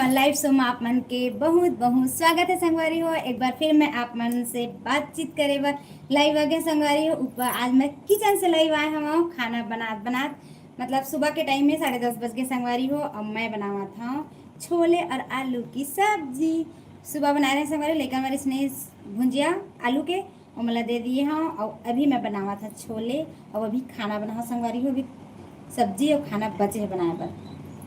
हमारे live show में आप मन के बहुत बहुत स्वागत है संगवारी हो। एक बार फिर मैं आप मन से बातचीत करे बर लाइव आ गए संगवारी हो। ऊपर आज मैं किचन से लाइव आए हम खाना बनात मतलब सुबह के टाइम में 10:30 बज गए संगवारी हो। अब मैं बनावा था छोले और आलू की सब्जी। सुबह बना रहे हैं संगवारी, लेकिन हमारे इसने भुंजिया आलू के और मला दे दिए हाँ। और अभी मैं बनावा था छोले और अभी खाना बना संगवारी हो। अभी सब्जी और खाना बचे है बनाए पर,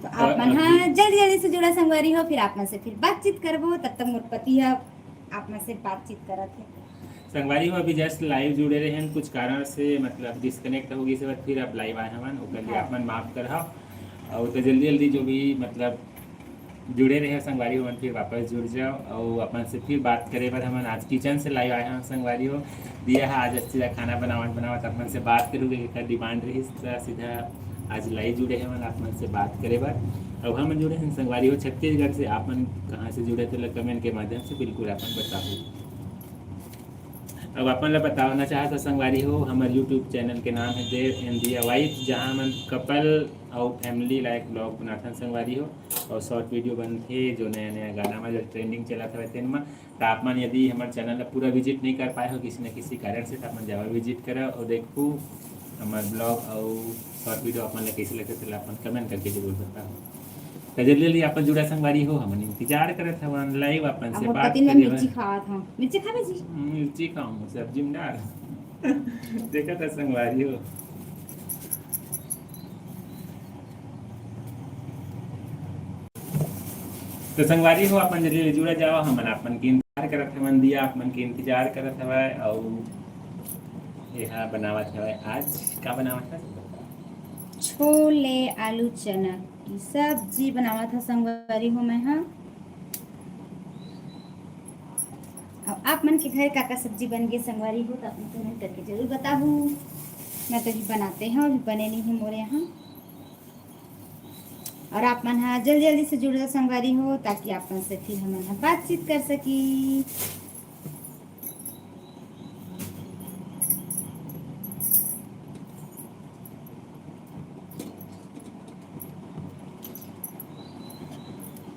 तो आप मन हाँ जल्दी जल्दी से जुड़ा संगवारी हो। फिर आप मन से फिर बातचीत करबो, तब तक मोर पति है आप मन से बातचीत करत है संगवारी हो। अभी जस्ट लाइव जुड़े रहे हैं, कुछ कारण से मतलब डिस्कनेक्ट हो गई से बाद फिर आप लाइव आए हवन ओकर लिए आप मन माफ करहा। और तो जल्दी जल्दी जो भी मतलब जुड़े रहे संगवारी हो फिर वापस जुड़ जाओ और अपन से फिर बात करे बर हमन आज किचन से लाइव आए हैं संगवारी हो। दिया है आज सीधा खाना बनावत अपन से बात करूँगे एक डिमांड रही सीधा आज लाइव जुड़े हैं मन आप मन से बात करे बर। अब हम जुड़े हैं संगवारी हो छत्तीसगढ़ से। आप मन कहाँ से जुड़े थे कमेंट के माध्यम से बिल्कुल अपन बताओ। अब अपन ला बताना चाहता संगवारी हो हमारे यूट्यूब चैनल के नाम है देव एंड दिया वाइफ, जहाँ हम कपल और फैमिली लाइक ब्लॉग बनाते संगवारी हो और शॉर्ट वीडियो बनते जो नया नया गाना में जो ट्रेंडिंग चला था तेन में। तो आप मन यदि हमारे चैनल पूरा विजिट नहीं कर पाए हो किसी न किसी कारण से, तो अपन जावा विजिट करो और देखो हमारे ब्लॉग और शॉर्ट वीडियो अपन कैसे लगते थे अपन कमेंट करके जरूर बताओ। तो जल्दी जल्दी अपन जुड़ा संगवारी हो, हम इंतजार करत हवन लाइव अपन से बात करें। मिर्ची खावा था, मिर्ची खावे जी, मिर्ची खाऊं सब्जी में डाल देखा था संगवारी हो। तो संगवारी हो अपन जल्दी जुड़ा जाओ, हम अपन के इंतजार करत हवन, दिया आप मन के इंतजार करत हवे और यहाँ बनावत हवे। आज का बनावत है? छोले आलू चना की सब्जी बनावा था संगवारी हो मैं हाँ। अब आप मन के घर का सब्जी बन गई संगवारी हो तो आप कमेंट करके जरूर बताओ। मैं तो अभी बनाते हैं, अभी बने नहीं है मोरे यहाँ। और आप मन हाँ जल्दी जल्दी से जुड़ जाओ संगवारी हो, ताकि आप मन से फिर हम यहाँ बातचीत कर सकी।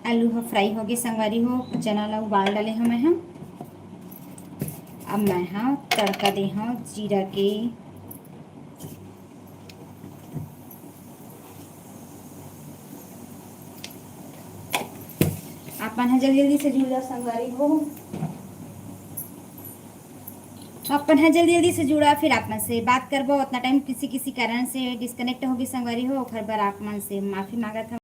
आलू हो फ्राई हो गए संगवारी हो, चना ला उबाल डाले हम यहाँ। अब मैं हाँ तड़का दे हाँ जीरा के, आप मन हाँ जल्दी जल्दी से जुड़ जाओ संगवारी हो। अपन है जल्दी जल्दी से जुड़ा, फिर आप मन से बात करबो। उतना टाइम किसी कारण से डिस्कनेक्ट होगी संगवारी हो, खर बार आप मन से माफ़ी मांगत हम,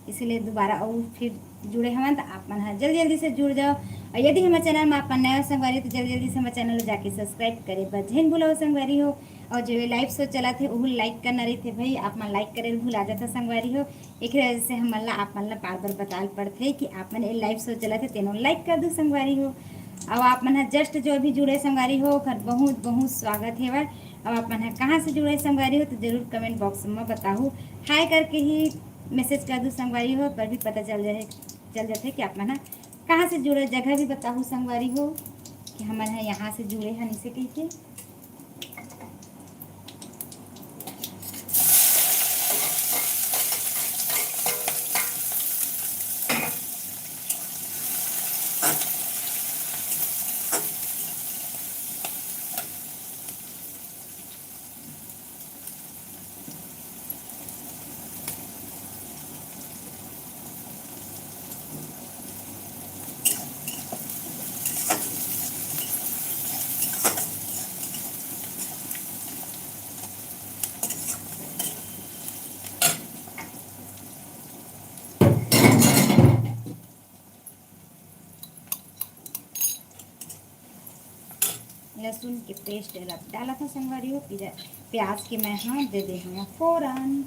इसीलिए दोबारा और फिर जुड़े हवन। तो आप मन है जल्दी जल्दी से जुड़ जाओ। और यदि हमारे चैनल में आप नया संगवारी हो तो जल्दी जल्दी से हमारे चैनल को जाके सब्सक्राइब करे बस झेन भूलो संगवारी हो। और जो ये लाइव शो चला थे वो लाइक करना रही थे भाई, आप मन लाइक करे भूल आ जाता संगवारी हो। एक वजह से हम आप मन बार बार बताल पड़ते कि आप मन लाइव शो चला थे तेनों लाइक कर दो संगवारी हो। अब आप मन जस्ट जो भी जुड़े संगवारी हो खर बहुत बहुत स्वागत है बार। अब आप मन कहाँ से जुड़े संगवारी हो तो जरूर कमेंट बॉक्स में बताओ, हाय करके ही मैसेज कर दो संगवारी हो, पर भी पता चल जाते कि आप मन कहाँ से जुड़े। जगह भी बताओ संगवारी हो कि हम यहाँ से जुड़े हैं इसे कह के। लहसुन के पेस्ट डाला था संगवारी हो, प्याज के मैं हाँ दे दे हूँ फ़ौरन।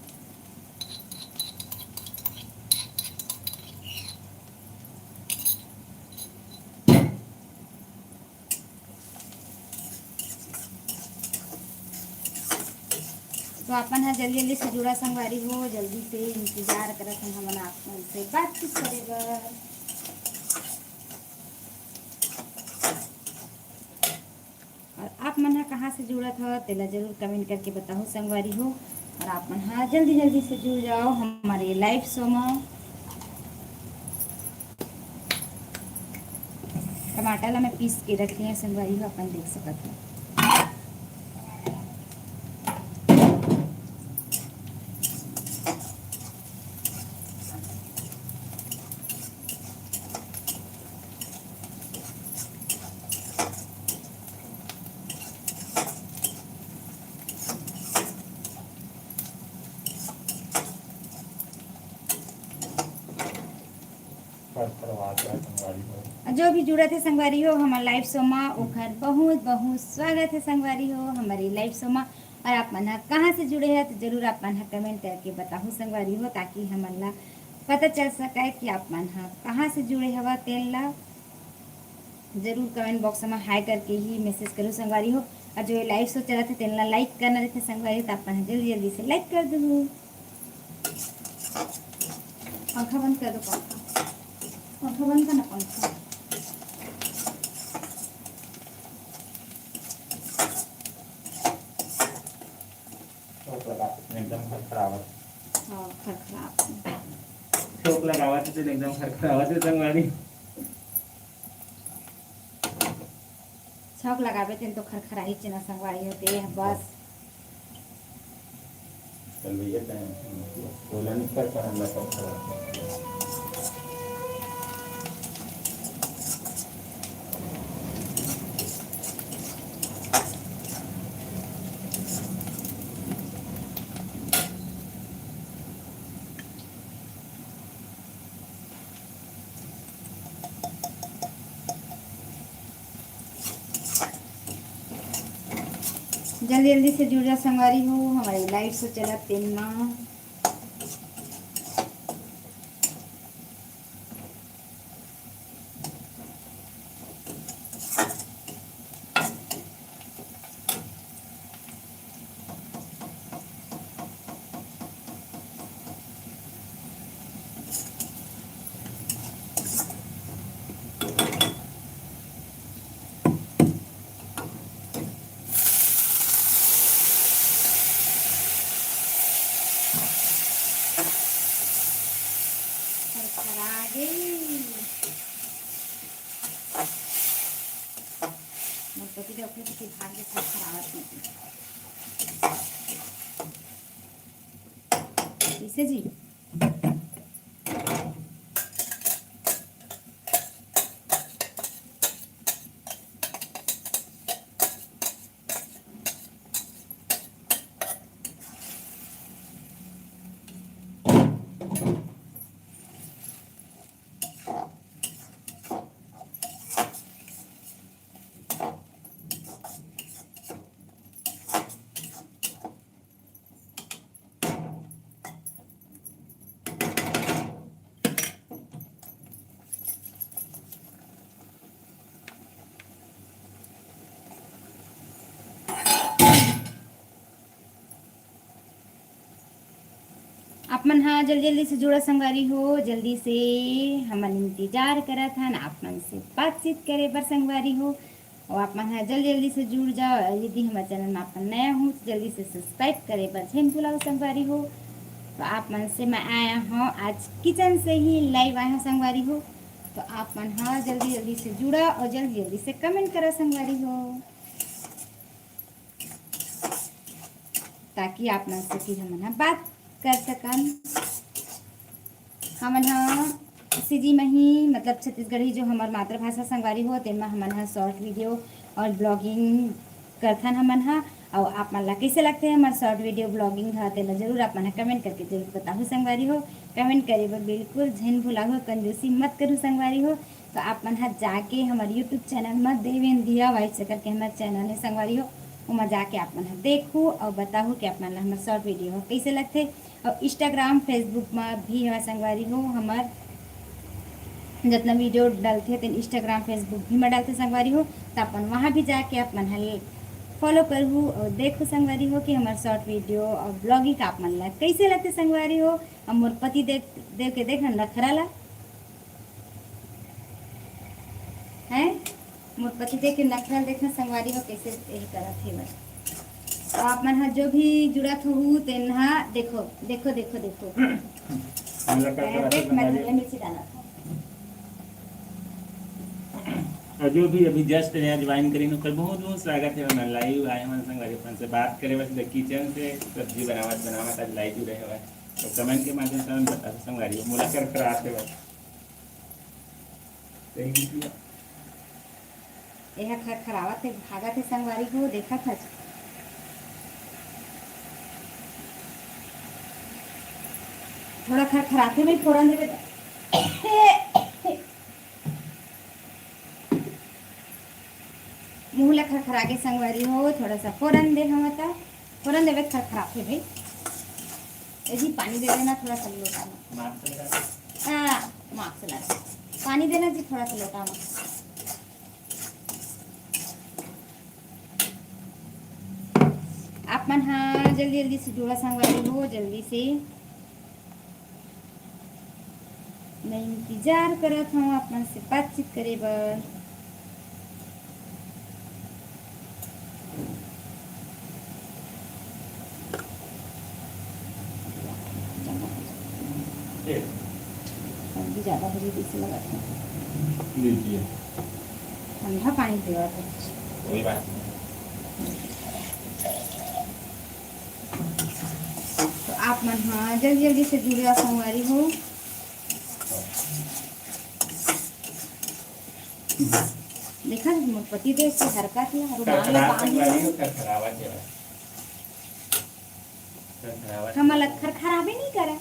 तो अपन है जल्दी जल्दी से जुड़ा संगवारी हो, जल्दी से इंतजार करत हम आप से बातचीत करेगा। और आप मन कहाँ से जुड़ा था तेला जरूर कमेंट करके बताओ संगवारी हो। और आप मन जल्दी जल्दी से जुड़ जाओ हमारे लाइव शो में। टमाटर ला मैं पीस के रख लिया संगवारी हो, अपन देख सकत हो। जो भी जुड़त है संगवारी हो हमारे लाइव शो में, ओखर बहुत बहुत स्वागत है संगवारी हो हमारी लाइव शो में। और आप मन ह कहाँ से जुड़े हैं तो जरूर आप मन ह कमेंट करके बताओ संगवारी हो, ताकि हमन ला पता चल सके कि आप मन ह कहाँ से जुड़े हवा। तेल ला जरूर कमेंट बॉक्स में हाई करके ही मैसेज करो संगवारी हो। और जो लाइव शो चलत है तेल ला लाइक करना रहते संगवारी हो, तो अपन जल्दी जल्दी से लाइक कर दो। पंखा बंद कर दो, पंखा बंद करना, पंखा। एकदम खराब हाँ खराब ठोक लगावत है एकदम खराब है संगवारी। छौक लगावे थे तो खरखराही चना संगवारी होते हैं बस। कल भैया बोला नहीं कर पा रहा जल्दी जल्दी से जुड़ जा संगवारी हो, हमारी लाइव से चला तेलना। गणपति अपने किसी भाग्य से खराब इसे जी। आप मन हाँ जल्दी जल्दी से जुड़ा संगवारी हो, जल्दी से हमन इंतजार करत हन आप मन से बातचीत करे बर संगवारी हो। और आप मन हाँ जल्दी जल्दी से जुड़ जाओ। यदि हमारे चैनल में आप नया हूँ तो जल्दी से सब्सक्राइब करे बर झेन भुलाओ संगवारी हो। तो आप मन से मैं आया हूँ आज किचन से ही लाइव आया हूँ संगवारी हो। तो आप मन हाँ जल्दी जल्दी से जुड़ा और जल्दी जल्दी से कमेंट करो संगवारी हो, ताकि आप मन से फिर हमन हाँ बात कर सकन। हमन हाँ सीजी में ही मतलब छत्तीसगढ़ी जो हमार मातृभाषा संगवारी हो तेमा हमन हाँ शॉर्ट वीडियो और ब्लॉगिंग करथन हमन हाँ। और आप मन ला कैसे लगते हैं हमारे शॉर्ट वीडियो ब्लॉगिंग हा तेला जरूर आप मन कमेंट करके जरूर बताओ संगवारी हो। कमेंट करे बर बिल्कुल झेन भुलाओ, कंजूसी मत करो संगवारी हो। तो आप मन हाँ जाके हमारे यूट्यूब चैनल में देवेन दिया वाइट करके हमारे चैनल है संगवारी हो, वहाँ जाके आप मन देखो और बताओ कि आप मन ला हमारे शॉर्ट वीडियो हो कैसे लगते। और इंस्टाग्राम फेसबुक में भी हमारे संगवारी हो हमार जितना वीडियो डालते तो इंस्टाग्राम फेसबुक भी में डालते संगवारी हो। तो अपन वहाँ भी जाके आप मन फॉलो करूँ और देखो संगवारी हो कि हमारे शॉर्ट वीडियो और ब्लॉगिंग आप मन ला कैसे लगते संगवारी हो। और मोर पति देव के देखना नखरा ला है, मोर पति देव के नखरा देखना संगवारी हो कैसे यही करत है बस। तो आप मन हाँ जो भी जुड़त हो तेना देखो देखो देखो देखो देख मैं मिर्ची डाला था। और जो भी अभी जस्ट नया ज्वाइन करी ओकर बहुत बहुत स्वागत है। मैं लाइव आए हमारे संग अपन से बात करे बस किचन से सब्जी बनावत आज लाइव जुड़े हुए तो कमेंट के माध्यम से हम बता संगवारी मोला कर कराते बस थैंक यू। यह खरावत है भागत है संगवारी को देखा था थोड़ा खराते में फोड़न देवे मुँह ला खरखरा के संगवारी हो थोड़ा सा फोरन दे हम था फोरन देवे खराते भाई यदि पानी दे देना थोड़ा सा लोटा में हाँ मार्क्स लगा पानी देना जी थोड़ा सा लोटा में आप मन हाँ जल्दी जल्दी से जुड़ा संगवारी हो जल्दी से मैं इंतजार करत हूँ अपन से बातचीत करे बर ज़्यादा हो रही से लगा लीजिए ठंडा पानी देवा था कोई बात तो आप मन हाँ जल्दी जल्दी से जुड़े संगवारी हो देखा पति देव से हरकत है हम लखर खराबे नहीं करा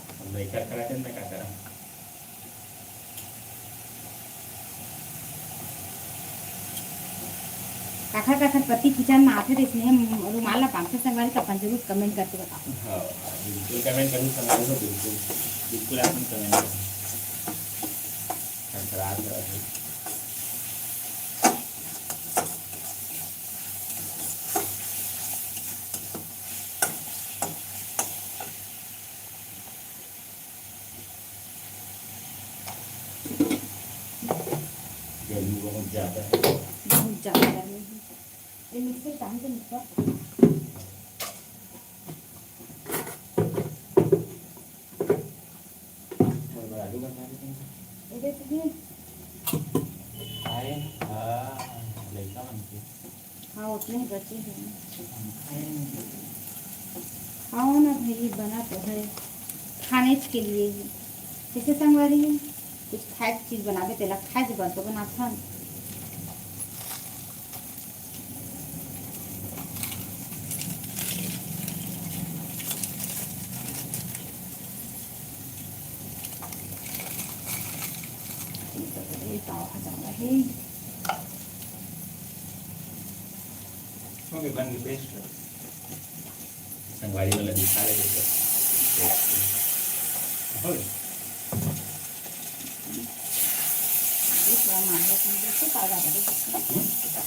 काखर काखर पति किचन में आते थे इसलिए रुमाल ला पाँच संगवारी का अपन जरूर कमेंट करके बताओ। हाँ बिल्कुल कमेंट करूँ संगवारी हो बिल्कुल बिल्कुल आप कमेंट करें खराब गर्मी बहुत ज़्यादा है बहुत ज़्यादा गर्मी है ये मिक्सर टाइम से निकल और बराबर बता देते हैं इधर से आए हाँ लड़का बनती हाँ उतने ही बचे हैं हाँ ना भाई बना तो है खाने के लिए ही कैसे संगवारी है कुछ खाए की चीज़ बनावे तेला खाए के बन तो बनाता ओके बन गई पेस्ट संगवारी वाला दिखा रहे थे हो थोड़ा मान लो तुम ताज़ा कर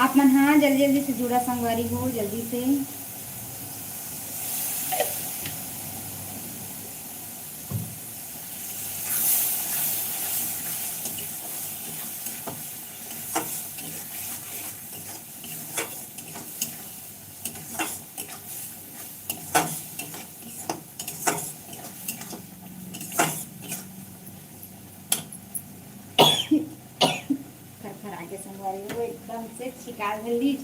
आप मन हाँ जल्दी जल्दी से जुड़ा संगवारी हो जल्दी से खरखरा के संगवारी हो एकदम से छिका जल्दी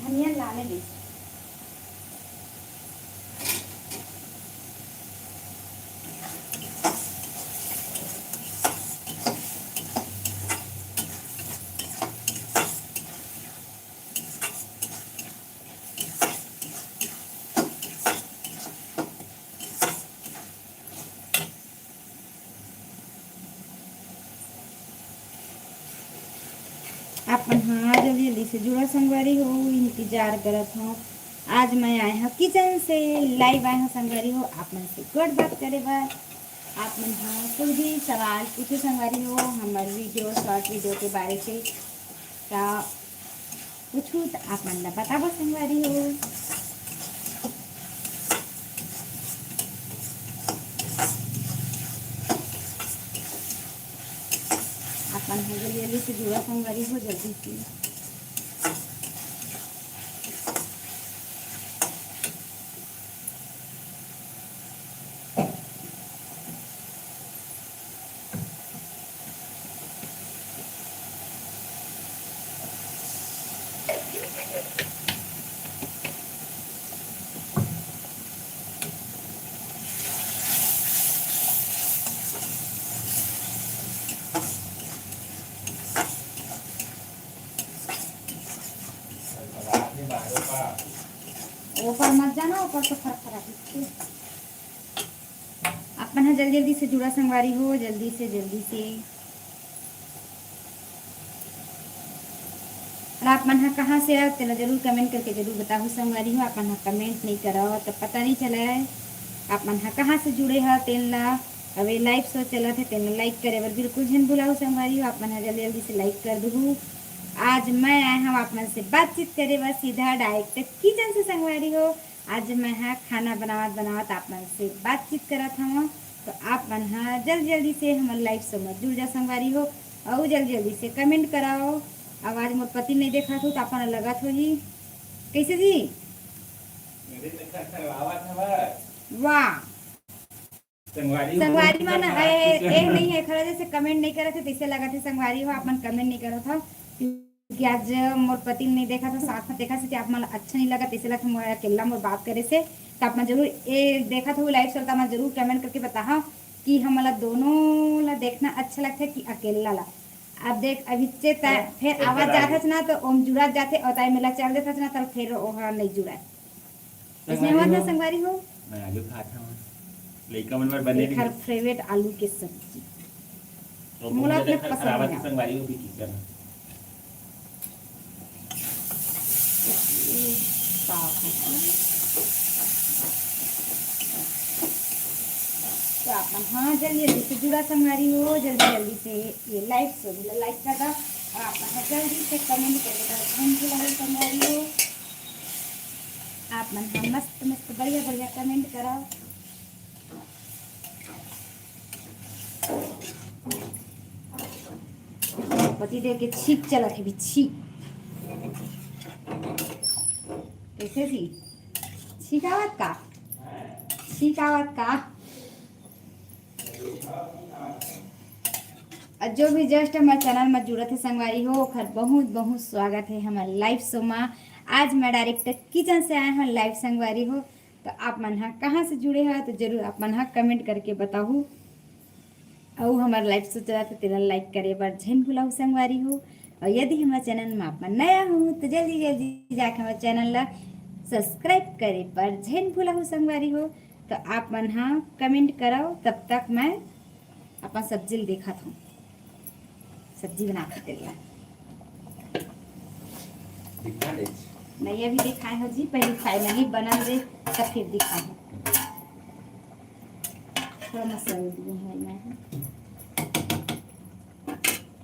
धनिया लाने दी आप हाँ जल्दी जल्दी से जुड़ा संगवारी हो इंतजार करत हूँ आज मैं आए हूँ किचन से लाइव आए हूँ संगवारी हो आप मन से गुड बात करे बा आप मन हाँ कुछ भी सवाल पूछे संगवारी हो हमारे वीडियो शॉर्ट वीडियो के बारे से का पूछू तो आप मन ला बताबो संगवारी हो। आप मन हाँ जल्दी जल्दी से जुड़ा संगवारी हो जल्दी से। ऊपर मत जाना ऊपर तो फर्क खराब। अपन हाँ जल्दी जल्दी से जुड़ा संगवारी हो जल्दी से। और आप मन हाँ कहाँ से आओ तेना जरूर कमेंट करके जरूर बताओ संगवारी हो। आप मन हाँ कमेंट नहीं करो तो पता नहीं चला है आप मन हाँ कहाँ से जुड़े हो। तेन ला अभी लाइव शो चला थे तेन लाइक करे बर बिल्कुल झन भुलाओ संगवारी हो। आप मन हाँ जल्दी जल्दी से लाइक कर दू। आज मैं आया हूँ आप मन से बातचीत करे बर सीधा डायरेक्ट किचन से संगवारी हो। आज मैं हाँ खाना बनावत आप मन से बातचीत करत हूँ। तो आप मन हाँ जल्दी जल्दी से हमारे लाइव शो में जुड़ जा संगवारी हो और जल्दी जल्दी से कमेंट कराओ। आवाज मोर पति नहीं देखा तो अपन लगत हो जी कैसे जी वाह संगवारी मन एक नहीं है खड़ा जैसे कमेंट नहीं करे थे तैसे लगा थे संगवारी हो अपन कमेंट नहीं करा था क्योंकि आज मोर पति ने देखा था साथ में देखा से आप मन अच्छा नहीं लगा तैसे लगा मोर अकेला मोर बात करे से तो आप जरूर ये देखा था लाइव चलता मैं जरूर कमेंट करके बता कि हमला दोनों ला देखना अच्छा लगता है कि अकेला ला। अब देख अभी से फिर आवाज जात ना तो ओम जुड़ा जाते और ताई मेला चल देता ना तो फिर ओहा नहीं जुड़ा इसमें हुआ था संगवारी हो। मैं आलू खाता हूं लइका मन बर बने हर फेवरेट आलू की सब्जी मोला के पसंद है संगवारी हो भी की करना तो आप हाँ जल्दी जल्दी से जुड़ा संगवारी हो जल्दी जल्दी से ये लाइक शो लाइक कर दो और आप जल्दी से कमेंट करके संगवारी हो। आप मन हाँ मस्त मस्त बढ़िया बढ़िया कमेंट करो। पति देव के छीक चला थे भी छीक कैसे थी छीकावत का जो भी जस्ट हमारे चैनल में जुड़े थे संगवारी हो खर बहुत बहुत स्वागत है हमारे लाइव शो में। आज मैं डायरेक्ट किचन से आया हूँ लाइव संगवारी हो। तो आप मन हाँ कहाँ से जुड़े हैं तो जरूर आप मन हाँ कमेंट करके बताओ और हमारे लाइव शो चला तो तेरा लाइक करे बार झन भुलाओ संगवारी हो। और यदि हमारे चैनल में आप नया हूँ तो जल्दी जल्दी जाकर हमारे चैनल ला सब्सक्राइब करे पर झन भुलाओ संगवारी हो। तो आप मन हाँ कमेंट कराओ तब तक मैं अपन सब्जी देखा था सब्जी बना के नहीं अभी दिखाए हो जी पहले फाइनली बना दे तब फिर दिखाए थोड़ा मसाला दिए हैं मैं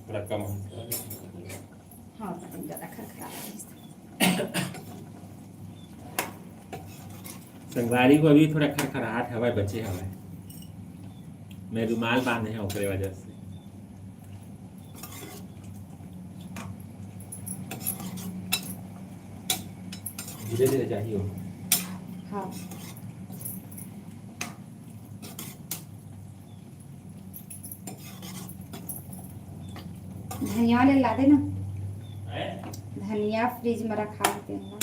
थोड़ा कम हाँ ज़्यादा खरखरा संगवारी को अभी थोड़ा खरखराहट हवा बचे हवा मैं रुमाल बांधे हैं ओकरे वजह से धीरे धीरे चाहिए हाँ धनिया ले ला देना धनिया फ्रिज में रखा देते हैं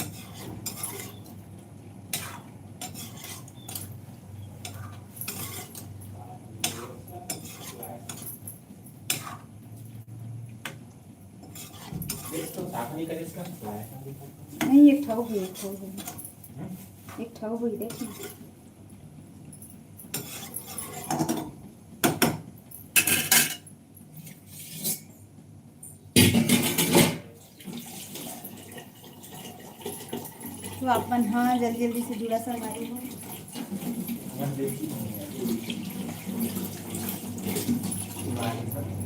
नहीं एक ठो हुई एक ठो हुई देखना तो अपन हाँ जल्दी जल्दी से जुड़ा संगवारी हो। बाहरी सब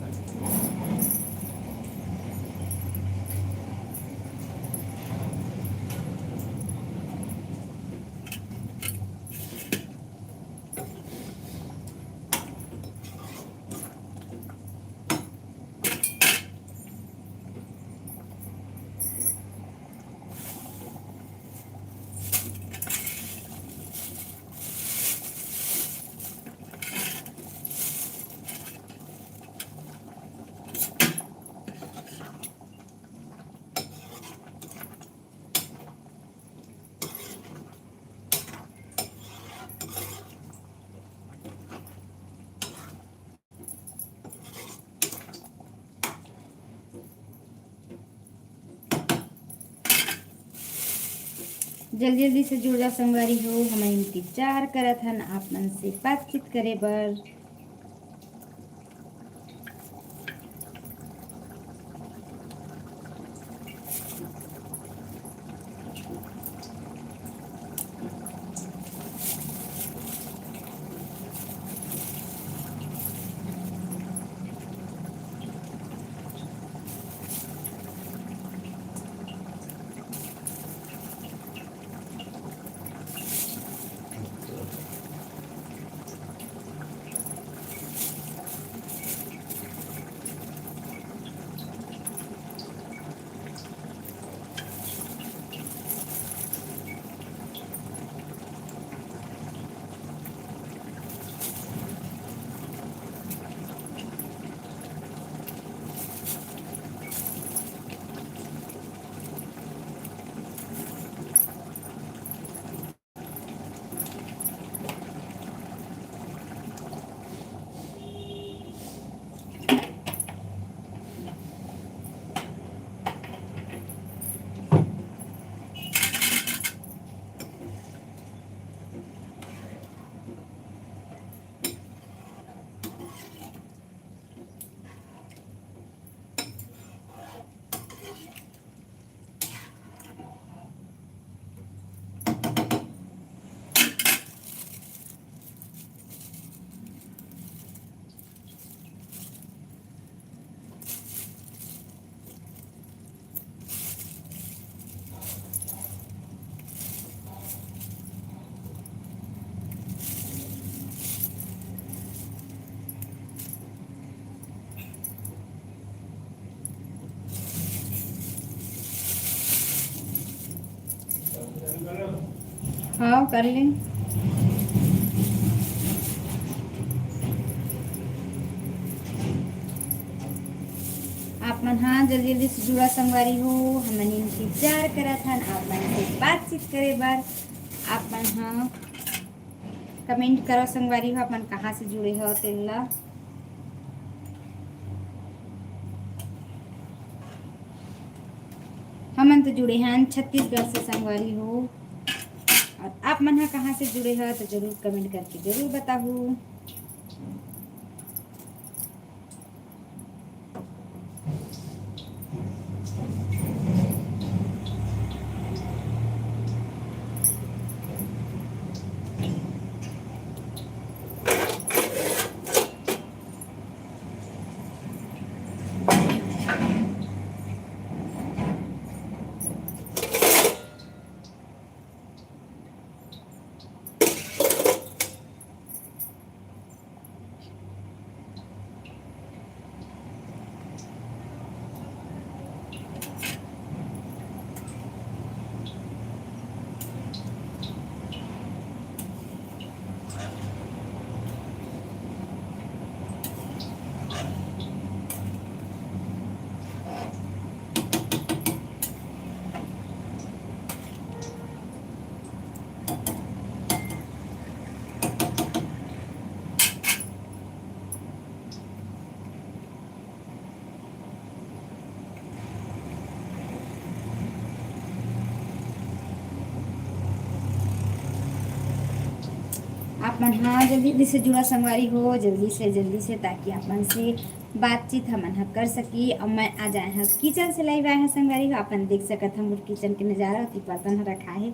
जल्दी जल्दी से जुड़ जा संगवारी हो, हम इंतजार करत हन आप मन से बातचीत करे बर। हाँ कर लें। आप मन हाँ जल्दी जल्दी से जुड़ा संगवारी हो, हमन इंतजार करत हन आप मन से बातचीत करे बर। आप मन हाँ कमेंट करो संगवारी हो, आप मन कहाँ से जुड़े हो तेला। हमन तो जुड़े हैं छत्तीसगढ़ से संगवारी हो, और आप मन हाँ कहाँ से जुड़े हो तो जरूर कमेंट करके जरूर बताओ। आप मन हाँ जल्दी से जुड़ा संगवारी हो, जल्दी से, ताकि आप मन से बातचीत हमन ह कर सकी। और मैं आ जाए हैं किचन से लाइव आए हैं संगवारी हो, अपन देख सकत हम किचन के नज़ारा होती बर्तन ह रखा है।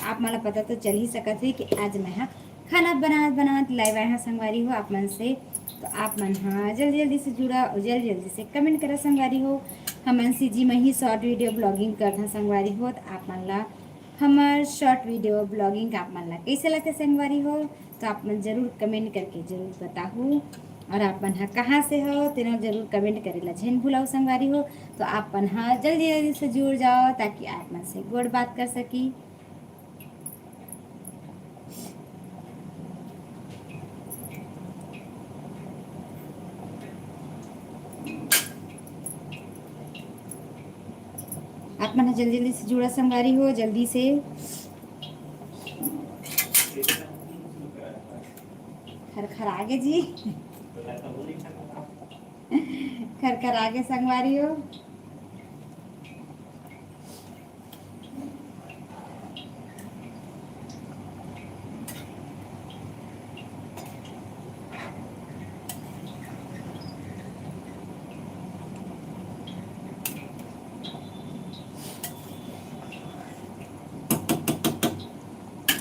आप मन पता तो चल ही सकत है कि आज मैं खाना बनात लाइव आए हैं संगवारी हो, आप मन से तो आप मन हाँ जल्दी जल्दी से जुड़ा और जल्दी जल्दी से कमेंट करा संगवारी हो। हमन सी जी में ही शॉर्ट वीडियो ब्लॉगिंग करता संगवारी हो, तो आप मन ला हमार शॉर्ट वीडियो ब्लॉगिंग आप मन ला कैसे लगते संगवारी हो, तो आप मन जरूर कमेंट करके जरूर बताहू। और आप मन हाँ कहाँ से हो तेना जरूर कमेंट करेला झेन भुलाओ संगवारी हो। तो आप मन हाँ जल्दी जल्दी से जुड़ जाओ ताकि आप मन से गोड़ बात कर सकी। आप मन जल्दी जल्दी से जुड़ा संगवारी हो, जल्दी से खर आगे जी खर आगे संगवारी हो।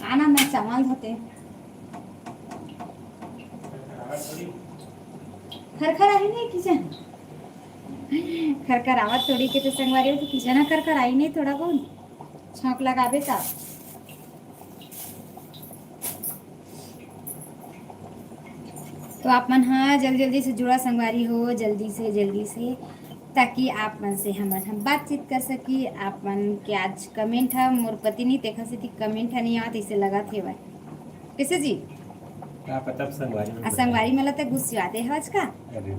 आना मैं चावल धोते खरखर आई नहीं किचन खरखर आवाज थोड़ी के तो संगवारी हो, तो किचन खरखर आई नहीं थोड़ा बहुत छौंक लगाबे तब। तो आप मन हाँ जल्दी जल्दी से जुड़ा संगवारी हो, जल्दी से ताकि आप मन से हम बातचीत कर सकी। आप मन के आज कमेंट है मोर पति नहीं देखा से थी कमेंट है नहीं आत इसे लगा थे भाई कैसे जी का पता संगवारी में संगवारी मला तक गुस्से आते है आज का। अरे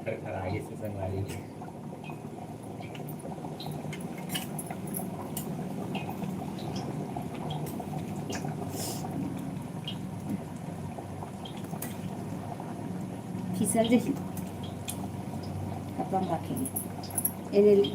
खर आगे से संगवारी फिसल जैसी कपड़ा रखेंगे ये ले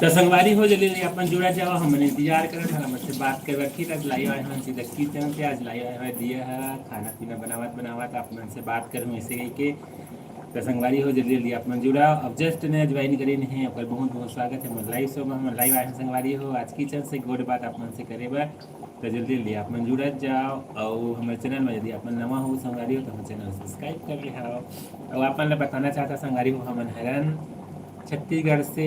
तो संगवारी हो जल्दी अपन जुड़ा जाओ। हमने इंतजार कर हमसे बात कर रखी तक लाई आए हैं सीधा किचन से आज लाई आए हैं दिया है खाना पीना बनावत आप मन से बात करूँ ऐसे कही के। तो संगवारी हो जल्दी जल्दी आप मन जुड़ा। अब जस्ट ने ज्वाइन करे नहीं और बहुत बहुत स्वागत है लाइव शो में हम लाइव आए हैं संगवारी हो आज किचन से गोड बात आप मन से करे बा। तो जल्दी जल्दी आप मन जुड़ा जाओ और हमारे चैनल में यदि आप नवा हो संगवारी हो तो हमारे चैनल सब्सक्राइब कर लिया और आप मन बताना चाहता संगवारी हो हमन हैरान छत्तीसगढ़ से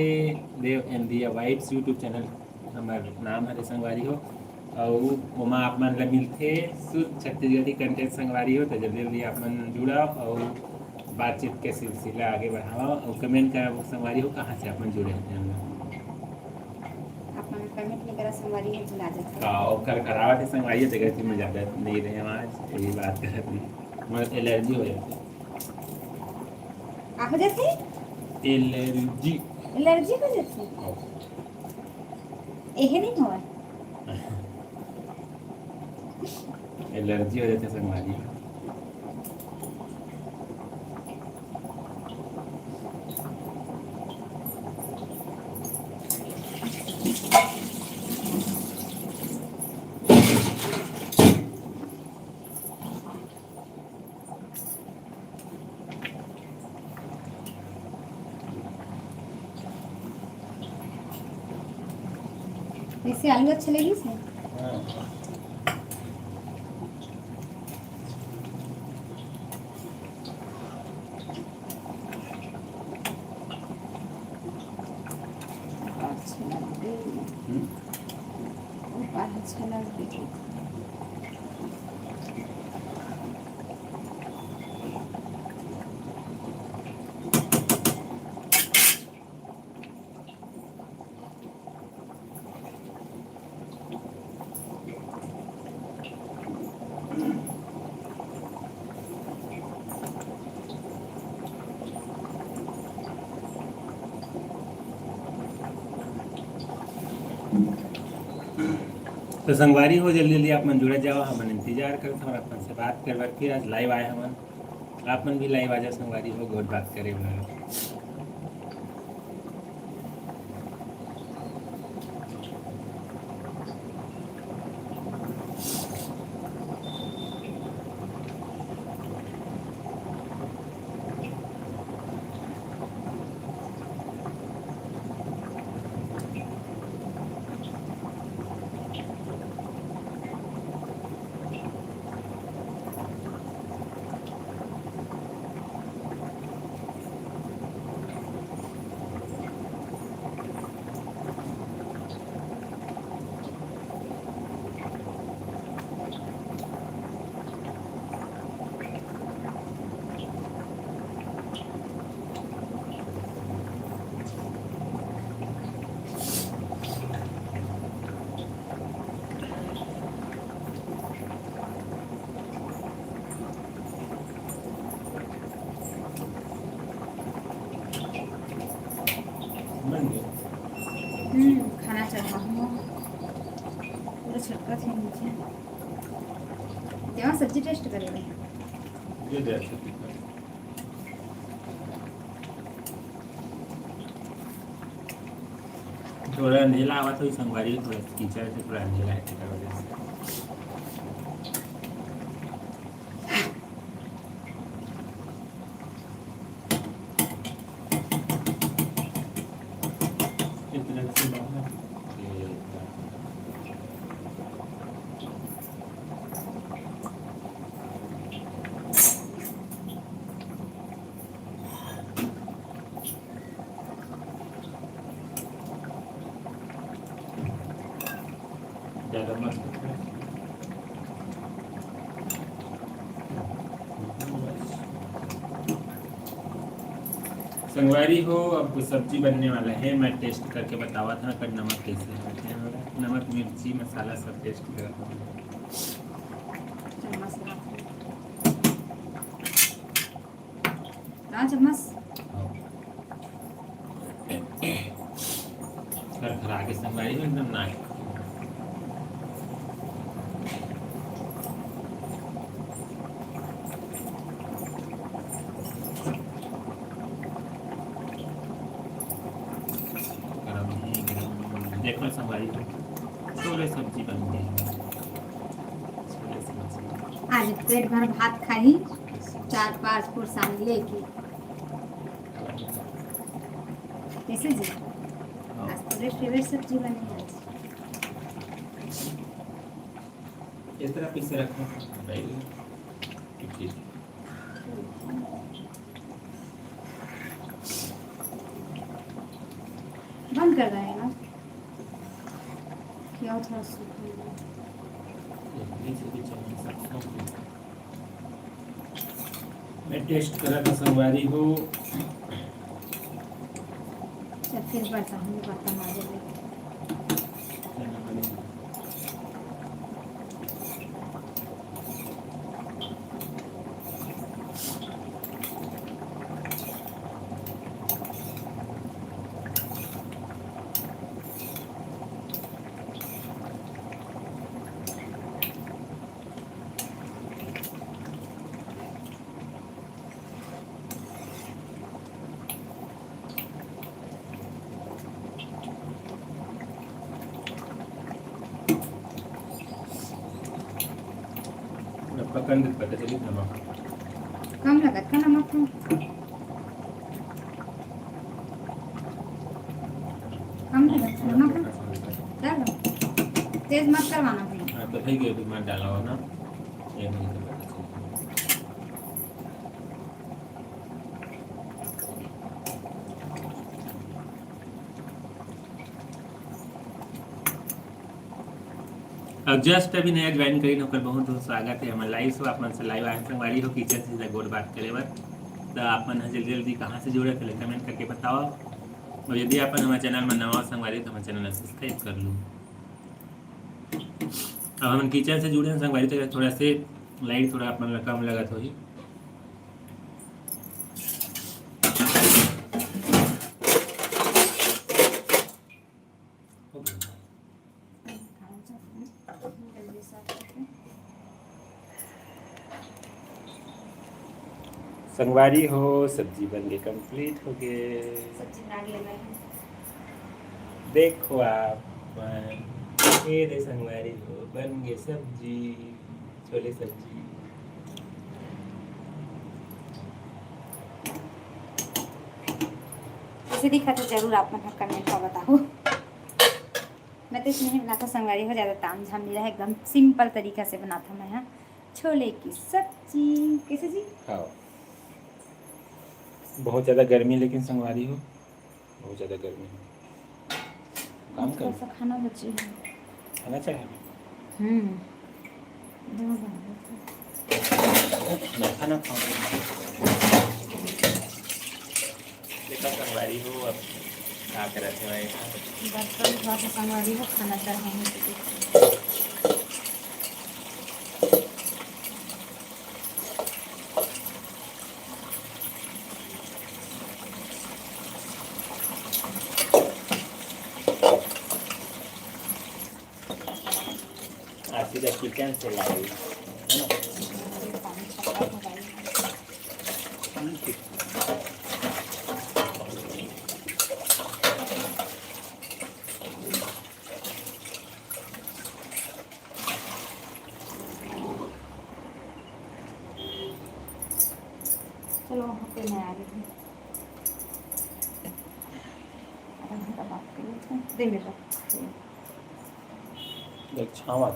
देव एंड दिया वाइब्स यूट्यूब चैनल हमार नाम है संगवारी हो और वहाँ आप मन ला मिलते शुद्ध छत्तीसगढ़ी कंटेंट संगवारी हो। तो जल्दी जल्दी आप मन जुड़ा और बातचीत के सिलसिला आगे बढ़ाओ और कमेंट करा वो संगवारी हो कहाँ से आप मन जुड़े हैं हम कमेंट नहीं करा संगवारी हो चला जाता और खरखरावट है संगवारी जगह थी मैं ज़्यादा नहीं रहे आज यही बात कर रही मतलब एलर्जी हो जाती आप हो जाती एलर्जी हो जाती यही नहीं हुआ एलर्जी हो जाती संगवारी वैसे आलू अच्छा लगी से अच्छा लगे तो संगवारी हो जल्दी जल्दी आप मन जुड़ जाओ हमन इंतजार करते और अपन से बात कर फिर आज लाइव आए हमन आप मन भी लाइव आ जाओ संगवारी हो गोट बात करे पूरा छटका थे नीचे तेवा सब्जी टेस्ट करेंगे ये दे सकते थोड़ा अंधेला आवा तो संगवारी थोड़ा कीचड़ से थोड़ा अंधेला है इसका वजह से इतना से बाहर ज़्यादा मस्त संगवारी हो अब सब्जी बनने वाला है मैं टेस्ट करके बतावा था पर नमक कैसे है नमक मिर्ची मसाला सब टेस्ट कर चम्मच खरा के संगवारी में एकदम ना देखो संगवारी छोले सब्जी बन गई छोले सब्जी आज पेट भर भात खाई 4-5 पुरसान लेके कैसे जी आज पूरे फेवरेट सब्जी बनी है इस तरह पीछे रखो भाई ठीक बंद कर रहे हैं ना क्या था मैं टेस्ट करा था संगवारी हो फिर बर्तन माजे पकड़ पता चली नमक कम लगा था नमक तो कम लगा था नमक चलो तेज मत करवाना भाई हाँ तो भाई भी मत डाला हो ना ये नहीं तो पता चली अब जस्ट अभी नया ज्वाइन करी होकर बहुत बहुत स्वागत है हमारे लाइव से आप मन से लाइव आए संगवारी हो किचन से सीधा गोड़ बात करे बर तो आप मन जल्दी जल्दी कहाँ से जुड़े पहले कमेंट करके बताओ और यदि आप हमारे चैनल में नवा संगवारी तो हमारे चैनल सब्सक्राइब कर लो अब हम किचन से जुड़े हैं संगवारी तो थोड़ा से लाइट थोड़ा अपन कम लगा तो ही संगवारी हो सब्जी बन के कंप्लीट हो गए सब्जी नाग ले गए देखो आप ये दे संगवारी हो बन गए सब्जी छोले सब्जी जैसे दिखा तो जरूर आप मतलब कमेंट में बताओ मैं तो इसमें बनाता संगवारी हो ज़्यादा ताम झाम नहीं रहा एकदम सिंपल तरीका से बनाता मैं यहाँ छोले की सब्जी कैसे जी खाओ बहुत ज़्यादा गर्मी लेकिन संगवारी हो बहुत ज़्यादा गर्मी हो काम कर सा खाना बचे हैं खाना चाहिए खाना खाओ देखा संगवारी हो अब क्या कर रहे थे बर्तन थोड़ा सा संगवारी हो खाना चढ़ाने के लिए आज सीधा किचन से लाइव है ना। पानी छपरा मोबाइल में। चलो वहाँ पे मैं आ रही हूँ, आधा घंटा बात कर लेते हैं, दे मेरा एक छावा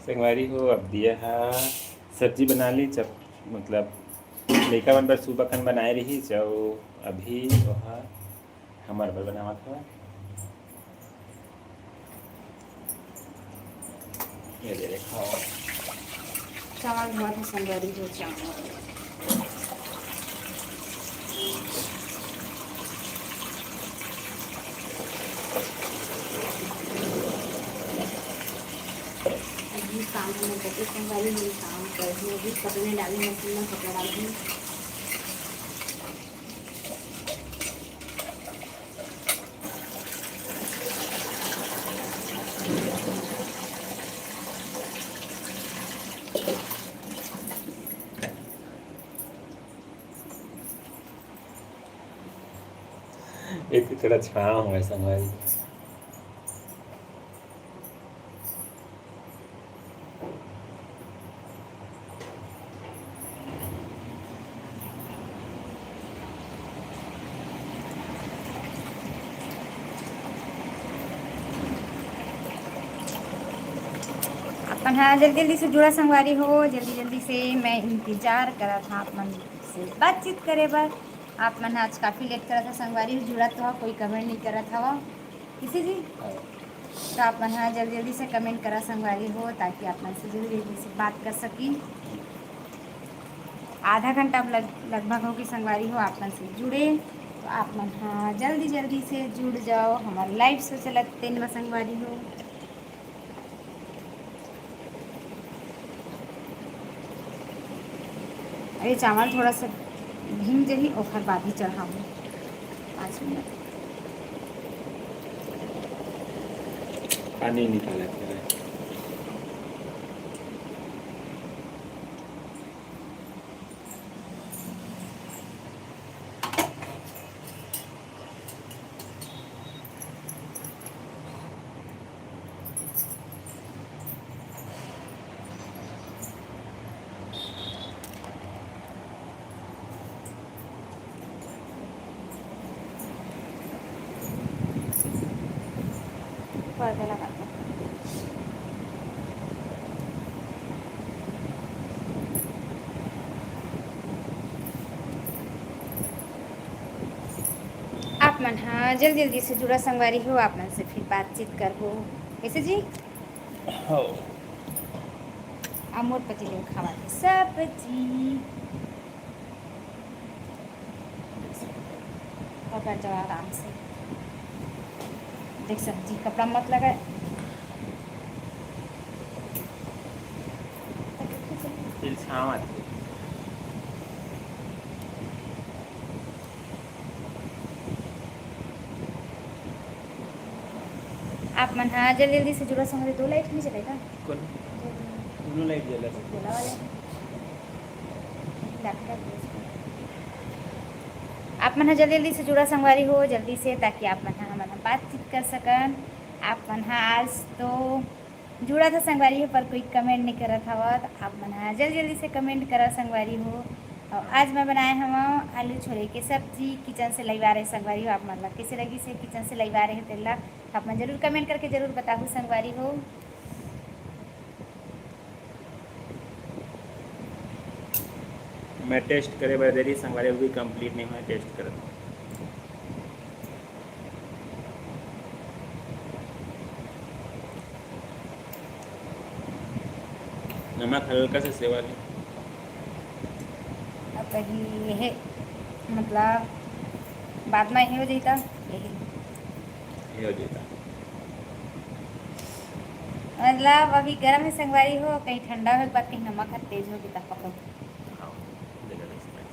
संगवारी हो। अब दिया है सब्जी बना ली, जब मतलब लड़का मन पर सुबह खन बनाए रही जो अभी वह हमारे पर बनावा था। ये दे खाओ चावल बहुत है संगवारी जो चावल अभी काम में करके संगवारी मेरी काम कर रही अभी कपड़े डाली मशीन में कपड़ा डाल दी। एक थोड़ा छाव है संगवारी। अपन हाँ जल्दी जल्दी से जुड़ा संगवारी हो, जल्दी जल्दी से मैं इंतजार करा था आप मन से बातचीत करे बर। आप मन आज काफ़ी लेट करा था संगवारी हो, जुड़ा तो कोई कमेंट नहीं करा था वो किसी जी। तो आप मन हाँ जल्दी जल्दी से कमेंट करा संगवारी हो ताकि आप मन से जल्दी जल्दी से बात कर सकी। आधा घंटा अब लगभग होगी संगवारी हो आप मन से जुड़े, तो आप मन हाँ जल्दी जल्दी से जुड़ जाओ हमारे लाइव से चलत तेन संगवारी हो। अरे चावल थोड़ा सा भीम जही और बाद ही चढ़ाऊँ 5 मिनट। पानी निकाला था। पर्दा लगा दो। आप मन हाँ जल्दी जल्दी से जुड़ा संगवारी हो, आप मन से फिर बातचीत करबो कैसे जी। हो अमोर पति लोग खावा के सब्जी पकड़ जाओ आराम से। देख सब्जी कपड़ा मत लगा। फिर छावा थी। आप मन हाँ जल्दी जल्दी से जुड़ा संगवारी। 2 लाइट नहीं चलेगा कौन ब्लू लाइट जला बोला वाले लैपटॉप। आप मन हाँ जल्दी जल्दी से जुड़ा संगवारी हो जल्दी से, ताकि आप मन हाँ हमारा बातचीत कर सकन। आप मन हाँ आज तो जुड़ा था संगवारी हो पर कोई कमेंट नहीं करा था, तो आप मन हाँ जल्दी जल्दी से कमेंट करा संगवारी हो। और आज मैं बनाए हम आलू छोले की सब्जी किचन से लैवा रहे संगवारी हो। आप मतलब कैसे लगी से किचन से लैवा रहे तेला आप मन जरूर कमेंट करके जरूर बताओ संगवारी हो। मैं टेस्ट करे बार देरी संगवारी भी कंप्लीट नहीं हुआ टेस्ट कर। नमक हल्का से सेवा है। अब वही यह मतलब बाद में हो जाता यही ये हो जाता मतलब अभी गर्म है संगवारी हो, कहीं ठंडा हो, बाद कहीं नमक है तेज हो जाता पकड़। हाँ देखो इसमें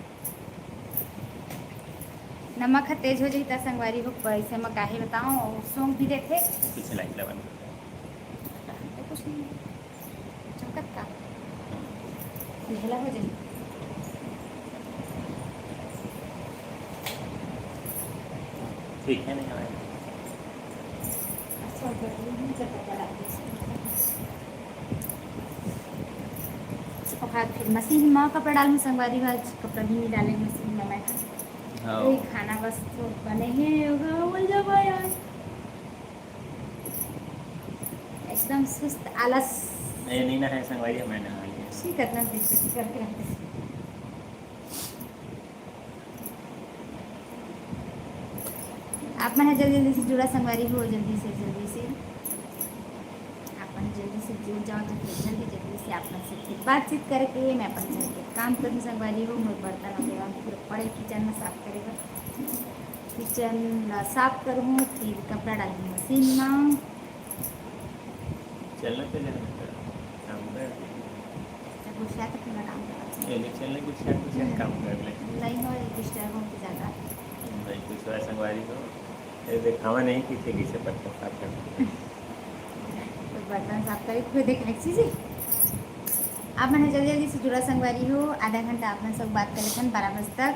नमक है तेज हो जाता संगवारी हो, ऐसे में काहे बताऊँ, सौंग भी देते पीछे लाइट लगा तो कुछ नहीं चमकत का ढेला हो जाए। ठीक है नहीं हमारे फिर मशीन में कपड़ा डालूँ संगवारी हो, आज कपड़ा भी नहीं डालेंगे मशीन में मैं। हाँ वही खाना बस तो बने हैं बोल जब यार एकदम सुस्त आलस नहीं नहीं ना है संगवारी हमें नहा लिया सी करना करके रखते। आप मन जल्दी जल्दी से जुड़ा संगवारी हो, जल्दी से अपन जल्दी से जुड़ जाओ तो फिर जल्दी जल्दी से अपन से फिर बातचीत करके मैं अपन चल के काम करूँ संगवारी हो। मैं बर्तन वगैरह फिर पड़े किचन में साफ करेगा, किचन साफ करूँ, फिर कपड़ा डालूँ मशीन में। चलना तो जरा काम कर गुस्सा तक मैं काम करता ये चलने कुछ काम कर ले नहीं हो डिस्टर्ब हो तो ज़्यादा भाई कुछ और संगवारी हो ये दिखावा नहीं किसे किसे पत्ता साफ कर तो बर्तन साफ करे फिर देखने की चीज़ आप मैंने जल्दी जल्दी से जुड़ा संगवारी हो। आधा घंटा अपने सब बात कर लेते हैं 12 बजे तक,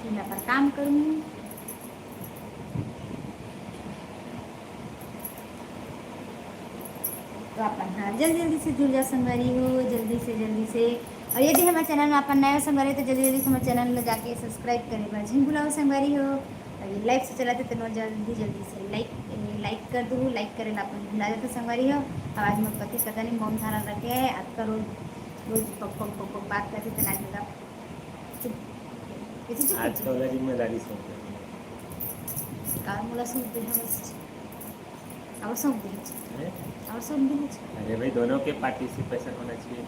फिर मैं पर काम करूँ। तो अपन हाँ जल्दी जल्दी से जुड़ जा संगवारी हो, जल्दी से। और यदि हमारे चैनल में अपन नया संगवारी तो जल्दी जल्दी से हमारे चैनल में जाके सब्सक्राइब करे बार झिंग बुलाओ संगवारी हो। और ये लाइक से चलाते तो जल्दी से लाइक कर दूँ, लाइक करे ला अपन भुला जाते संगवारी हो। आवाज़ में पति पता नहीं मौन धारा रखे आपका रोज पक बात करते तो लागेगा चुप आज का वाला जिम्मेदारी सौंप कार मुला सौंप दे और सौंप दे और सौंप दे। अरे भाई दोनों के पार्टिसिपेशन होना चाहिए।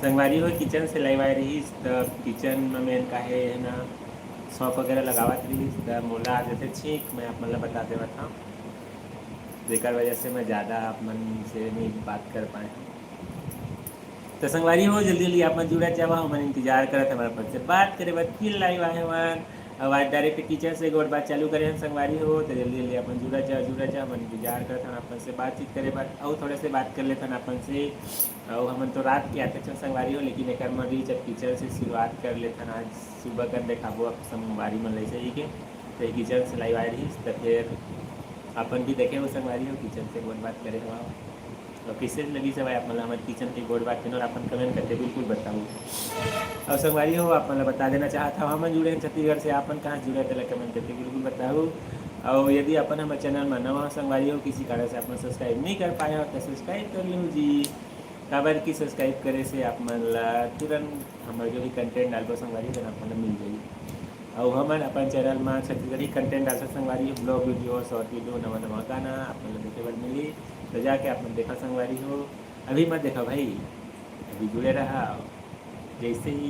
संगवारी हो किचन से लाइव आई रही तब किचन में मेन का है ना सौंप वगैरह लगावत रही तब मोला आ जाते छींक मैं आप मतलब बता देवा था जेकर वजह से मैं ज़्यादा आप मन से नहीं बात कर पाए। तो संगवारी हो जल्दी जल्दी आप मन जुड़ा चाहवा हम इंतजार करत हमारे पास से बात करे बाद फिर लाइव आए हमारे अब आज डायरेक्ट किचन से एक और बात चालू करें संगवारी हो तो जल्दी जल्दी अपन जुड़ा जा मन इंतजार करते हैं अपन से बातचीत करे बाद और थोड़े से बात कर लेते हैं अपन से। और हम तो रात के आते थे संगवारी हो लेकिन एक मरी जब किचन से शुरुआत कर लेते हैं आज सुबह कर देखाबो अब संगवारी मन ले सही के तो किचन से लाइव आ रही तो फिर अपन भी देखे वो संगवारी हो किचन से बहुत बात करे हुआ और किससे लगी सब आप मतलब हमारे किचन की गोड बात करें और अपन कमेंट करते बिल्कुल बताऊँ। और संगवारी हो आप मतलब बता देना चाहता हूँ हम जुड़े हैं छत्तीसगढ़ से अपन कहाँ जुड़े थे कमेंट करके बिल्कुल बताऊँ। और यदि अपन हमारे चैनल में नवा संगवारी हो किसी कारण से अपन सब्सक्राइब नहीं कर पाए हो तो सब्सक्राइब कर लो जी। खबर की सब्सक्राइब करे से आप मतलब तुरंत हमारे जो भी कंटेंट डालबो संगवारी तो अपन मिल जाएगी। और हमारे अपन चैनल में छत्तीसगढ़ी कंटेंट डाल संगवारी ब्लॉग वीडियो शॉर्ट वीडियो नवा गाना आप मतलब देखे बार मिली तो जाके आप देखा संगवारी हो। अभी मत देखा भाई अभी जुड़े रहा जैसे ही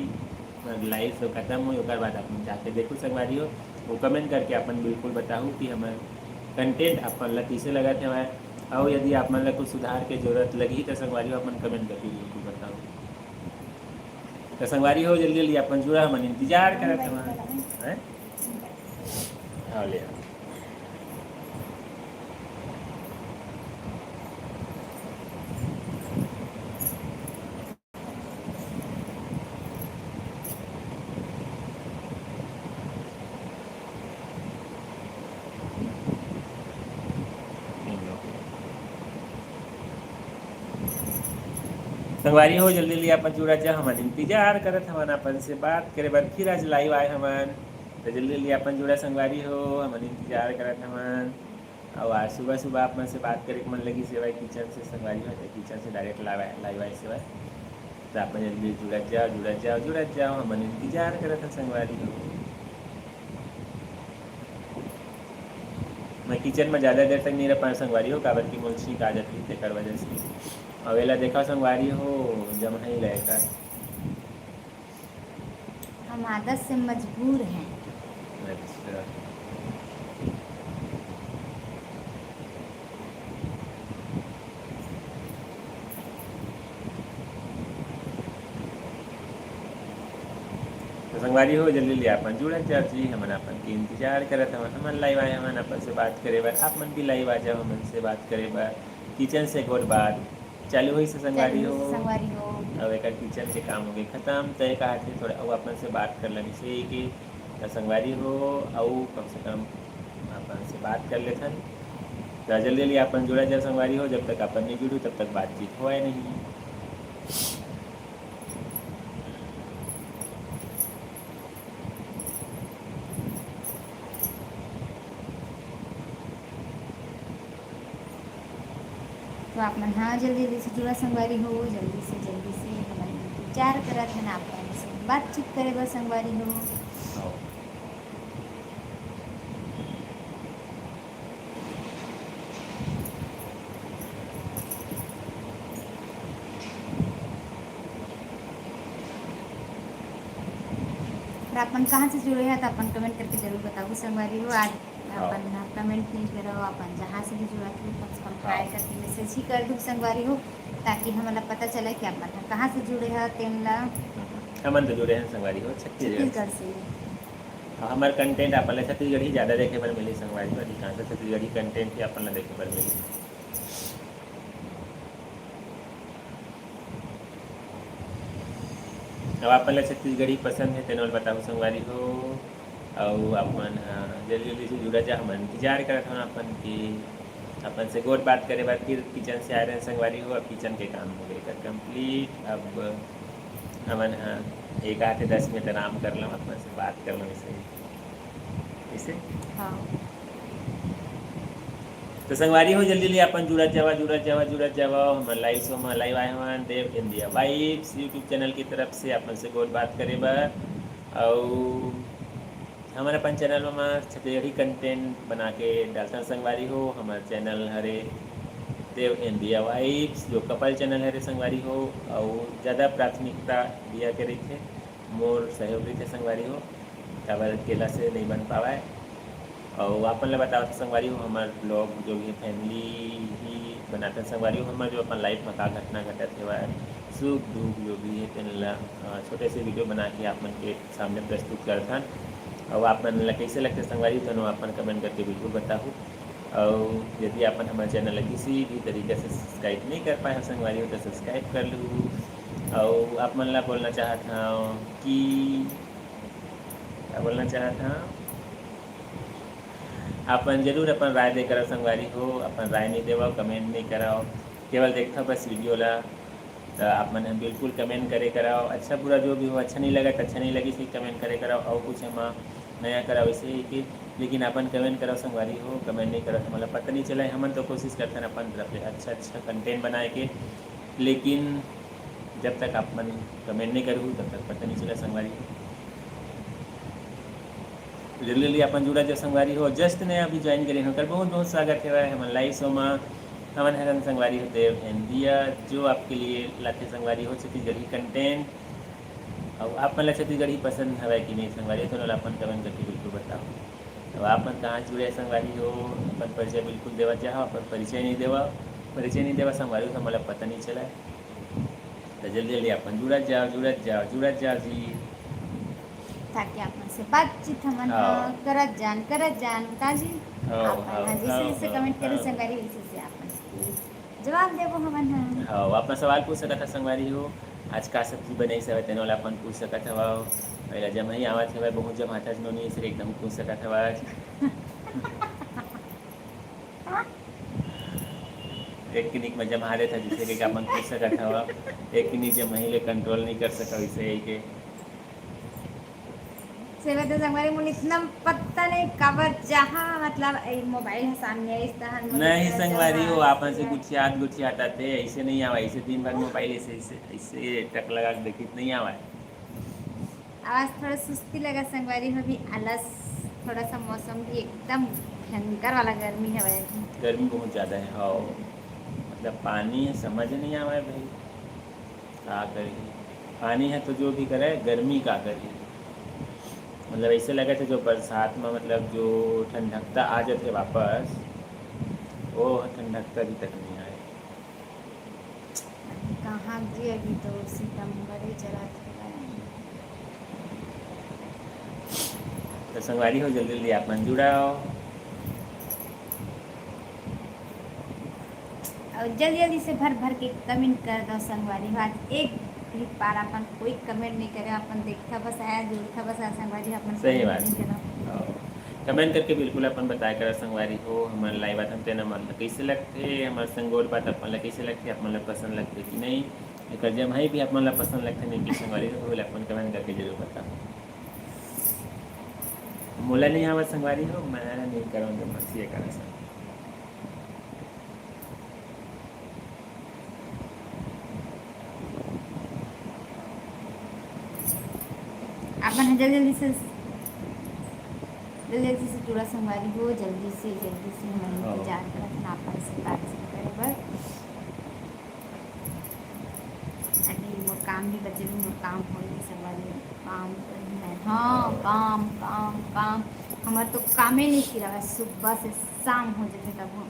लाइव सब खत्म हो उसके बाद अपन जाके देखो संगवारी हो वो कमेंट करके अपन बिल्कुल बताऊँ कि हमारे कंटेंट अपन ला कैसे लगा थे हमारे। और यदि आप मतलब कुछ सुधार के जरूरत लगी तो संगवारी हो अपन कमेंट करके बिल्कुल बताओ। तो संगवारी हो जल्दी जल्दी अपन जुड़ा मन इंतजार करत हमारे हाँ ले संगवारी हो जल्दी जल्दी अपन जुड़ा जा हमारे इंतजार करत हमान अपन से बात करे बार फिर आज लाइव आए हमान तो जल्दी जल्दी अपन जुड़ा संगवारी हो हमारे इंतजार करत हमान। और आज सुबह सुबह अपन से बात करे मन लगी सेवा किचन से संगवारी हो तो किचन से डायरेक्ट लाइव आए सेवा तो अपन जल्दी जुड़ा जाओ हमारे इंतजार करत संगवारी हो। मैं किचन में ज़्यादा देर तक नहीं रह पाया संगवारी हो काबर की मुंशी का आदत थी तेकर वजह से अवेला देखा संगवारी हो जम ही रहेगा। हम आदत से मजबूर हैं। अच्छा, तो संगवारी हो जल्दी जल्दी अपन जुड़त जाओ जी, हमन अपन के इंतजार करत हवन, हमन लाइव आए हमन अपन से बात करे बर, आप मन भी लाइव आ जाओ हमन से बात करे बर। किचन से गोट बात चालू हुई से संगवारी चलिए हो, संगवारी हो। अब एक किचन के काम हो गए खत्म, तय कहा थे थोड़ा अब अपन से बात कर लेनी से कि संगवारी हो और कम से कम अपन से बात कर लेथन, तो जल्दी जल्दी अपन जुड़ा जाए संगवारी हो, जब तक अपन नहीं जुड़ू तब तक बातचीत होए नहीं। तो आप मन हाँ जल्दी जल्दी से जुड़ा संगवारी हो, जल्दी से हमारे इंतजार करत हैं आप मन से बातचीत करे बर संगवारी हो। हाँ। और अपन कहाँ से जुड़े हैं तो अपन कमेंट करके जरूर बताओ संगवारी हो। आज अपन कमेंट नहीं करो, अपन जहाँ से भी जुड़ा थे कम से कम ट्राई करके मैसेज ही कर दो संगवारी हो, ताकि हमें पता चले कि अपन कहाँ से जुड़े हैं। तेमला हमन तो जुड़े हैं संगवारी हो छत्तीसगढ़ से। हमार कंटेंट अपन ला छत्तीसगढ़ी ज़्यादा देखे बर मिली संगवारी हो, अधिकांश छत्तीसगढ़ी कंटेंट ही अपन ला देखे बर मिली। अब अपन ला छत्तीसगढ़ी पसंद है तेनोल बताओ संगवारी हो, और अपन जल्दी जल्दी से जुड़ा जा, हमन इंतजार करत हन अपन की अपन से गोट बात करे बाद फिर किचन से आ रहे हैं संगवारी हो, अब किचन के काम हो गए कंप्लीट। अब हमन एक आठ 10 मिनट आराम कर लो, अपन से बात कर लो इसे हाँ तो संगवारी हो जल्दी जल्दी अपन जुड़त जावा हमन लाइव शो में लाइव आए हवन देव इंडिया वाइब्स यूट्यूब चैनल की तरफ से अपन से गोट बात करे बर, और हमारे अपन चैनल में छत्तीसगढ़ी कंटेंट बना के डालता संगवारी हो। हमारे चैनल हरे देव इंडिया वाइब्स जो कपल चैनल हरे संगवारी हो, और ज़्यादा प्राथमिकता दिया के रही थे मोर सहयोगी थे संगवारी हो, काबर अकेला से नहीं बन पावा है। और अपन ला बताओ संगवारी हो हमारे ब्लॉग जो भी फैमिली ही बनाते हैं संगवारी हो, हमारे जो अपन लाइफ में का घटना घटत है वह सुख दुख जो भी है तेन छोटे से वीडियो बना के आप मन के सामने प्रस्तुत करथन, और आप मन ला कैसे लगते संगवारी तो अपन कमेंट करके बिल्कुल बताओ। और यदि अपन हमारे चैनल किसी भी तरीके से सब्सक्राइब नहीं कर पाए संगवारी हो तो सब्सक्राइब कर लूँ। और आप मन ला बोलना चाहता हूँ कि क्या बोलना चाहता हूँ, अपन जरूर अपन राय दे करो संगवारी हो, अपन राय नहीं देवा कमेंट नहीं कराओ, केवल देखा बस वीडियो ला, तो आप मन बिल्कुल कमेंट करे कराओ, अच्छा बुरा जो भी हो, अच्छा नहीं लगा तो अच्छा नहीं लगी सही कमेंट करे कराओ, और कुछ हम नया कराओ वैसे ही कि, लेकिन अपन कमेंट कराओ संगवारी हो, कमेंट नहीं करो तो मतलब पता नहीं चला। हमन तो कोशिश करते हैं अपन तरफ से अच्छा कंटेंट बनाए के, लेकिन जब तक आप मन कमेंट नहीं करूँ तब तक पता नहीं चला संगवारी हो। जल्दी जल्दी अपन जुड़ा जो संगवारी हो, जस्ट नया अभी ज्वाइन करें होकर बहुत बहुत स्वागत है हमन लाइव शो में। हमन हरन संगवारी हो देव इंडिया जो आपके लिए लाते संगवारी हो छत्तीसगढ़ी कंटेंट, और आप मन ला छत्तीसगढ़ी पसंद है कि नहीं संगवारी तो अपन कमेंट करके बिल्कुल बताओ। तो आप मन कहाँ जुड़े संगवारी हो, अपन परिचय बिल्कुल देवा चाहो, अपन परिचय नहीं देवा संगवारी हो तो मतलब पता नहीं चला। तो जल्दी जल्दी अपन जुड़त जाओ जी, ताकि आप से बातचीत हमन करत जान काजी आप जैसे कमेंट करे संगवारी वैसे से आप जवाब देबो हमन। हाँ अपना सवाल पूछ सकत है संगवारी हो, आज का सब्जी बनाई सब तेनो ला अपन पूछ सकत हवा, पहला जब ही आवत है बहुत जब हाथा नोनी से एकदम पूछ सकत हवा। एक किनिक में जमा रहे था जिससे कि अपन पूछ सकत हवा, एक किनिक जब महिले कंट्रोल नहीं कर सका वैसे ही के सेवा तो संगवारी मुन इतना पता नहीं काबर जहाँ मतलब मोबाइल है सामने इस तरह नहीं संगवारी हो, आपन से गुच्छी हटाते ऐसे नहीं आवा, ऐसे दिन भर मोबाइल ऐसे टक लगा के देखी नहीं आवा। आवाज थोड़ा सुस्ती लगा संगवारी हो, भी आलस थोड़ा सा मौसम भी एकदम भयंकर वाला गर्मी है, गर्मी बहुत ज़्यादा है। हाँ मतलब पानी है समझ नहीं आवा भाई, क्या करिए पानी है तो जो भी करे गर्मी का करिए, मतलब ऐसे लगे थे जो बरसात में मतलब जो ठंडकता आ जाते वापस, वो ठंडकता अभी तक नहीं आए। अभी कहाँ जी, अभी तो सितंबर ही चला था। तो संगवारी हो जल्दी जल्दी आप मन जुड़ाओ। और जल्दी जल्दी से भर भर के कमेंट कर दो संगवारी हो। आज एक भी पार अपन कोई कमेंट नहीं करे, अपन देखा बस आया, जुड़ता बस आया संगवारी अपन सही कमेंट बात नहीं करो। और कमेंट करके बिल्कुल अपन बताया कर संगवारी हो हमारे लाइव बात हम तेना मन कैसे लगते, हमारे संगोर बात अपन ला कैसे लगते, अपन ला पसंद लगते कि नहीं, एक जब है भी अपन ला पसंद लगते नहीं कि संगवारी हो अपन कमेंट करके जरूर बताओ। मोला नहीं हमारे संगवारी हो, मैं नहीं करूँ तो मस्त ये करा सर। अपन जल्दी जल्दी से जुड़ा संगवारी हो, जल्दी से हम इंतजार करत अपन से बातचीत करे बर। अभी मोर काम भी बचे भी, मोर काम हो गई संगवारी हो, काम करनी है। हाँ काम काम काम, हमार तो कामे नहीं किया, सुबह से शाम हो जाते तब हम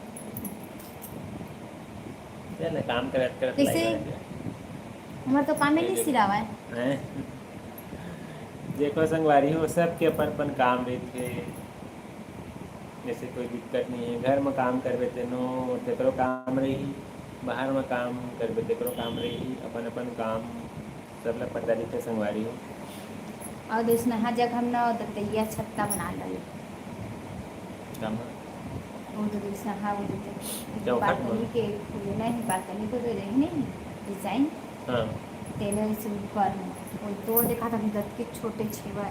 चल काम करत करत कैसे हमार तो कामे नहीं सिरावा है। हैं? देखो संगवारी हो सबके अपन अपन काम रहते, जैसे कोई दिक्कत नहीं है, घर में काम करबे तेनो तेकरो काम रही, बाहर में काम करबे तेकरो काम रही, अपन अपन काम सब लोग पता रहते संगवारी हो। और दूसरा जगह हम ना तो तैयार छत्ता बना डाले, काम वो तो दूसरा हाँ वो तो चौखट में? बालकनी के खुले नहीं, बालकनी को तो रही नहीं डिजाइन हाँ टेलर से ऊपर में वो तो देखा था दत्त के छोटे छेवा,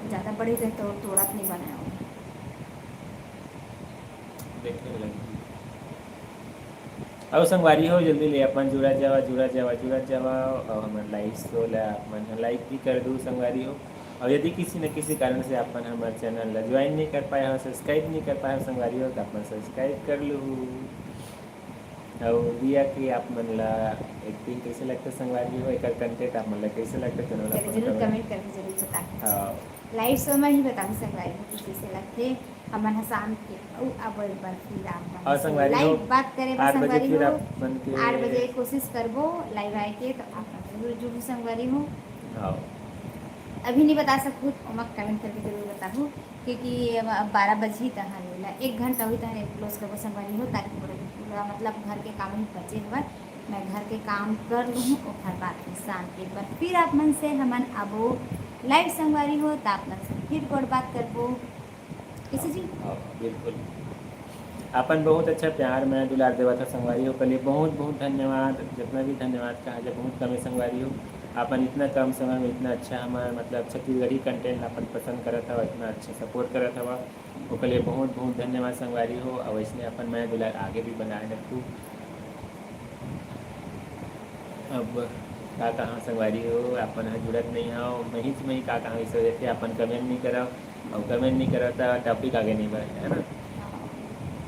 ज़्यादा बड़े थे तो तोड़ा नहीं बनाया वो। देखने लगी अब संगवारी हो जल्दी ले अपन जुड़ा जावा और हमारे लाइक तो ला अपन लाइक भी कर दो संगवारी हो। और यदि किसी न किसी कारण से अपन हमारे चैनल ला ज्वाइन नहीं कर पाए हो, सब्सक्राइब नहीं कर पाए हो संगवारी हो, तो अपन सब्सक्राइब कर लो। और दिया कि आप मन ला एक्टिंग कैसे लगता संगवारी हो, एक कंटेंट आप मन ला कैसे लगता तो जरूर कमेंट करके जरूर बताएं। हाँ लाइव शो में ही बताऊँ संगवारी हो किसी से लगते हमारे शाम के अब एक बार फिर आप और संगवारी हो लाइव बात करे 8 बजे संगवारी फिर हो, आप मन के 8 बजे कोशिश करबो लाइव आए के, तो आप जरूर जुड़ू संगवारी हो। हाँ अभी नहीं बता सकूँ तो कमेंट करके जरूर बताऊँ, क्योंकि अब 12 बजे ही तहाँ लेला 1 घंटा हुई तहाँ क्लोज करबो संगवारी हो, ताकि पूरा मतलब घर के काम ही बचे हुआ, मैं घर के काम कर लूँ और हर बात में शाम के एक बार फिर आप मन से हमन अबो लाइव संगवारी हो, तो आप मन से फिर कोई बात करबो किसी जी। बिल्कुल अपन बहुत अच्छा प्यार में दुलार देवा था संगवारी हो, कल बहुत बहुत धन्यवाद, जितना भी धन्यवाद कहा जाए बहुत कम है संगवारी हो। अपन इतना कम समय में इतना अच्छा हमारा मतलब छत्तीसगढ़ी कंटेंट अपन पसंद करा था, इतना अच्छा सपोर्ट करा था, वो के लिए बहुत बहुत धन्यवाद संगवारी हो। और इसमें अपन मैं दुलार आगे भी बनाए रखूँ। अब का कहाँ संगवारी हो अपन हाँ जुड़त नहीं हो, मैं ही का कहाँ इस वजह से अपन कमेंट नहीं करा, और कमेंट नहीं करा था टॉपिक आगे नहीं बढ़े, है ना।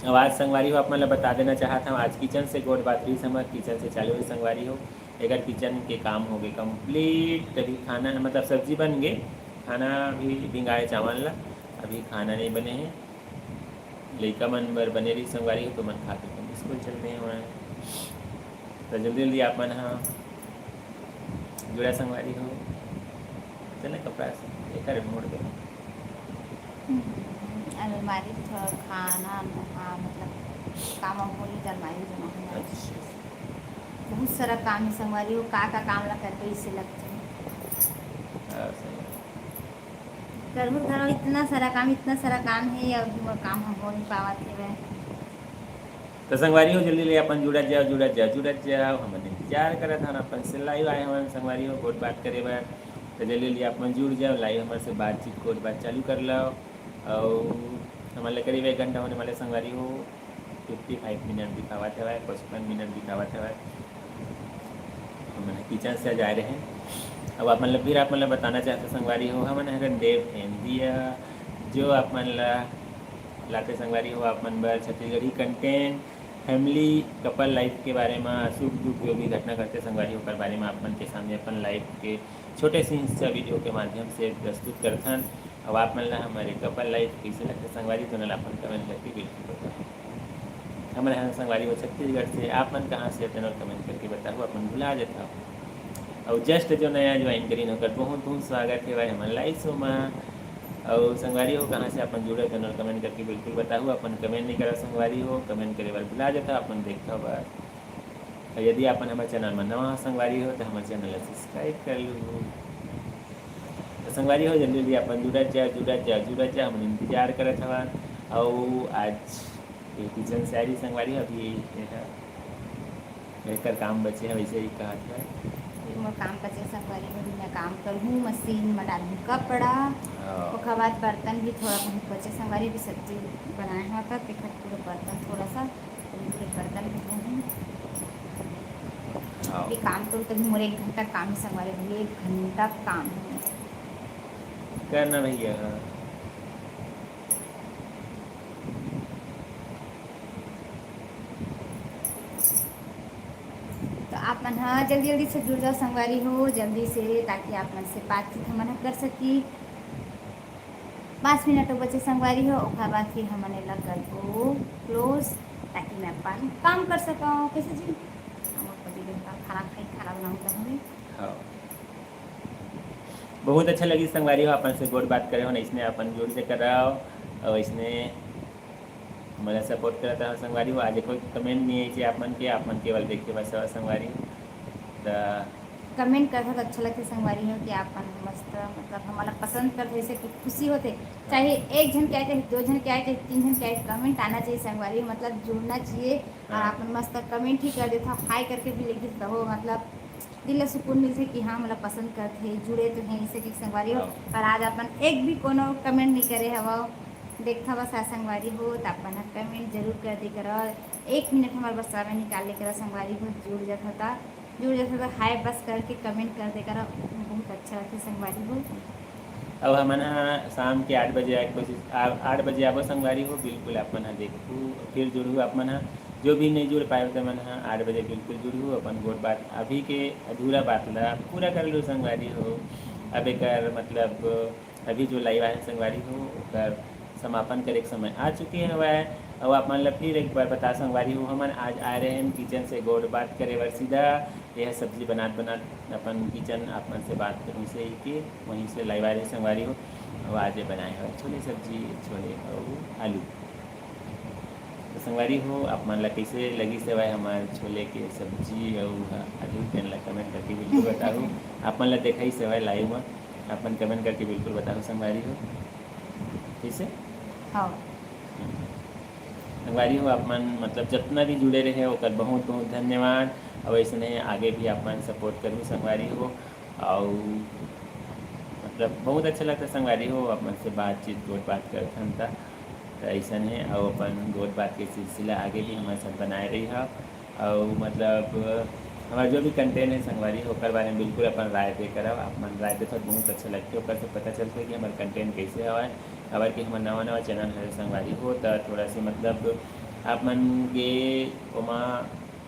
अब आज संगवारी हो आप मतलब बता देना चाहता हूँ, आज किचन से गोड बात रही समझ, किचन से चालू हुई संगवारी हो। अगर किचन के काम हो गए कंप्लीट, अभी खाना मतलब सब्जी बन गए, खाना भी भिंगाए चावल ला, अभी खाना नहीं बने हैं, लड़का मन बर बने रही संगवारी हो, तो मन खा के तुम स्कूल चलते हैं वहाँ, तो जल्दी जल्दी आप मन हाँ जुड़ा संगवारी हो। चले कपड़ा से एक मोड़ दो अलमारी थोड़ा खाना हाँ मतलब काम हो ही अलमारी जमा हो, अच्छा बहुत सारा काम है संगवारी हो, का काम ला करके इससे लगते हैं करबो घर इतना सारा काम है, और वो काम हम हो नहीं पावत है। तो संगवारी हो जल्दी ले अपन जुड़त जाओ हमन इंतजार करत हन, अपन से लाइव आए हमारे संगवारी हो बहुत बात करे बार, तो जल्दी जल्दी अपन जुड़ जाओ लाइव हमारे से बातचीत को बात चालू कर लो। और हमारे करीब 1 घंटा होने वाले संगवारी हो, 55 मिनट दिखावा था, 55 मिनट दिखावा था, हम किचन से जा रहे हैं। अब आप मतलब फिर आप मतलब बताना चाहते संगवारी हो हमन हरन देव फैन दिया जो आप मन लाते संगवारी हो, आप मन बर Chhattisgarhi content family couple life के बारे में सुख दुख जो भी घटना करते संगवारी होकर बारे में आप मन के सामने अपन लाइफ के छोटे से हिस्सा वीडियो के माध्यम से प्रस्तुत करथन। अब आप मिलना हमारे कपल लाइफ कैसे लगते संगवारी तो ना अपन कमेंट करके बिल्कुल बताओ। हमारे यहाँ संगवारी हो छत्तीसगढ़ से, आप मन कहाँ से अपने और कमेंट करके बताओ, अपन भुला जाता हो। और जस्ट जो नया ज्वाइन करी होकर बहुत बहुत स्वागत है भाई हमारे लाइव शो में। और संगवारी हो कहाँ से अपन जुड़े थे और कमेंट करके बिल्कुल बताओ। अपन कमेंट नहीं करा संगवारी हो, कमेंट करे बार भुला जाता अपन देखता बस। और यदि अपन हमारे चैनल में नवा संगवारी हो तो हमारे चैनल सब्सक्राइब कर लो। तो संगवारी हो जल्दी जल्दी अपन जुड़ा जा हम इंतजार करत हवा। और आज ये किचन से आ रही संगवारी अभी लेकर काम बचे है वैसे ही कहा था। मोर काम बचे संगवारी हो, मैं काम करूँ मशीन में डालूँ कपड़ा, उसके बाद बर्तन भी थोड़ा बहुत बचे संगवारी भी सब्जी बनाए हुआ था तो पूरा बर्तन थोड़ा सा बर्तन भी धोऊँ। ये काम करूँ तभी मोर 1 घंटा काम ही संगवारी भैया, 1 घंटा काम है करना भैया। तो आप मन हाँ जल्दी जल्दी से जुड़ जाओ संगवारी हो जल्दी से, ताकि आप मन से बातचीत हम कर सकी। 5 मिनट बचे संगवारी हो, उसके बाद फिर हमने लग कर दो क्लोज, ताकि मैं अपन काम कर सकूँ। कैसे जी खाना खाई खाना बनाऊँ तो हमें हाँ बहुत अच्छा लगी संगवारी हो अपन से गोड बात करे हो ना, इसने अपन जोड़ से कर रहा हो और इसने हमारा सपोर्ट करा था संगवारी हो। आज कोई कमेंट नहीं है कि आप मन केवल देखते बस संगवारी तो कमेंट कर तो अच्छा लगता है संगवारी हो कि आप मस्त मतलब हमारा पसंद करते जैसे कि खुशी होते, चाहे 1 जन क्या चाहे 2 जन क्या चाहे 3 जन क्या कमेंट आना चाहिए संगवारी हो, मतलब जुड़ना चाहिए। और आप मस्त कमेंट ही कर देता, हाई करके भी लिख देता हो, मतलब दिल में सुकून मिलते कि हाँ मतलब पसंद करते जुड़े तो हैं इसे कि संगवारी हो। पर आज अपन एक भी कोनो कमेंट नहीं करे हवा, देखता बस संगवारी हो तो अपन कमेंट जरूर कर दे कर। 1 मिनट हमारे बस समय निकाल लेकर संगवारी हो जुड़ जाता तो हाय बस करके कमेंट कर देकर बहुत अच्छा लगता संगवारी हो। अब हम शाम के 8 बजे 8 बजे आबो संगवारी हो बिल्कुल अपन देखू फिर जुड़ू अपन जो भी नहीं जुड़ पाए तो मन 8 बजे बिल्कुल जुड़ू अपन गोट बात अभी के अधूरा बात ला पूरा कर लो संगवारी हो। अब एक मतलब अभी जो लाइव है संगवारी हो कर समापन करे के समय आ चुके हैं और आप मतलब फिर एक बार बता संगवारी हो हम आज आ रहे हैं किचन से गोट बात करे बार सीधा यह सब्जी बना अपन किचन आप मन से बात करूँ से कि वहीं से लाइव आ रहे संगवारी हो। और आज बनाए हुए छोले सब्जी छोले और आलू। तो संगवारी हो आप मन ला कैसे लगी सेवाएं हमारे छोले के सब्जी और आलू तेन ला कमेंट करके बिल्कुल बताओ। आप मन ला देखा ही सेवाएं लाइव में अपन कमेंट करके बिल्कुल बताओ संगवारी हो ठीक है। हाँ संगवारी हो आप मन मतलब जितना भी जुड़े रहे ओकर बहुत बहुत धन्यवाद। और ऐसे आगे भी आप मन सपोर्ट करूँ संगवारी हो। और मतलब बहुत अच्छा लगता संगवारी हो अपन से बातचीत गोट बात करते हम तो ऐसा है। और अपन गोट बात के सिलसिला आगे भी हमारे साथ बनाए रही है। और मतलब हमारा जो भी कंटेंट है संगवारी होकर बारे में बिल्कुल अपन राय दे कर आप मन राय दे तो बहुत अच्छा लगता है। ऊपर से पता चलता है कि हमारा कंटेंट कैसे हवा अगर कि हमारा नवा चैनल है संगवारी हो तो थोड़ा सी मतलब आप मन के ओमा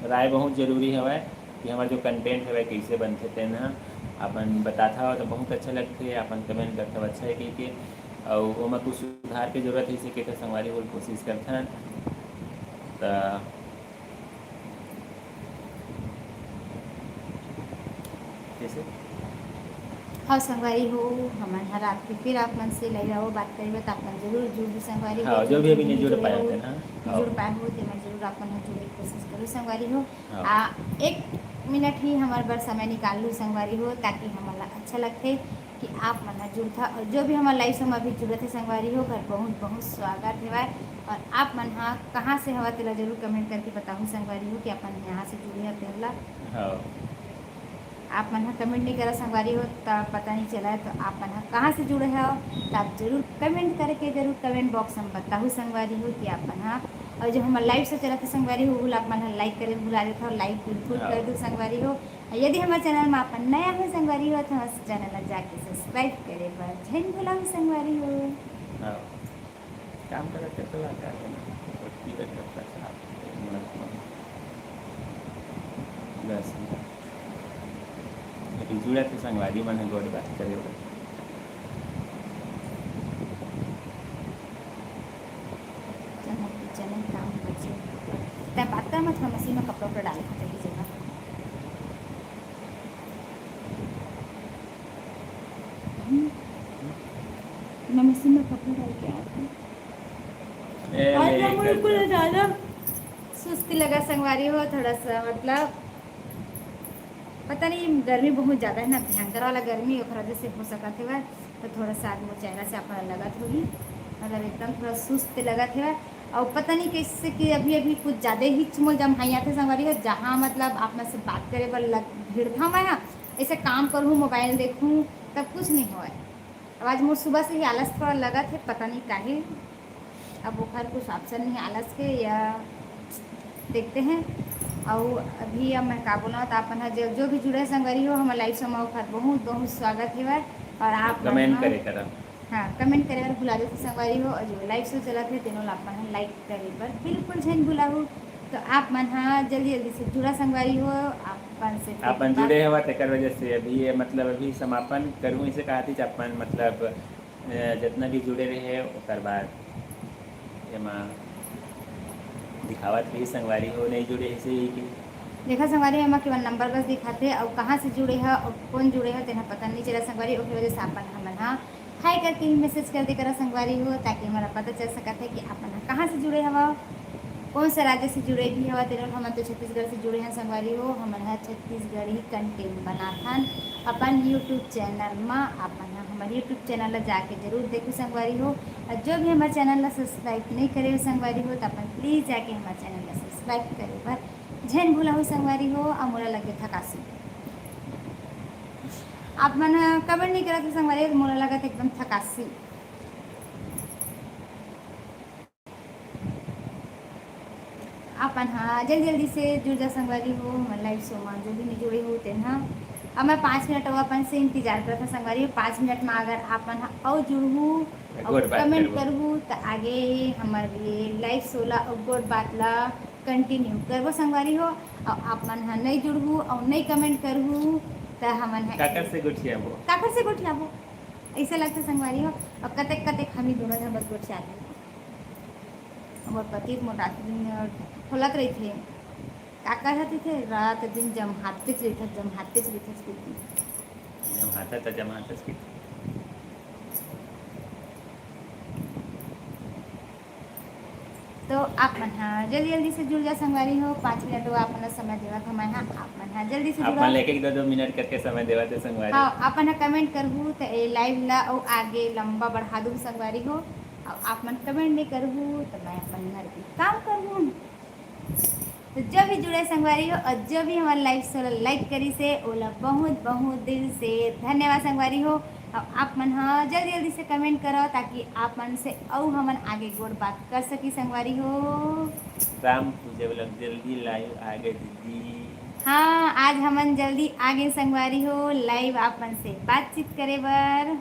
राय बहुत जरूरी है कि हमारा जो कंटेंट है कैसे बनते थे ना अपन बताता हो तो बहुत अच्छा लगता है। अपन कमेंट करता हो अच्छा है कि और ओमा कुछ सुधार की जरूरत है इसे कहते संगवारी हो कोशिश करते हैं तो कैसे हाँ संगवारी हो हमारे रात के फिर आप मन से लग रहा बात करेंगे तो आप मन जरूर जुड़ संगवारी हो। हाँ जो भी अभी नहीं जुड़ पाए थे ना जुड़ पाए हो तो मैं जरूर आप मन जुड़ने की कोशिश करूँ संगवारी हो। हाँ। 1 मिनट ही हमारे बार समय निकाल लूँ संगवारी हो ताकि हमारा अच्छा लगते कि आप मन जुड़ था। और जो भी हमारे लाइफ से अभी जुड़े थे संगवारी हो घर बहुत बहुत स्वागत है। और आप मन हाँ कहाँ से हवा तेला जरूर कमेंट करके बताऊँ संगवारी हो कि अपन यहाँ से जुड़े हैं तेला। हाँ आप मन कमेंट नहीं करा संगवारी हो तो पता नहीं चला है। तो आप मन कहाँ से जुड़े हो तो आप जरूर कमेंट करके जरूर कमेंट बॉक्स में बताओ संगवारी हो कि आप मन और जो हमारे लाइव से चला था संगवारी हो वो आप मन लाइक करे भुला देता हो लाइक बिल्कुल कर दो संगवारी हो। यदि हमारे चैनल में आप नया हो संगवारी हो तो हमारे चैनल जाके सब्सक्राइब करे पर झन भुलाओ संगवारी हो। काम करते तो बस जुड़ा थे संगवारी मन गोट बात करे में कपड़ा उपड़ा डाले खाते कीजिएगा। मैं मशीन में कपड़ा डाल के आती हूँ। आज ना मुझे कुछ ज़्यादा सुस्ती लगा संगवारी हो, थोड़ा सा मतलब पता नहीं गर्मी बहुत ज़्यादा है ना, भयंकर वाला गर्मी और वजह से हो सका थे तो थोड़ा सा आदमी चेहरा से अपना लगत होगी, मतलब एकदम थोड़ा सुस्त लगा थे। और पता नहीं कैसे कि अभी अभी कुछ ज़्यादा ही चुमल जम हाइया थे संगवारी हो, जहाँ मतलब आप में से बात करे पर भीड़ था मैं यहाँ ऐसे काम करूँ मोबाइल देखूँ तब कुछ नहीं हुआ है। अब आज मुझे सुबह से ही आलस थोड़ा लगा थे, पता नहीं काहे, अब वो खैर कुछ ऑप्शन नहीं आलस के या देखते हैं। और अभी अब मैं का बोला तो अपन जो भी जुड़े संगरी हो हमारे लाइव से खैर बहुत बहुत स्वागत है। और आप कमेंट करे करा, हाँ कमेंट करे और भुला देते संगवारी हो, और जो लाइव से चला थे तीनों अपन लाइक करे पर बिल्कुल झन भुलाऊ। तो आप मन हाँ जल्दी जल्दी से जुड़ा संगवारी हो, अपन से अपन जुड़े हवा तेकर वजह से अभी ये मतलब अभी समापन करूँ इसे कहा थी अपन मतलब जितना भी जुड़े रहे उसके बाद एमा दिखावत भी संगवारी हो नहीं जुड़े ऐसे ही कि देखा संगवारी हम केवल नंबर बस दिखाते और कहाँ से जुड़े हैं और कौन जुड़े हैं तेना पता नहीं चला संगवारी, उसकी वजह से अपन हमन हाँ हाई करके ही मैसेज कर दे करा संगवारी हो, ताकि हमारा पता चल सका था कि अपन कहाँ से जुड़े हवा, कौन सा राज्य से जुड़े भी हवा। तेरह हम तो छत्तीसगढ़ से जुड़े हैं संगवारी हो, हमारा छत्तीसगढ़ी कंटेंट बनाथन अपन यूट्यूब चैनल में, अपन हमारे यूट्यूब चैनल जाके जरूर देखो संगवारी हो। और जो भी हमारे चैनल सब्सक्राइब नहीं करे संगवारी हो तो अपन प्लीज़ जाके हमारे चैनल सब्सक्राइब करे पर झन भूला हो संगवारी हो। और मोला लगे थकासी आप मन कमेंट नहीं करा था संगवारी, मोला लगा था एकदम थकासी। अपन हाँ जल्दी जल्दी से जुड़ जा संगवारी हो हमारे लाइव शो में, जो भी नहीं जुड़े होते हैं हाँ। अब मैं 5 मिनट और अपन से इंतजार करता था संगवारी हो, 5 मिनट में अगर अपन और जुड़ू और कमेंट करूँ तो आगे हमारे लाइव शो ला और गोड बात ला कंटिन्यू करबो संगवारी हो। और अपन हाँ नहीं जुड़ू और नहीं कमेंट करूँ तो हमन काकर से गोठियाबो ऐसे लगता संगवारी हो। और कतेक कतेक हम ही दोनों जन बस गोठिया हमारे पति मोटा दिन खोलत रही थे काका रहते थे रात दिन जमहाते तो आप मन हाँ जल्दी जल्दी से जुड़ जा संगवारी हो। 5 मिनट हुआ अपना समय देवा था मैं हाँ आप मन हाँ जल्दी से जुड़ा अपन एक 2 मिनट करके समय देवा थे संगवारी। हाँ अपन कमेंट करबू तो ए लाइव ला और आगे लंबा बढ़ा दूँ संगवारी हो। और आप मन कमेंट नहीं करबू तो मैं अपन घर की काम करबू। तो जब भी जुड़े संगवारी हो और जो भी हमारे लाइव से लाइक करी से ओला बहुत बहुत दिल से धन्यवाद संगवारी हो। और आप मन हाँ जल्दी जल्दी से कमेंट करो ताकि आप मन से और हमन आगे गोड़ बात कर सकी संगवारी हो। राम पूजा वाला जल्दी लाइव आ गए दीदी। हाँ आज हमन जल्दी आगे संगवारी हो लाइव आप मन से बातचीत करे बर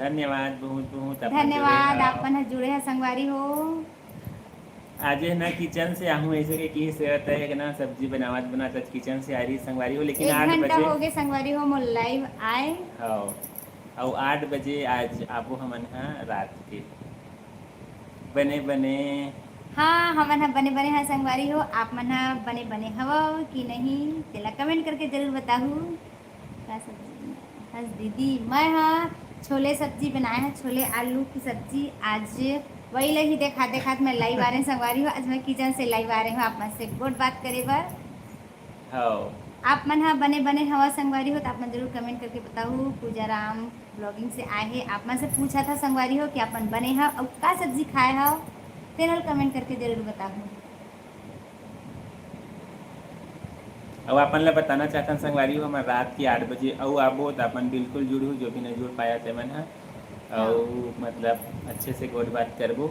धन्यवाद बहुत बहुत धन्यवाद। आप मन जुड़े हैं संगवारी हो। आज है ना किचन से आहूँ ऐसे के की से होता है कि ना सब्जी बनावत किचन से आ रही संगवारी हो, लेकिन 8 घंटा बजे हो गए संगवारी हो मोर लाइव आए। हाँ और 8 बजे आज आपो हमन हाँ रात के बने हाँ हमन हाँ बने हैं संगवारी हो। आप मन हाँ बने हवा कि नहीं तेला कमेंट करके जरूर बताहू। क्या सब्जी बस दीदी मैं हाँ छोले सब्जी बनाए हैं, छोले आलू की सब्जी। आज वही लगी देखा मैं लाइव आ रहे हैं संगवारी हो। आज मैं किचन से लाइव आ रही हूँ आप मन से गुड बात करे बर। हाँ आप मन हाँ बने हवा संगवारी हो तो आप मन जरूर कमेंट करके बताओ। पूजा राम ब्लॉगिंग से आए हैं, आप मन से पूछा था संगवारी हो कि अपन बने हैं और का सब्जी खाए हो तेरह कमेंट करके जरूर बताओ। अब अपन ला बताना चाहता संगवारी हो हमारे रात की 8 बजे और आबो तो अपन बिल्कुल जुड़ू, जो भी नहीं जुड़ पाया थे मन है और मतलब अच्छे से गोड बात करबो।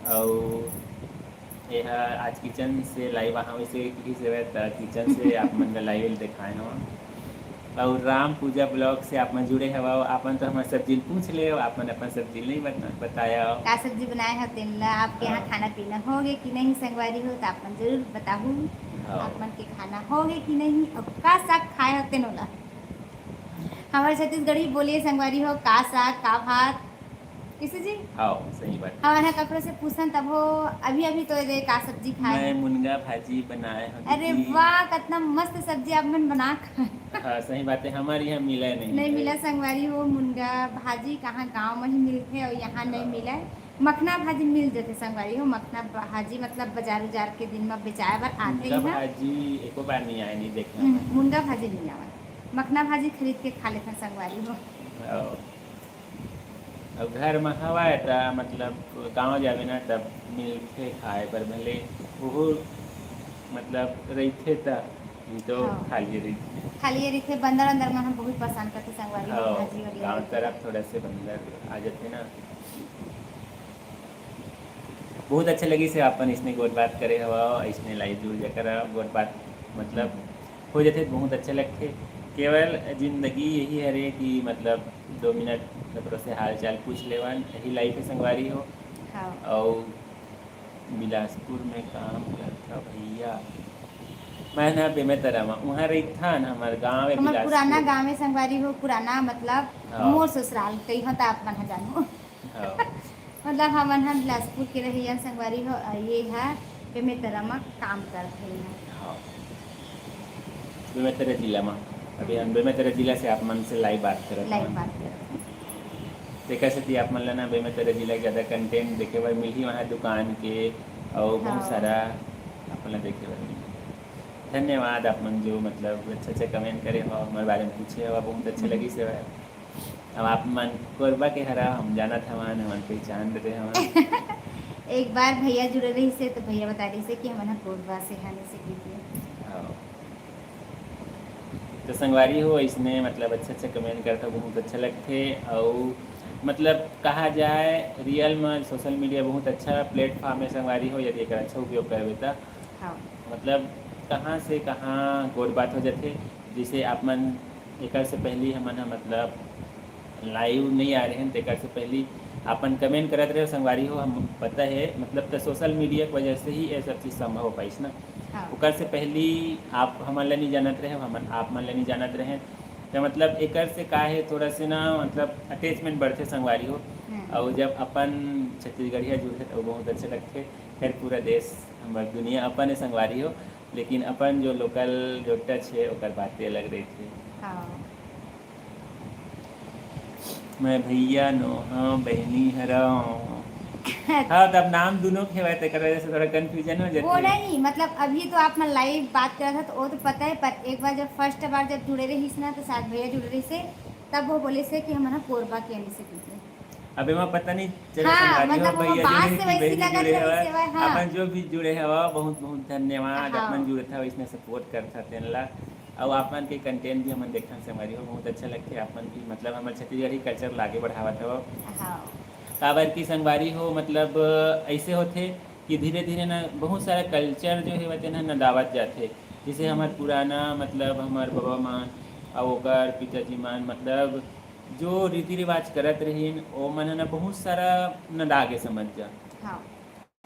और यह आज किचन से लाइव आहा वैसे किचन से आप मन लाइव दिखाए हो। और राम पूजा ब्लॉग से आप मन जुड़े हवा अपन तो हमारे सब्जी पूछ ले आप मन अपन सब्जी नहीं बताया का सब्जी बनाए हो तेला आपके यहाँ खाना पीना हो गए कि नहीं संगवारी हो तो आप मन जरूर बताहू। आप मन के खाना हो गए कि नहीं और का साग खाए होते नोला हमारे छत्तीसगढ़ी बोलिए संगवारी हो का साग का भात इसे जी हाँ सही बात। हाँ ना ककरो से पूछन तब हो अभी अभी तो ये का सब्जी खाए मैं हैं। मुनगा भाजी बनाए हूँ अरे दीदी। वाह कितना मस्त सब्जी आप मन बना खाए। हाँ सही बात है, हमारे यहाँ मिला नहीं नहीं है। मिला संगवारी हो मुनगा भाजी कहाँ गांव में ही मिलते और यहाँ नहीं मिला है। मखना भाजी मिल जाते संगवारी हो मखना भाजी मतलब बाजार उजार के दिन में बेचाए बार आते मुनगा ही हैं। भाजी एको बार नहीं आए, नहीं देखा मैं। मुनगा भाजी नहीं आवा मखना भाजी खरीद के खा लेते हैं संगवारी हो। अब घर में हवा है तो मतलब गाँव जावे ना तब मिलते खाए पर भले वो मतलब रहते तो हाँ। खा लिए रही। खाली ये रखे बंदर अंदर में हम बहुत परेशान करते संगवारी हो हाँ भाजी और गाँव तरफ थोड़ा से बंदर आ जाते ना। बहुत अच्छा लगी से अपन इसने गोट बात करे हवा इसने लाइव जुड़ जाकर गोट बात मतलब हो जाते बहुत अच्छा लगते। केवल जिंदगी यही है रे कि मतलब 2 मिनट कपड़ों से हाल चाल पूछ लेवन यही लाइफ है संगवारी हो। हाँ और बिलासपुर में काम करता भैया मैं ना बेमेतरा में वहाँ रही था ना हमारे गाँव है हमार पुराना बिलासपुर। गाँव में संगवारी हो पुराना मतलब हाँ। मोर ससुराल कई हो तो आप मन जानो हाँ मतलब हम यहाँ बिलासपुर के रही संगवारी हो ये है बेमेतरा में काम करते हैं। हाँ बेमेतरा जिला में अभी हम बेमेतरा जिला से आप मन से लाइव बात कर लाइव बात करते हैं। देखा सकती आप मन लेना बेमेतरा जिला के ज़्यादा कंटेंट देखे हुए मिल ही वहाँ दुकान के और बहुत हाँ। सारा अपना देखे हुए मिली। धन्यवाद आप मन जो मतलब अच्छा अच्छा कमेंट करे हो हमारे बारे में पूछे हो बहुत अच्छे लगी से है। अब आप मन कोरबा के हरा हम जाना था वहाँ हम पहचान रहे हमारे एक बार भैया जुड़े रही से तो भैया बता रही से कि हमारा कोरबा से खाने से की थी। हाँ तो संगवारी हो इसने मतलब अच्छा कमेंट करता बहुत अच्छा लगते और मतलब कहा जाए रियल में सोशल मीडिया बहुत अच्छा प्लेटफॉर्म है संगवारी हो यदि एक अच्छा उपयोग करवे तो हाँ मतलब कहाँ से कहाँ गोट बात हो जाते। जैसे आप मन एक से पहले हमन मतलब लाइव नहीं आ रहे हैं तो एक से पहले अपन कमेंट करते रहे संगवारी हो हम पता है मतलब तो सोशल मीडिया की वजह से ही ये सब चीज़ संभव हो पाई ना। हाँ ओकर से पहले आप हमन ला नहीं जानत रहे हम आप मन ला नहीं जानत रहे तो मतलब एक से का है थोड़ा से ना मतलब अटैचमेंट बढ़ते संगवारी हो। और जब अपन छत्तीसगढ़िया जुड़ते तो बहुत अच्छे लगते। खैर पूरा देश हमारे दुनिया अपन है संगवारी हो लेकिन अपन जो लोकल जो टच है ओकर बातें अलग रही थी। हाँ मैं भैया नो हाँ बहनी हरा हाँ तब नाम दोनों के हुआ तो वजह से थोड़ा कन्फ्यूजन हो वो जाती है। नहीं मतलब अभी तो आप मैं लाइव बात कर रहा था तो वो तो पता है पर एक बार जब फर्स्ट बार जब जुड़े रही ना तो शायद भैया जुड़े रही से तब वो बोले से कि हमारा कोरबा के आने से पूछे। अभी मैं पता नहीं चला हाँ, संगवारी हो मतलब वो भैया बात जुड़े से कि वैसी बहनी लगत जुड़े रही हवा सेवा, हाँ। अपन जो भी जुड़े हवा बहुत बहुत धन्यवाद हाँ। अपन जुड़े था इसमें सपोर्ट करता तेनला और आपन के कंटेंट भी हमन देखा से हमारी हो बहुत अच्छा लगते आपन भी मतलब हमारे छत्तीसगढ़ी कल्चर लागे बढ़ावा था। हाँ काबर की संगवारी हो मतलब ऐसे होते कि धीरे धीरे ना बहुत सारा कल्चर जो है वह ना दावत जाते। जैसे हमार पुराना मतलब हमार बाबा मान और ओकर पिताजी मान मतलब जो रीति रिवाज करत रहीन ओ मन ना बहुत सारा न दागे समझ जा। हाँ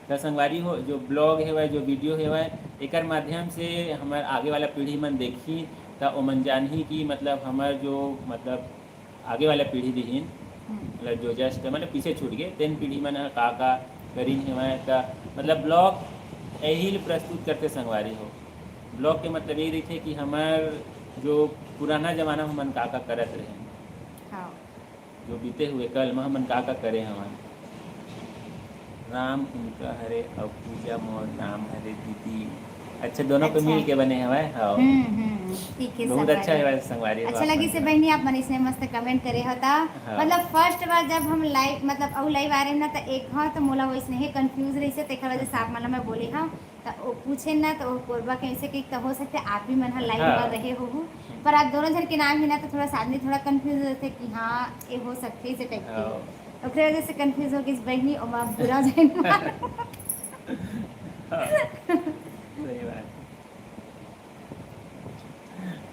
तो संगवारी हो जो ब्लॉग है वह जो वीडियो है वह एक माध्यम से हमार आगे वाला पीढ़ी मन देखी तो ओ मन जानही कि मतलब हमार जो मतलब आगे वाला पीढ़ी रहीन मतलब जो जस्ट मतलब पीछे छूट गए तेन पीढ़ी मन का करीन है का मतलब ब्लॉग यही प्रस्तुत करते संगवारी हो। ब्लॉग के मतलब ये रही कि हमार जो पुराना जमाना में हमन का करत रहे हाँ जो बीते हुए कल में हमन का करे हमारे राम उनका हरे और पूजा मोर नाम हरे दीदी। अच्छा दोनों को अच्छा। मिल के बने हमारे। हाँ ठीक है बहुत अच्छा है वैसे संगवारी हो अच्छा लगी से बहनी आप मनीष ने मस्त कमेंट करे होता। हाँ। मतलब फर्स्ट बार जब हम लाइव मतलब अब लाइव आ रहे ना तो एक हाँ तो मोला वैसे ही कंफ्यूज रही से तेकर वजह से आप मतलब मैं बोली हाँ तो वो पूछे ना तो वो कोरबा कैसे कि तो हो सकते आप भी मन लाइव हाँ। में रहे हो पर आप दोनों जन के नाम ही ना तो थोड़ा सा आदमी थोड़ा कंफ्यूज होते कि हाँ ये हो सकते इसे टाइप हाँ। की तो फिर वजह से कंफ्यूज हो गई इस बहनी और मैं बुरा हो जाएगा। हाँ, सही बात।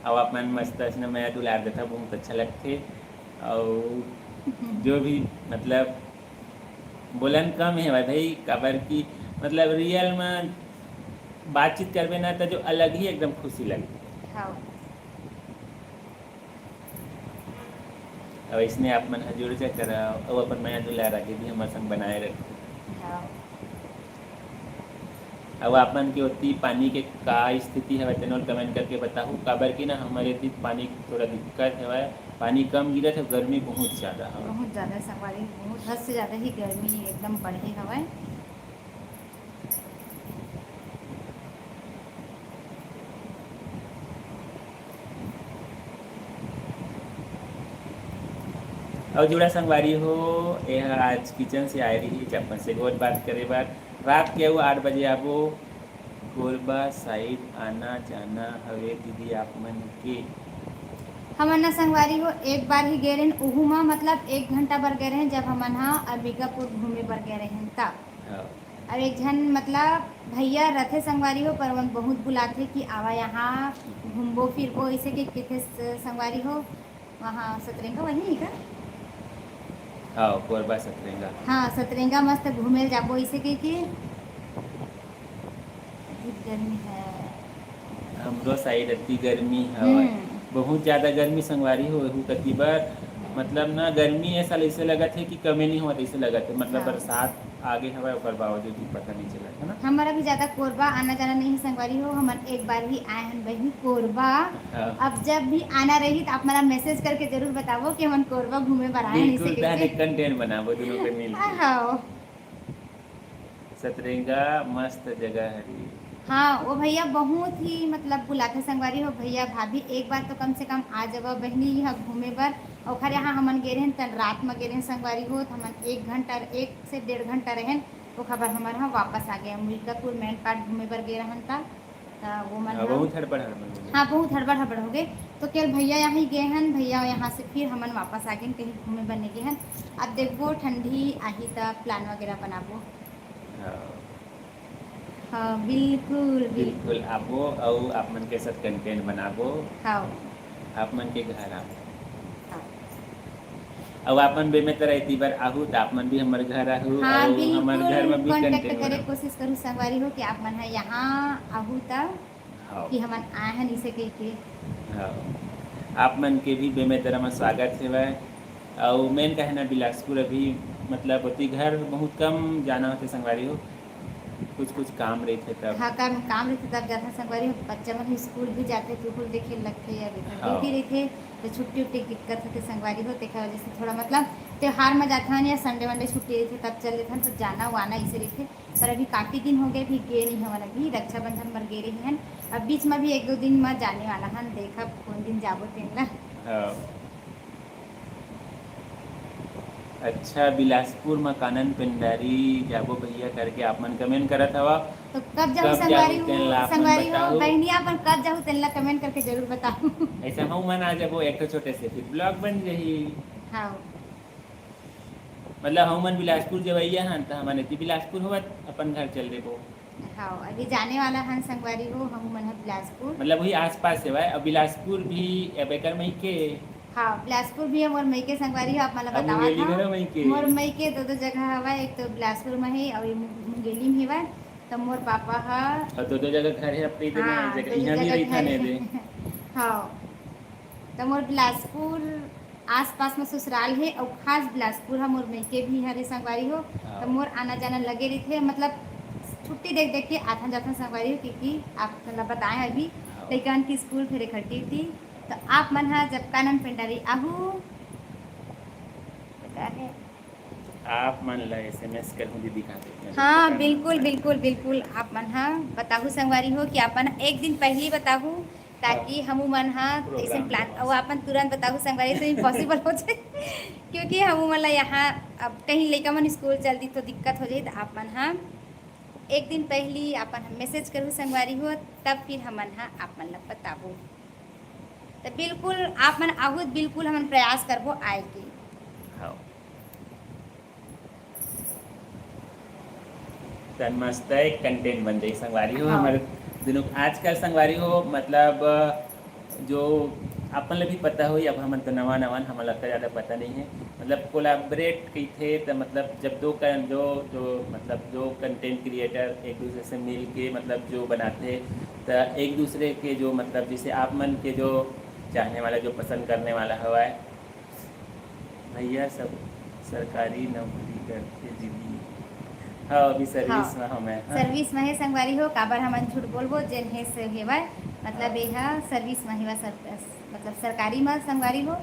अब आप मन मस्त ने मैं दुलार देता बहुत अच्छा लगते और जो भी मतलब बोलन कम है भाई काबर की मतलब रियल में बातचीत करबे ना तो जो अलग ही एकदम खुशी लगती। हाँ अब इसने आप मन जुड़ जा कर अब अपन मैं दुलारा के भी हमारे संग बनाए रख। हाँ अब आपन के ओती पानी के का स्थिति है तेनोल कमेंट करके बताओ काबर की ना हमारे थी पानी की थोड़ा दिक्कत है पानी कम गिरत है गर्मी बहुत ज़्यादा है। बहुत ज़्यादा संगवारी बहुत हद से ज़्यादा ही गर्मी एकदम बढ़े हवा। और जुड़ा संगवारी हो यह आज किचन से आए रही अपन से बहुत बात करे बार रात के वो 8 बजे आबो कोरबा साइड आना जाना हवे दीदी आप मन के हमन ना संगवारी हो एक बार ही गए रहन उहू में मतलब 1 घंटा बर गए रहन जब हमन हा अंबिकापुर घूमे बर गए रहन तब। हाँ अब एक झन मतलब भैया रथे संगवारी हो पर वन बहुत बुलाते कि आवा यहाँ घूमबो फिरबो ऐसे कि किथे संगवारी हो वहाँ सतरंगा वही का। हाँ कोरबा सतरेंगा हाँ सतरंगा मस्त घूमे जाबो ऐसे कि बहुत गर्मी है। हमरो साइड इतनी गर्मी है बहुत ज़्यादा गर्मी संगवारी हो कति बार मतलब ना गर्मी ऐसा ऐसे लगा थे कि कमे नहीं हुआ ऐसे लगा थे मतलब हाँ। बरसात आगे हवा ऊपर बावजूद भी पता नहीं चला है ना। हमारा भी ज़्यादा कोरबा आना जाना नहीं है संगवारी हो हम एक बार ही आए हैं बहनी कोरबा। हाँ। अब जब भी आना रही तो आप मेरा मैसेज करके जरूर बताओ कि हम कोरबा घूमे पर आए हैं बिल्कुल इसे ताकि कैसे। कंटेंट बनाबो दोनों के मिल के। हाँ सतरेंगा मस्त जगह है हाँ वो भैया बहुत ही मतलब बुलाते संगवारी हो भैया भाभी एक बार तो कम से कम आ जाओ बहनी यहाँ घूमे बर। और खैर यहाँ हमन गे रहें तन रात में गे रहें संगवारी हो तो हमन 1 से 1.5 घंटा रहें वो खबर हमारे यहाँ वापस आ गया अंबिकापुर मेन पार्ट घूमे बर गे रहन था वो मन बहुत हड़बड़ हड़बड़ हाँ बहुत हड़बड़ हड़बड़ हो गए तो केवल भैया यहाँ ही गए हैं भैया यहाँ से फिर हमन वापस आ गए कहीं घूमे बने गए हैं। अब देखो ठंडी आही तक प्लान वगैरह बनाबो। हाँ बिल्कुल बिल्कुल आबो और आप मन के साथ कंटेंट बनाबो। हाँ आप मन के घर आबो हाँ अब आपन बे में तरह इतनी बार आहू तो आप मन भी हमारे घर आहू हाँ और हमारे घर में बिल्कुल भी कांटेक्ट कंटेंट करे बनाबो। कोशिश करूँ संगवारी हो कि आप मन है यहाँ आहू तब हाँ कि हमन आए हैं इसे कह के। हाँ आप मन के भी बे में तरह में स्वागत है वह और मेन कहना बिलासपुर अभी मतलब होती घर बहुत कम जाना होते संगवारी हो कुछ काम रहे थे तब। हाँ काम रहते तब जाते संगवारी हो बच्चा मन स्कूल भी जाते तो कुल देखे लगते या हाँ। ड्यूटी रहते तो छुट्टी उट्टी की दिक्कत होती संगवारी हो देखा वजह से थोड़ा मतलब त्योहार में जाते हैं या संडे वनडे छुट्टी रहती तब चल लेते हैं तो जाना वाना इसे रहते। पर अभी काफ़ी दिन हो गए भी गे नहीं हमारा अभी रक्षाबंधन मर गे रही हैं अब बीच में भी 1-2 दिन में जाने वाला हन देखा कौन दिन जाबो तेन हाँ। अच्छा बिलासपुर में कानन पेंडारी जाबो भैया करके आप मन कमेंट करत हवा तो कब जाऊँ कब संगवारी जाहू हो तेन ला आप मन संगवारी हो बताओ। बहनी अपन कब जाऊँ तेन ला कमेंट करके जरूर बताओ। ऐसा हम मन आ जाबो एक तो छोटे से फिर ब्लॉग बन जाही हाँ मतलब हम मन बिलासपुर जवैया हन तो हमन इतनी बिलासपुर होवत अपन घर चल देबो। हाँ अभी जाने वाला हन संगवारी हो हम मन है बिलासपुर। मतलब वही आसपास से है अब बिलासपुर भी अब एकर मई के हाँ बिलासपुर भी है मोर मई के संगवारी हो आप मला अब बतावा मुंगेली घर था मई के मोर मई के 2 जगह हवा एक तो बिलासपुर में है और मुंगेली में है तो मोर पापा हा और दो जगह घर है अपनी इधर हाँ जगह 2 यहाँ भी जगह रही था घर ने है। दे हाँ तो मोर बिलासपुर आसपास में ससुराल है और खास बिलासपुर है मोर मई के भी हरे संगवारी हो हाँ। तो मोर आना जाना लगे रही थे मतलब छुट्टी देख देख के आथा जाथा संगवारी हो क्योंकि आप मतलब बताएं अभी हाँ। लेकिन की स्कूल फिर इकट्ठी थी तो आप मन हा जब कानन पेंडारी आहू आप मन ला SMS कर हूँ दीदी का हाँ बिल्कुल बिल्कुल बिल्कुल आप मन हा बताहू संगवारी हो कि आपन एक दिन पहले ही बताहू ताकि हम मन हा ऐसे प्रोग्राम प्लान के और आपन तुरंत बताहू संगवारी तो इम्पॉसिबल हो जाए क्योंकि हम मन ला यहाँ अब कहीं लड़का मन स्कूल चलती तो दिक्कत हो जाए तो आप मन हा एक दिन पहले आपन मैसेज करूँ संगवारी हो तब फिर हमन हा आप मन ला बताबो तो बिल्कुल आप मन आहू बिल्कुल हम प्रयास करबो आए के। हाँ तन मस्त एक कंटेंट बन जाए संगवारी हो हाँ। हमारे दिनों आजकल संगवारी हो मतलब जो अपन भी पता हो अब हम तो नवा हमें लगता ज़्यादा पता नहीं है मतलब कोलैबोरेट की थे तो मतलब जब दो कंटेंट क्रिएटर एक दूसरे से मिल के मतलब जो बनाते तो एक दूसरे के जो मतलब जैसे आप मन के जो चाहने वाला जो पसंद करने वाला हवा है भैया सब सरकारी नौकरी करते दीदी। हाँ अभी सर्विस में हमें सर्विस में है संगवारी हो काबर हमन झूठ बोलबो जेन है से हेवय मतलब यह सर्विस में हेवा मतलब सरकारी में संगवारी हो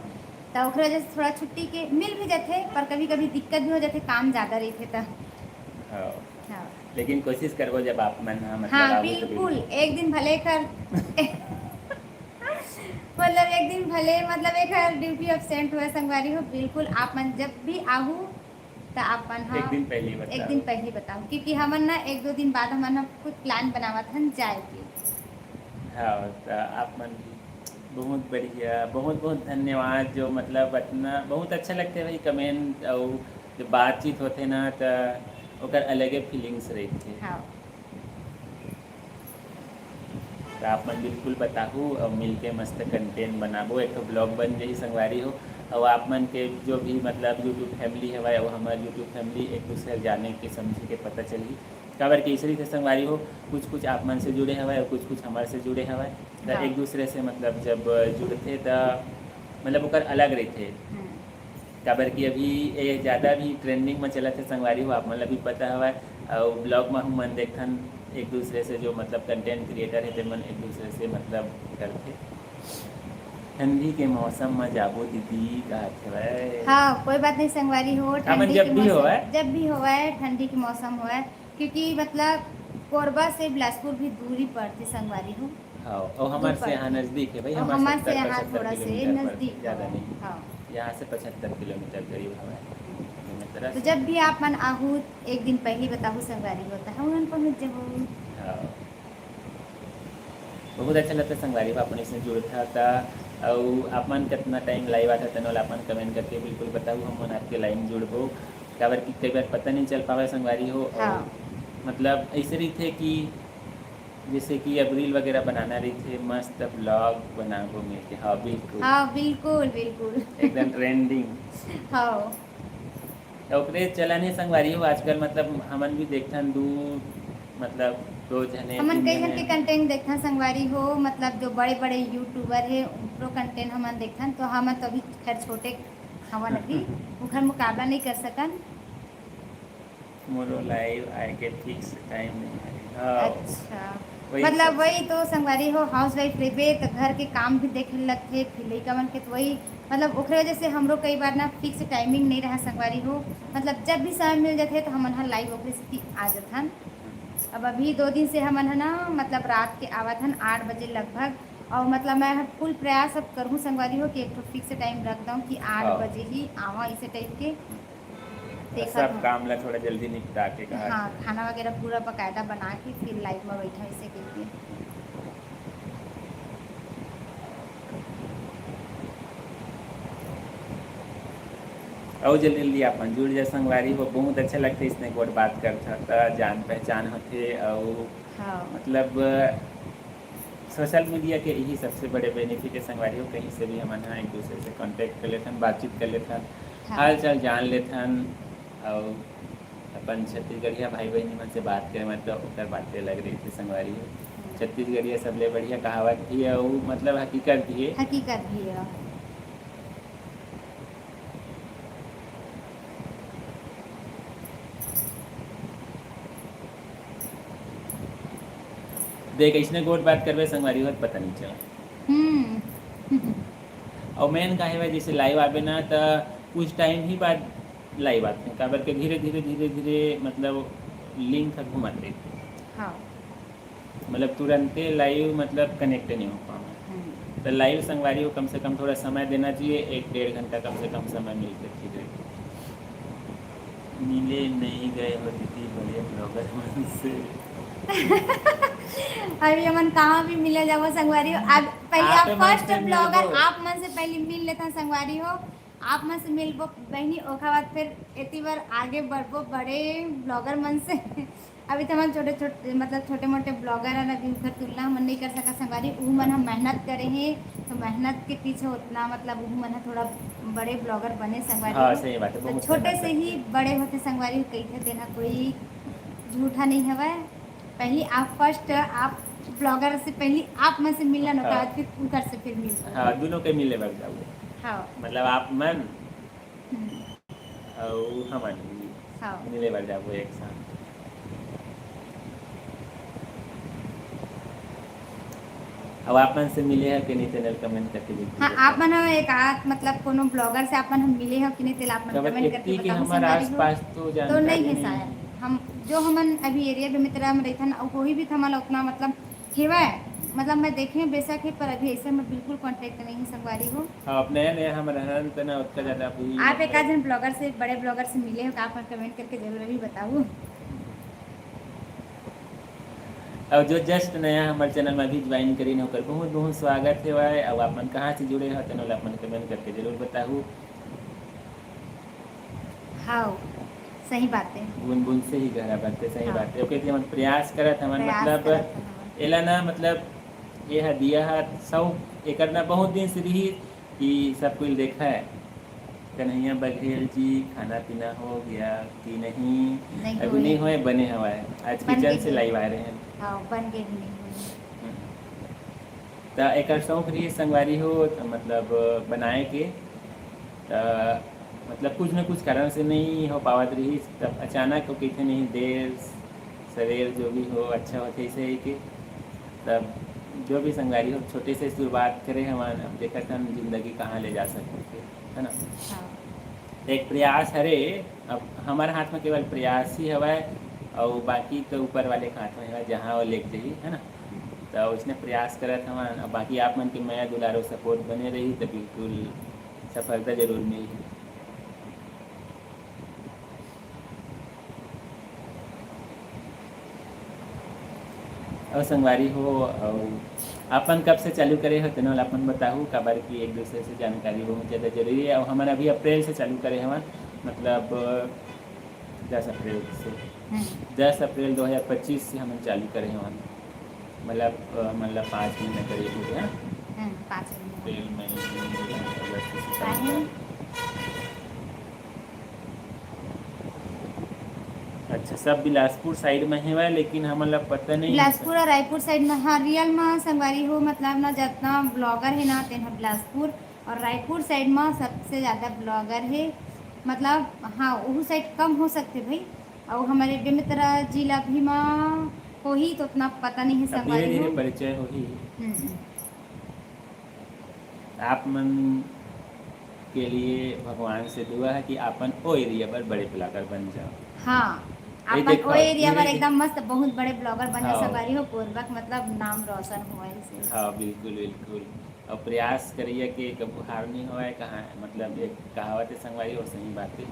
तो ओकरे वजह से थोड़ा छुट्टी के मिल भी जाते पर कभी कभी दिक्कत भी हो जाते काम ज़्यादा रहते तो हाँ हाँ लेकिन कोशिश करबो जब आप मन मतलब हाँ आबो तो बिल्कुल एक दिन भले कर मतलब एक दिन भले मतलब एक ड्यूटी एब्सेंट हुआ संगवारी हो बिल्कुल आप मन जब भी आहू तो आप मन हाँ एक दिन पहले ही बताओ। एक दिन पहले बताओ क्योंकि हमन ना एक दो दिन बाद हमन कुछ प्लान बनावत हन जाए के। हाँ तो आप मन भी बहुत बढ़िया बहुत बहुत धन्यवाद जो मतलब इतना बहुत अच्छा लगता है भाई कमेंट और जो बातचीत होते ना तो ओकर अलगे फीलिंग्स रहते। हाँ तो आप मन बिल्कुल बताहू और मिल के मस्त कंटेंट बनाबो एक तो ब्लॉग बन जाही संगवारी हो और आप मन के जो भी मतलब यूट्यूब फैमिली है वो हमारे यूट्यूब फैमिली एक दूसरे जाने के समझे के पता चली काबर के इसरी से संगवारी हो कुछ आप मन से जुड़े हवा और कुछ हमारे से जुड़े हवा तो हाँ। एक दूसरे से मतलब जब जुड़ते तो मतलब ओकर अलग रहते काबर की अभी ये ज़्यादा भी ट्रेंडिंग में चला थे संगवारी हो आप मतलब भी पता हवा और ब्लॉग में हम मन देखन एक दूसरे से जो मतलब कंटेंट क्रिएटर है मन एक दूसरे से मतलब करते ठंडी के मौसम में जाबो दीदी कहते भाई। हाँ कोई बात नहीं संगवारी हो ठंडी जब के भी मौसम होवे जब भी होवे ठंडी के मौसम होवे क्योंकि मतलब कोरबा से बिलासपुर भी दूरी पड़ती संगवारी हो हाँ और हमारे से यहाँ नज़दीक है भाई और हमारे से 70 यहाँ 75 थोड़ा से किलोमीटर नज़दीक ज़्यादा होवे। नहीं हाँ यहाँ से 75 किलोमीटर करीब हमारे तो जब भी आप मन आहू एक दिन पहले बताहू संगवारी होता है उन पहुँच जाओ। हाँ बहुत अच्छा लगता है संगवारी अपने से जुड़ता था और आप मन कितना टाइम लाइव आता था ना अपन कमेंट करके बिल्कुल बताओ हम मन आपके लाइन जुड़बो काबर की कई बार पता नहीं चल पावा संगवारी हो और हाँ मतलब ऐसे रही थे कि जैसे कि अब रील वगैरह बनाना रही थे मस्त ब्लॉग बनाबो मिल के। हाँ बिल्कुल हाँ बिल्कुल बिल्कुल एकदम ट्रेंडिंग हाँ ओकरे चलाने संगवारी हो आजकल मतलब हमन भी देखथन दू मतलब दो जने हमन तीन कई जन के जने कंटेंट देखथन संगवारी हो मतलब जो बड़े बड़े यूट्यूबर है उनको कंटेंट हमन देखथन तो हमन तो अभी खैर छोटे हमन अभी उखर मुकाबला नहीं कर सकन। मोरो लाइव आए के फिक्स टाइम नहीं है। हाँ अच्छा वही मतलब सब वही तो संगवारी हो हाउस वाइफ रहे तो घर के काम भी देखे लगते फिर लइका मन के तो वही मतलब ओकरे वजह से हमरो कई बार ना फिक्स टाइमिंग नहीं रहा संगवारी हो मतलब जब भी समय मिल जाते तो हमन ह लाइव ओकरे से आ जाथन। अब अभी 2 दिन से हमन है ना मतलब रात के आवत हन 8 बजे लगभग और मतलब मैं फुल प्रयास अब करूँ संगवारी हो कि एक तो फिक्स टाइम रख दूँ कि 8 हाँ। बजे ही आवा इसे टाइप के देखत सब हूँ। काम ला थोड़ा जल्दी निपटा के कहा हाँ खाना वगैरह पूरा बकायदा बना के फिर लाइव में बैठा इसे करके। और जल्दी जल्दी अपन जुड़ जा संगवारी हो बहुत अच्छा लगता है इसने एक बात करता जान पहचान होते और हाँ मतलब सोशल मीडिया के यही सबसे बड़े बेनिफिट है संगवारी हो कहीं से भी हम एक दूसरे से कांटेक्ट कर लेथन बातचीत कर लेथन हाँ। हाल चाल जान लेथन और अपन छत्तीसगढ़िया भाई बहनी मन से बात करे मतलब ओकर बातें लग रही थी संगवारी हो छत्तीसगढ़िया सबले बढ़िया कहावत भी है और मतलब हकीकत भी है। हकीकत भी है। देख इसने गोट बात करवे संगवारी हो पता नहीं चला और मेन का है जैसे लाइव आवे ना तो कुछ टाइम ही बाद लाइव आते हैं काबर के धीरे धीरे मतलब लिंक तक घुमाते रहे हाँ मतलब तुरंते लाइव मतलब कनेक्ट नहीं हो पाना तो लाइव संगवारी हो कम से कम थोड़ा समय देना चाहिए 1-1.5 घंटा कम से कम समय मिलते ठीक है। मिले नहीं गए हो दीदी बड़े ब्लॉगर मन से अभी हमन कहाँ भी मिले जाओ संगवारी हो अब पहले आप आप मन फर्स्ट से ब्लॉगर मिलबो। आप मन से पहले मिल लेता संगवारी हो आप मन से मिलबो बहनी ओखा बाद फिर इतनी बार आगे बढ़बो बड़े ब्लॉगर मन से अभी तो हम छोटे छोटे मतलब छोटे मोटे ब्लॉगर है अभी उनका तुलना हम नहीं कर सका संगवारी वो मन हम मेहनत करे हैं तो मेहनत के पीछे उतना मतलब वो मन थोड़ा बड़े ब्लॉगर बने संगवारी हाँ हो सही बात है तो बहुत छोटे मेहनत से ही लगती बड़े होते संगवारी कही थे देना कोई झूठा नहीं है पहले आप फर्स्ट आप ब्लॉगर से पहले आप मन से मिलन होगा हाँ। फिर उनकर से फिर मिल है। हाँ दोनों के मिले बढ़ जाओगे हाँ मतलब आप मन और हमन भी हाँ मिले बार जाबो एक साथ। अब आप मन से मिले हैं कि नहीं चैनल कमेंट करके हाँ बिल्कुल आप बताओ। मन एक आध मतलब कोनो ब्लॉगर से आप मन हम मिले हो कि नहीं तेला आप मन खबर कमेंट करके इतनी कि बताओ हमारे संगवारी हो। आसपास तो तो नहीं जानकारी है नहीं शायद है। हम जो हमन अभी एरिया में मित्र में रहथन और कोई भी थमल उतना मतलब हेवा मतलब मैं देखे बेशक है पर अभी ऐसे में बिल्कुल कांटेक्ट नहीं है संगवारी हो। हाँ, अब नया नया हम रहन तो ना उतना ज़्यादा भी आप एक आध मतलब। जन ब्लॉगर से बड़े ब्लॉगर से मिले हो तो आप मन कमेंट करके जरूर अभी बताओ। और जो जस्ट नया हमारे चैनल में अभी ज्वाइन करी होकर बहुत बहुत स्वागत है भाई। अब आप मन कहाँ से जुड़े हो चैनल आप मन कमेंट करके जरूर बताओ। हाँ सही बात है। बूंद बूंद से ही गहरा बनते, सही हाँ बात है। ओके हम प्रयास करत हमारे प्रयास मतलब करत हन हमन। एला ना मतलब ये है दिया है सब एक करना बहुत दिन से रही कि सब कुछ देखा है। कन्हैया बघेल जी खाना पीना हो गया कि नहीं? नहीं अभी हुए नहीं हुए, बने हवाए आज बन किचन के से भी लाइव आ रहे हैं। हाँ बन के भी नहीं हुए। तो एक शौक रही संगवारी हो तो मतलब बनाए के तो मतलब कुछ न कुछ कारण से नहीं हो पावत रही। तब अचानक हो कहते नहीं देर सवेर जो भी हो अच्छा होते ऐसे ही कि तब जो भी संगवारी हो छोटे से शुरुआत करें हमारा। अब देखा था हम जिंदगी कहाँ ले जा सकते थे, है ना। हाँ एक प्रयास हरे। अब हमारे हाथ में केवल प्रयास ही हवा है और बाकी तो ऊपर वाले के हाथ में है जहाँ वो लेके जाइए, है ना। तो उसने प्रयास करा था हमारा। बाकी आप मन के मैं दुलारो सपोर्ट बने रही तो बिल्कुल सफलता जरूर मिली। और संगवारी हो और अपन कब से चालू करे हो तेना अपन बताऊँ काबर की एक दूसरे से जानकारी बहुत ज़्यादा जरूरी है। और हमारा अभी अप्रैल से चालू करे हमार मतलब 10 अप्रैल से 10 अप्रैल 2025 से हम चालू करे हमारे मतलब 5 महीने करीब हो गया। 5 महीने अप्रैल मई जून जुलाई अगस्त काहे? सितंबर। अच्छा सब बिलासपुर साइड में है लेकिन हमला पता नहीं है बिलासपुर और रायपुर साइड में हाँ रियल में संगवारी हो मतलब ना जितना ब्लॉगर है ना तेना बिलासपुर और रायपुर साइड में सबसे ज़्यादा ब्लॉगर है मतलब हाँ वो साइड कम हो सकते भाई। और हमारे बेमितरा जिला भी में हो ही तो उतना पता नहीं है अब धीरे संगवारी धीरे हो। परिचय हो ही। हम्म, आप मन के लिए भगवान से दुआ है कि आपन ओ एरिया पर बड़े ब्लॉगर बन जाओ। हाँ ये अपन देखो ओ एरिया पर धीरे एकदम मस्त बहुत बड़े ब्लॉगर बने हाँ संगवारी हो पूर्वक मतलब नाम रोशन हुआ इसे। हाँ बिल्कुल बिल्कुल। और प्रयास करिए कि कब हार नहीं हो कहाँ मतलब एक कहावत है संगवारी और सही बात है।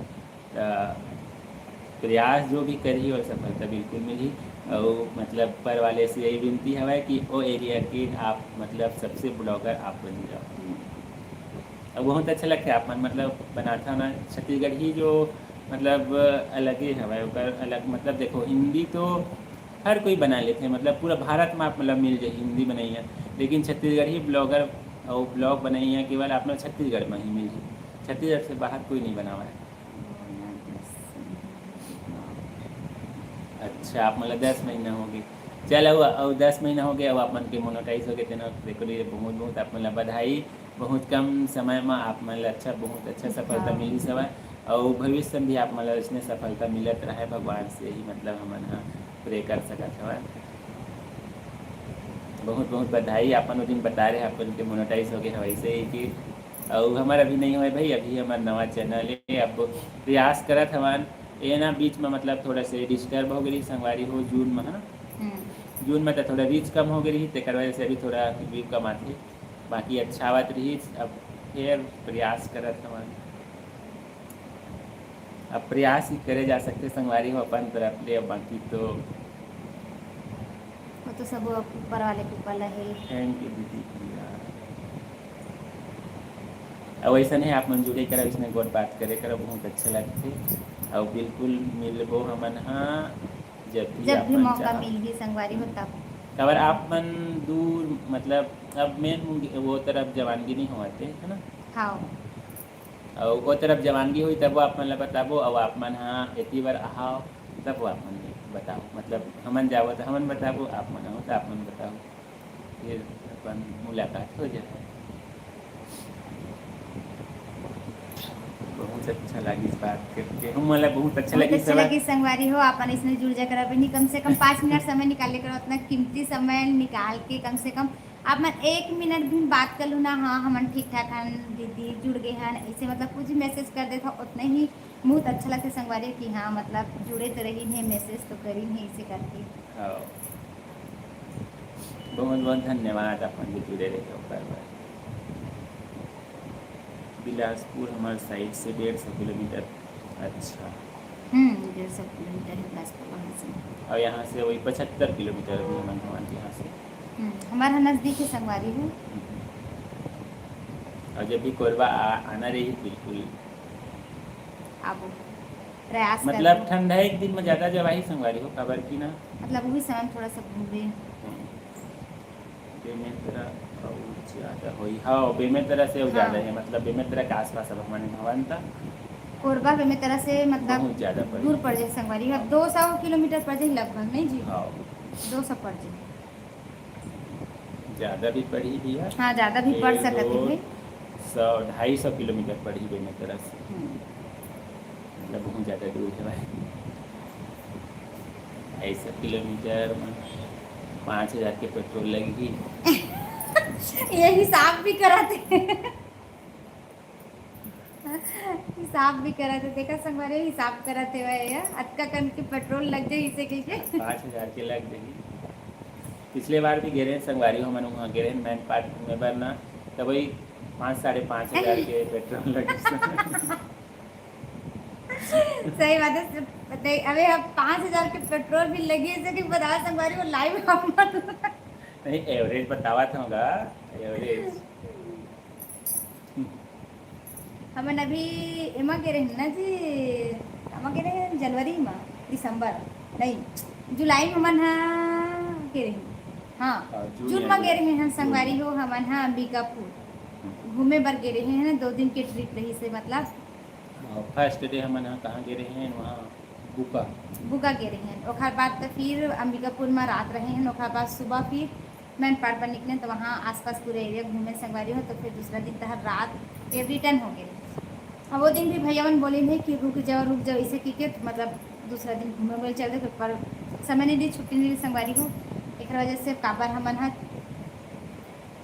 प्रयास जो भी करी और सफलता बिल्कुल मिली। और मतलब पर वाले से यही विनती है कि वो एरिया के आप मतलब सबसे ब्लॉगर आप बन जाओ। और बहुत अच्छा लगता है आप मतलब बनाता ना छत्तीसगढ़ ही जो मतलब अलग ही है ओकर अलग मतलब देखो हिंदी तो हर कोई बना लेते हैं मतलब पूरा भारत में आप मतलब मिल जाए हिंदी बनाइए। लेकिन छत्तीसगढ़ ही ब्लॉगर और ब्लॉग बनाइए केवल आप लोग छत्तीसगढ़ में ही मिल जाए। छत्तीसगढ़ से बाहर कोई नहीं बना हुआ है। अच्छा आप मतलब 10 महीना हो गए। चलो और 10 महीना हो गया अब आप मन के मोनेटाइज हो गए थे ना देखो लिए बहुत बहुत आप मतलब बधाई। बहुत कम समय में आप मतलब अच्छा बहुत अच्छा सफलता मिली सब। और भविष्य में भी आप मतलब इसमें सफलता मिलत रहे भगवान से ही मतलब हम प्रे कर सकत हवा। बहुत बहुत बधाई। अपन दिन बता रहे अपन के मोनेटाइज हो गए वैसे ही कि और हमारा अभी नहीं हुआ भाई। अभी हमारा नवा चैनल है अब प्रयास करत हमान ये ना बीच में मतलब थोड़ा से डिस्टर्ब हो गई संगवारी हो जून में, है ना। जून में तो थोड़ा रीच कम हो गई तेकर वजह से अभी थोड़ा व्यू कम आती। बाकी अच्छा आवत रही अब फिर प्रयास करत हमान। अब प्रयास ही करे जा सकते संगवारी हो अपन तरफ ले। अब बाकी तो वो तो सब ऊपर वाले के ऊपर है। थैंक यू दीदी। अब वैसा नहीं आप मन जुड़े कर इसमें गौर बात करे कर बहुत अच्छा लगते। और बिल्कुल मिलबो हमन हाँ जब भी जब आप भी मन मौका चाहो। मिल गई संगवारी हो तब। अगर आप मन दूर मतलब अब मेन वो तरफ जवानगी नहीं होते, है ना। हाँ और वो तरफ जवानगी हुई तब वो आप मन ला बताबो और आप मन हाँ इतनी बार आओ तब वो आप मन बताओ मतलब हमन जाओ तो हमन बताबो आप मन आओ तो आप मन बताओ फिर अपन मुलाकात हो जाए। बहुत बहुत अच्छा लगी इस बात करके, हम मतलब बहुत अच्छा बहुत लगी अच्छा लगी संगवारी हो अपन इसमें जुड़ जा कर अपनी कम से कम 5 मिनट समय निकाल लेकर उतना कीमती समय निकाल के कम से कम आप मैं 1 मिनट भी बात कर लूँ ना, हाँ हमन ठीक ठाक हन दीदी जुड़ गए हैं ऐसे मतलब कुछ मैसेज कर देता उतने ही बहुत अच्छा लगता संगवारी कि हाँ मतलब जुड़े तो रही है मैसेज तो करी है इसे करके। हाँ बहुत बहुत धन्यवाद अपन भी जुड़े रहे बार बार। बिलासपुर हमारे साइड से 150 किलोमीटर। अच्छा 150 किलोमीटर है बिलासपुर वहाँ से। और यहाँ से वही 75 किलोमीटर भी मन हमारे यहाँ से। हमारा नज़दीक है संगवारी है। और जब भी कोरबा आना रही बिल्कुल अब प्रयास मतलब ठंडा एक दिन में ज़्यादा जवाही संगवारी हो खबर की ना मतलब वही समय थोड़ा सा घूमे बेमेतरा और ज़्यादा हुई हाँ बेमेतरा से वो ज़्यादा है मतलब बेमेतरा के आसपास अब हमारे भवन था कोरबा बेमेतरा से मतलब बहुत ज़्यादा दूर पड़ जाए संगवारी अब 200 किलोमीटर पड़ जाए लगभग नहीं जी। हाँ 200 पड़ जाए ज़्यादा भी पड़ी भी है। हाँ ज़्यादा भी पड़ सकती है 100-250 किलोमीटर पड़ी बेमेतरा से मतलब बहुत ज़्यादा दूर है भाई 250 किलोमीटर में 5,000 के पेट्रोल लगेगी। ये हिसाब भी कराते हिसाब भी कराते देखा संगवारी हिसाब कराते हुए अटका कन के पेट्रोल लग जाए इसे कहीं 5,000 के लग जाएगी। पिछले बार भी गिरे संगवारी हो मनु वहाँ गिरे मैन पार्ट में बरना तब वही 5,000-5,500 के पेट्रोल लगे। सही बात है बताइए अबे अब 5,000 के पेट्रोल भी लगी इसे कि बता संगवारी को लाइव नहीं एवरेज बतावा था होगा एवरेज हमन अभी एमा गे रहे ना जी एमा गे रहे जनवरी में दिसंबर नहीं जुलाई में हमन गे रहे हाँ जून में गे रहे हैं संगवारी हो हमन हाँ अंबिकापुर घूमे बर गे रहे हैं 2 दिन के ट्रिप रही से मतलब फर्स्ट डे हम कहाँ गे रहे हैं वहाँ बुका गे रहे हैं ओखर बाद तो फिर अंबिकापुर में रात रहे हैं ओखर बाद सुबह फिर मैन पार पर निकले तो वहाँ आसपास पूरे एरिया घूमे संगवारी हो तो फिर दूसरा दिन तो हर रात फिर रिटर्न हो गए। अब वो दिन भी भैयावन बोले हैं कि रुक जाओ इसे की मतलब दूसरा दिन घूमे बोले चल रहे पर समय नहीं दी छुट्टी नहीं दी संगवारी हो एक वजह से काबर हमन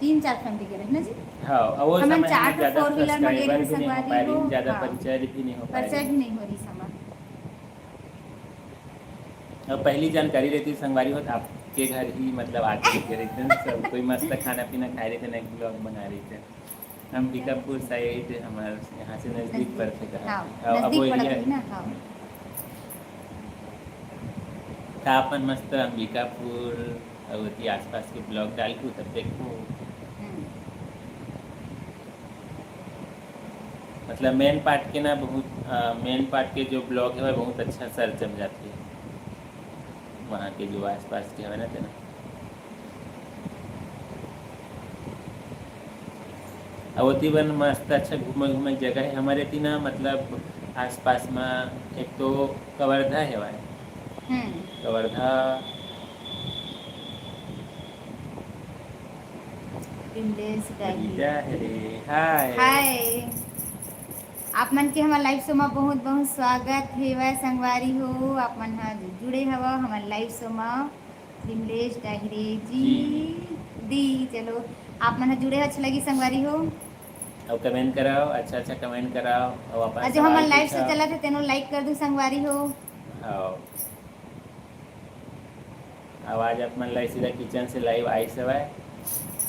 3-4 फैमिली के रहे ना जी हाँ वो हमन समय 4 ज़्यादा 4 व्हीलर में गे रहे सब्सक्राइबर भी नहीं हो पा संगवारी हो रही ज़्यादा हाँ, परिचय भी नहीं हो पा परिचय रही भी नहीं हो रही समय अब पहली जानकारी रहती संगवारी हो तो आपके घर ही मतलब आके रुके रहते हैं सब कोई मस्त खाना पीना खा रहे थे ना ब्लॉग बना रहे थे हम अंबिकापुर साइड हमारे यहाँ से नज़दीक पड़ते हाँ, अब वो नजदीक पड़त एरिया रही ना हाँ था अपन मस्त अंबिकापुर और आसपास के ब्लॉग डाल के तब देखो मतलब मेन पार्ट के ना बहुत मेन पार्ट के जो ब्लॉग है वह बहुत अच्छा सर्च जम जाती है वहाँ के जो आसपास के है ना थे ना अवती वन मस्त अच्छा घूमे जगह है हमारे थी ना मतलब आसपास में एक तो कवर्धा है वहाँ कवर्धा हाय आप मन के हमारे लाइव शो में बहुत बहुत स्वागत है वह संगवारी हो आप मन जुड़े हवा हमारे लाइव शो में विमलेश डाहिरे जी दी चलो आप मन जुड़े अच्छा लगी संगवारी हो और कमेंट कराओ अच्छा कमेंट कराओ और अपन जो हमारे लाइव से चला थे तेनो लाइक कर दो संगवारी हो हाँ आवाज अपन लाइव सीधा किचन से लाइव आई सवाए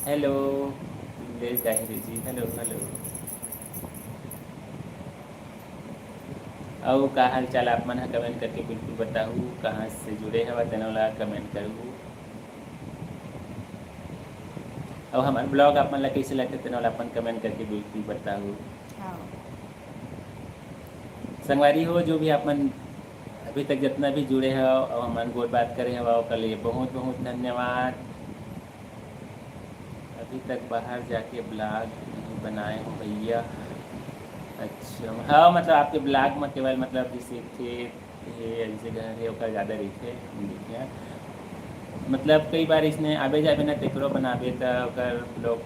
हेलो विमलेश डाहिरे जी हेलो और का हाल चाल आप मन कमेंट करके बिल्कुल बताऊँ कहाँ से जुड़े हवा तेनोला कमेंट करूँ और हमारे ब्लॉग आप मन कैसे लगते तेनोला अपन कमेंट करके बिल्कुल बताऊँ संगवारी हो जो भी आप मन अभी तक जितना भी जुड़े हो और हमारे गोल बात करे हवा के लिए बहुत बहुत धन्यवाद। अभी तक बाहर जाके ब्लॉग नहीं बनाए हो भैया अच्छा हाँ मतलब आपके ब्लॉग में केवल मतलब जैसे खेत जैसे घर है ओकर ज़्यादा रही मतलब कई बार इसने आबे जाबे ना तेकरो बनाबे तो ओकर लोग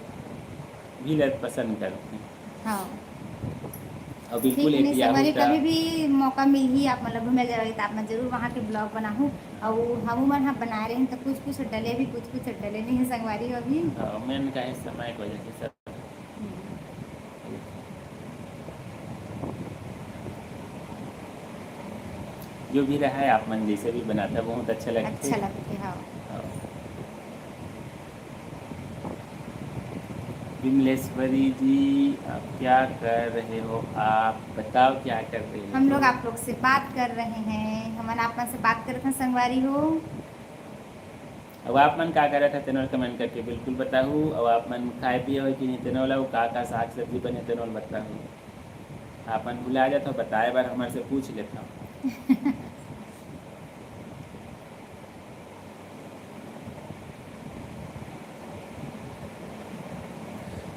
भी लोग पसंद करते हैं हाँ और ठीक बिल्कुल एक नहीं याहू संगवारी का कभी भी मौका मिल ही आप मतलब घूमे जाए तो आप मैं जरूर वहाँ के ब्लॉग बनाऊँ। और हम मन हम बना रहे हैं तो कुछ कुछ डले भी कुछ कुछ डले नहीं है संगवारी अभी। मैंने कहा समय की वजह से सब जो भी रहा है आप मन जैसे भी बनाता बहुत अच्छा लगते अच्छा लगते हाँ। हाँ। विमलेश्वरी जी आप क्या कर रहे हो, आप बताओ क्या कर रहे हो। हम लोग आप लोग से बात कर रहे हैं, हम आप मन से बात कर रहे थे संगवारी हो। अब आप मन का करे थे तेनोल कमेंट करके बिल्कुल बताऊँ। अब आप मन खाए पिए हो कि नहीं तेनोल का साग सब्जी बने तेनोल बताऊँ। आप मन भुला जाता हो बताए बार हमारे से पूछ लेता हूँ।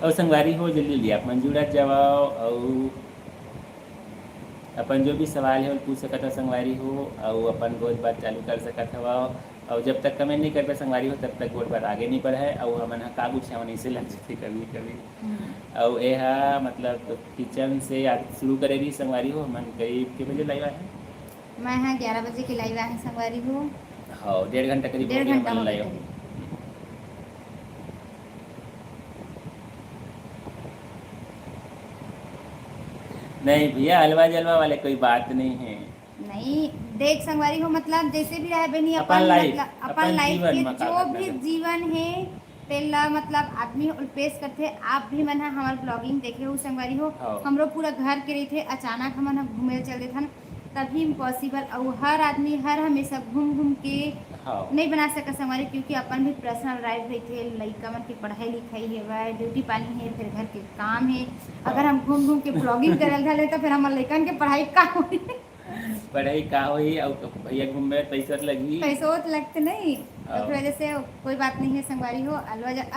और संगवारी हो जल्दी जल्दी आप मन जुड़त जाओ और अपन जो भी सवाल है वो पूछ सकत हो संगवारी हो और अपन बहुत बात चालू कर सकत हो। और जब तक कमेंट नहीं कर पाए संगवारी हो तब तक बहुत बात आगे नहीं बढ़े और हमन का कुछ हमन इसे लग जाते कभी कभी। और यह मतलब किचन से आज शुरू करेगी संगवारी हो हमन करीब के बजे लाइव है। मैं हाँ 11 बजे के लाइव आए संगवारी हो। हाँ 1.5 घंटा करीब हो 1.5 गया घंटा हमन हो गया लाइव। करीब। नहीं भैया हलवा जलवा वाले कोई बात नहीं है। नहीं देख संगवारी हो मतलब जैसे भी रहे बनी अपन अपन लाइफ मतलब अपन अपन लाइफ जीवन के में का जो घटना भी घट जीवन है तेला मतलब आदमी पेश करते आप भी मन हमार ब्लॉगिंग देखे हो संगवारी हो। हाँ। हमरो पूरा घर के रही थे अचानक हम घूमे चल देते तभी पॉसिबल और हर आदमी हर हमेशा घूम घूम के हाँ नहीं बना सका संगवारी क्योंकि अपन भी पर्सनल लाइफ रही थे लड़का मन की पढ़ाई लिखाई है ड्यूटी पानी है फिर घर के काम है। अगर हम घूम घूम के ब्लॉगिंग करल धले तो फिर हमारे लड़कन के पढ़ाई का होई। पढ़ाई का होई और भैया घूमे पैसा लगी। पैसों तो लगते नहीं तो फिर वजह से कोई बात नहीं है संगवारी हो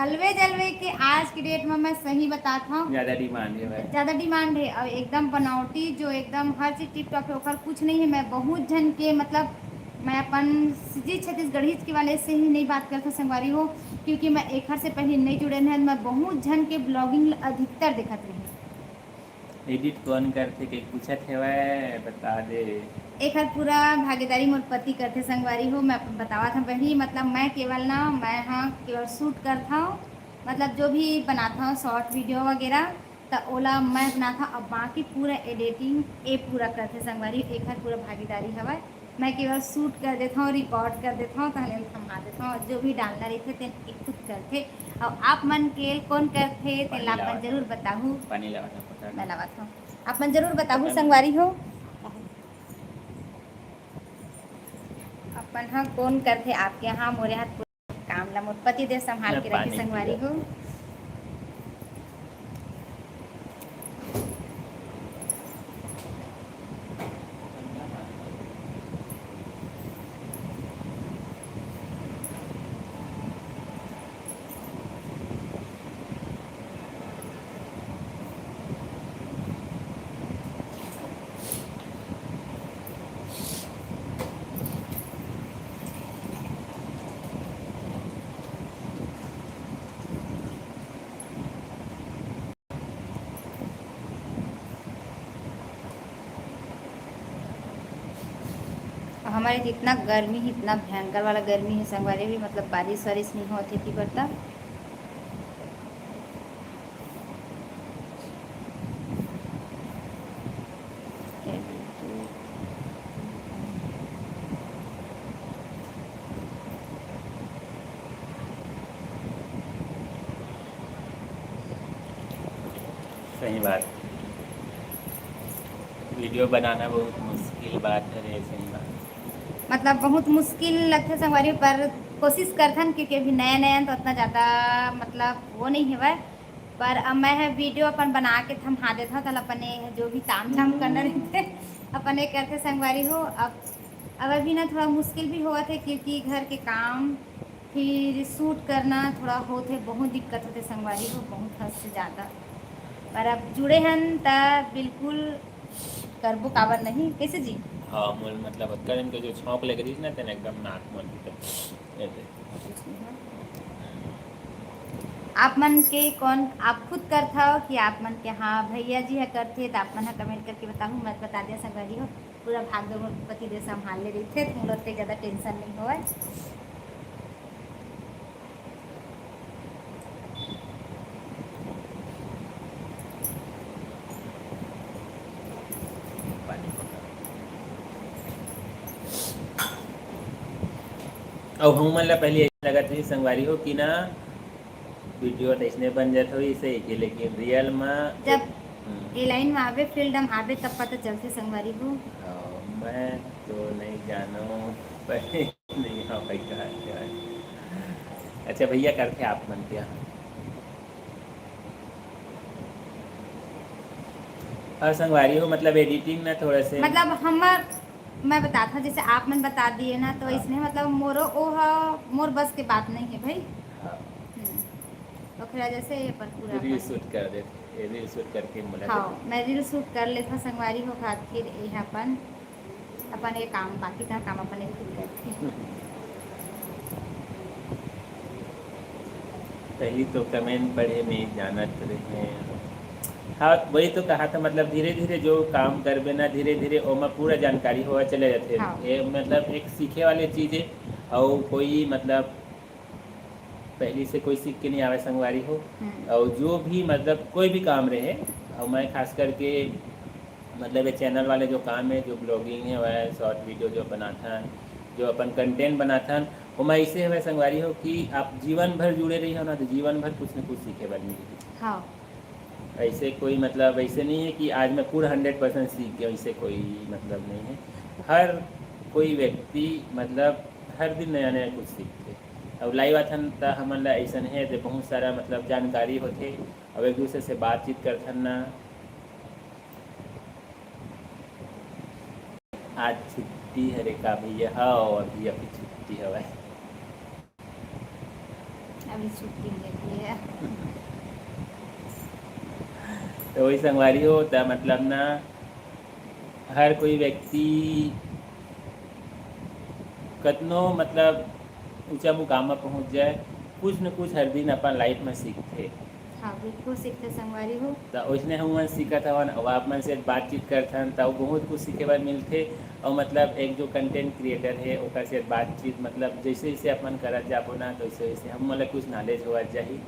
अलवे जलवे के आज की डेट में मैं सही बताता हूँ ज़्यादा डिमांड है भाई। ज़्यादा डिमांड है और एकदम बनावटी जो एकदम हर चीज़ टिप टॉप है ओकर कुछ नहीं है। मैं बहुत जन के मतलब मैं अपन जी छत्तीसगढ़ी के वाले से ही नहीं बात करता संगवारी हो क्योंकि मैं एक हर से पहले नहीं जुड़े हैं। मैं बहुत जन के ब्लॉगिंग अधिकतर देखत रही एडिट कौन करते कहीं पूछत है बता दे। एक हर पूरा भागीदारी मोर पति करते संगवारी हो। मैं बतावा था वही मतलब मैं केवल ना मैं हाँ केवल शूट करता हूँ मतलब जो भी बनाता हूँ शॉर्ट वीडियो वगैरह तो ओला मैं बनाता और बाकी पूरा एडिटिंग ए पूरा करते संगवारी एक हर पूरा भागीदारी हवा। मैं केवल शूट कर देता हूँ रिकॉर्ड कर देता हूँ कहले थमा देता हूँ जो भी डालना रहते तेन एक खुद करते और आप मन के कौन करते तेन आप मन जरूर बताहूँ। पानी लगा मैं लगाता हूँ आप मन जरूर बताहूँ संगवारी हो अपन हाँ कौन करते आपके यहाँ मोरे हाथ पूरा काम ला मोर पति देव संभाल के रखे संगवारी हो। हमारे इतना गर्मी इतना भयंकर वाला गर्मी है संगवारी भी मतलब बारिश वारिश नहीं होती थी बता सही बात। वीडियो बनाना बहुत मुश्किल बात है रे सही बात। मतलब बहुत मुश्किल लगता है संगवारी पर कोशिश करथन क्योंकि अभी नया नया तो उतना ज़्यादा मतलब वो नहीं है पर अब मैं है वीडियो अपन बना के थमा देता हूँ तो अपने जो भी ताम झाम करना रहते अपने करते संगवारी हो। अब अभी ना थोड़ा मुश्किल भी हुआ थे क्योंकि घर के काम फिर शूट करना थोड़ा होते बहुत दिक्कत होते संगवारी हो बहुत हद से ज़्यादा पर अब जुड़े हैं तो बिल्कुल करबो काबर नहीं कैसे जी। हाँ मोल मतलब करन के जो छौंक लग रही ना तेने एकदम नाक मोल की तो ऐसे आप मन के कौन आप खुद करता हो कि आप मन के हाँ भैया जी है करते तो आप मन कमेंट करके बताऊँ, मैं बता दिया संगवारी हो पूरा भाग दौड़ पति देव संभाल ले रही थे, तुम लोग के ज़्यादा टेंशन नहीं हो। और हम मतलब पहले ऐसा लगत रही संगवारी हो कि ना वीडियो तो इसने बन जाता हो इसे कि, लेकिन रियल में जब ए लाइन में आवे फील्ड में आवे तब पता चलते संगवारी हो। मैं तो नहीं जानो पर नहीं हाँ भाई कहा क्या है। अच्छा भैया करते आप मन क्या और संगवारी हो मतलब एडिटिंग ना थोड़ा से मतलब हम मैं बताता हूँ जैसे आप मन बता दिए ना तो इसने मतलब मोरो मोर बस के बात नहीं है भाई। ओकरा जैसे ये पर पूरा रील शूट कर दे, रील शूट करके बोला हाँ मैं रील शूट कर लेता संगवारी हो खातिर यहाँ अपन ये काम बाकी का काम अपन खुद करते। पहली तो कमेंट पढ़े में जाना रहे। हाँ वही तो कहा था मतलब धीरे धीरे जो काम करबे ना धीरे धीरे ओमा पूरा जानकारी हुआ चले जाते हैं। हाँ। ये मतलब एक सीखे वाले चीज़ है और कोई मतलब पहली से कोई सीख के नहीं आवे संगवारी हो। और जो भी मतलब कोई भी काम रहे और मैं खास करके मतलब ये चैनल वाले जो काम है जो ब्लॉगिंग है वह शॉर्ट वीडियो जो बनाता है जो अपन कंटेंट बनाता है वो मैं ऐसे है संगवारी हो कि आप जीवन भर जुड़े रही हो ना तो जीवन भर कुछ न कुछ सीखे बनी। हाँ। ऐसे कोई मतलब ऐसे नहीं है कि आज मैं पूरा 100% सीख गया, ऐसे कोई मतलब नहीं है। हर कोई व्यक्ति मतलब हर दिन नया नया कुछ सीखते अब लाइव आथन तो हमारा ऐसा है जो बहुत सारा मतलब जानकारी होते अब एक दूसरे से बातचीत करथन ना। आज छुट्टी है रे का भैया हाँ अभी अभी छुट्टी है अभी छुट्टी लेती है तो वही संगवारी हो तो मतलब ना हर कोई व्यक्ति कतनो मतलब ऊंचा मुकाम में पहुंच जाए कुछ न कुछ हर दिन अपन लाइफ में सीखते। हाँ बिल्कुल सीखते संगवारी हो तो उसने हम सीखा था और आप मन से बातचीत करते तो बहुत कुछ सीखे बाद मिलते और मतलब एक जो कंटेंट क्रिएटर है ओकर से बातचीत मतलब जैसे जैसे अपन करत जाबो ना तो वैसे वैसे हम मतलब कुछ नॉलेज होगा चाहिए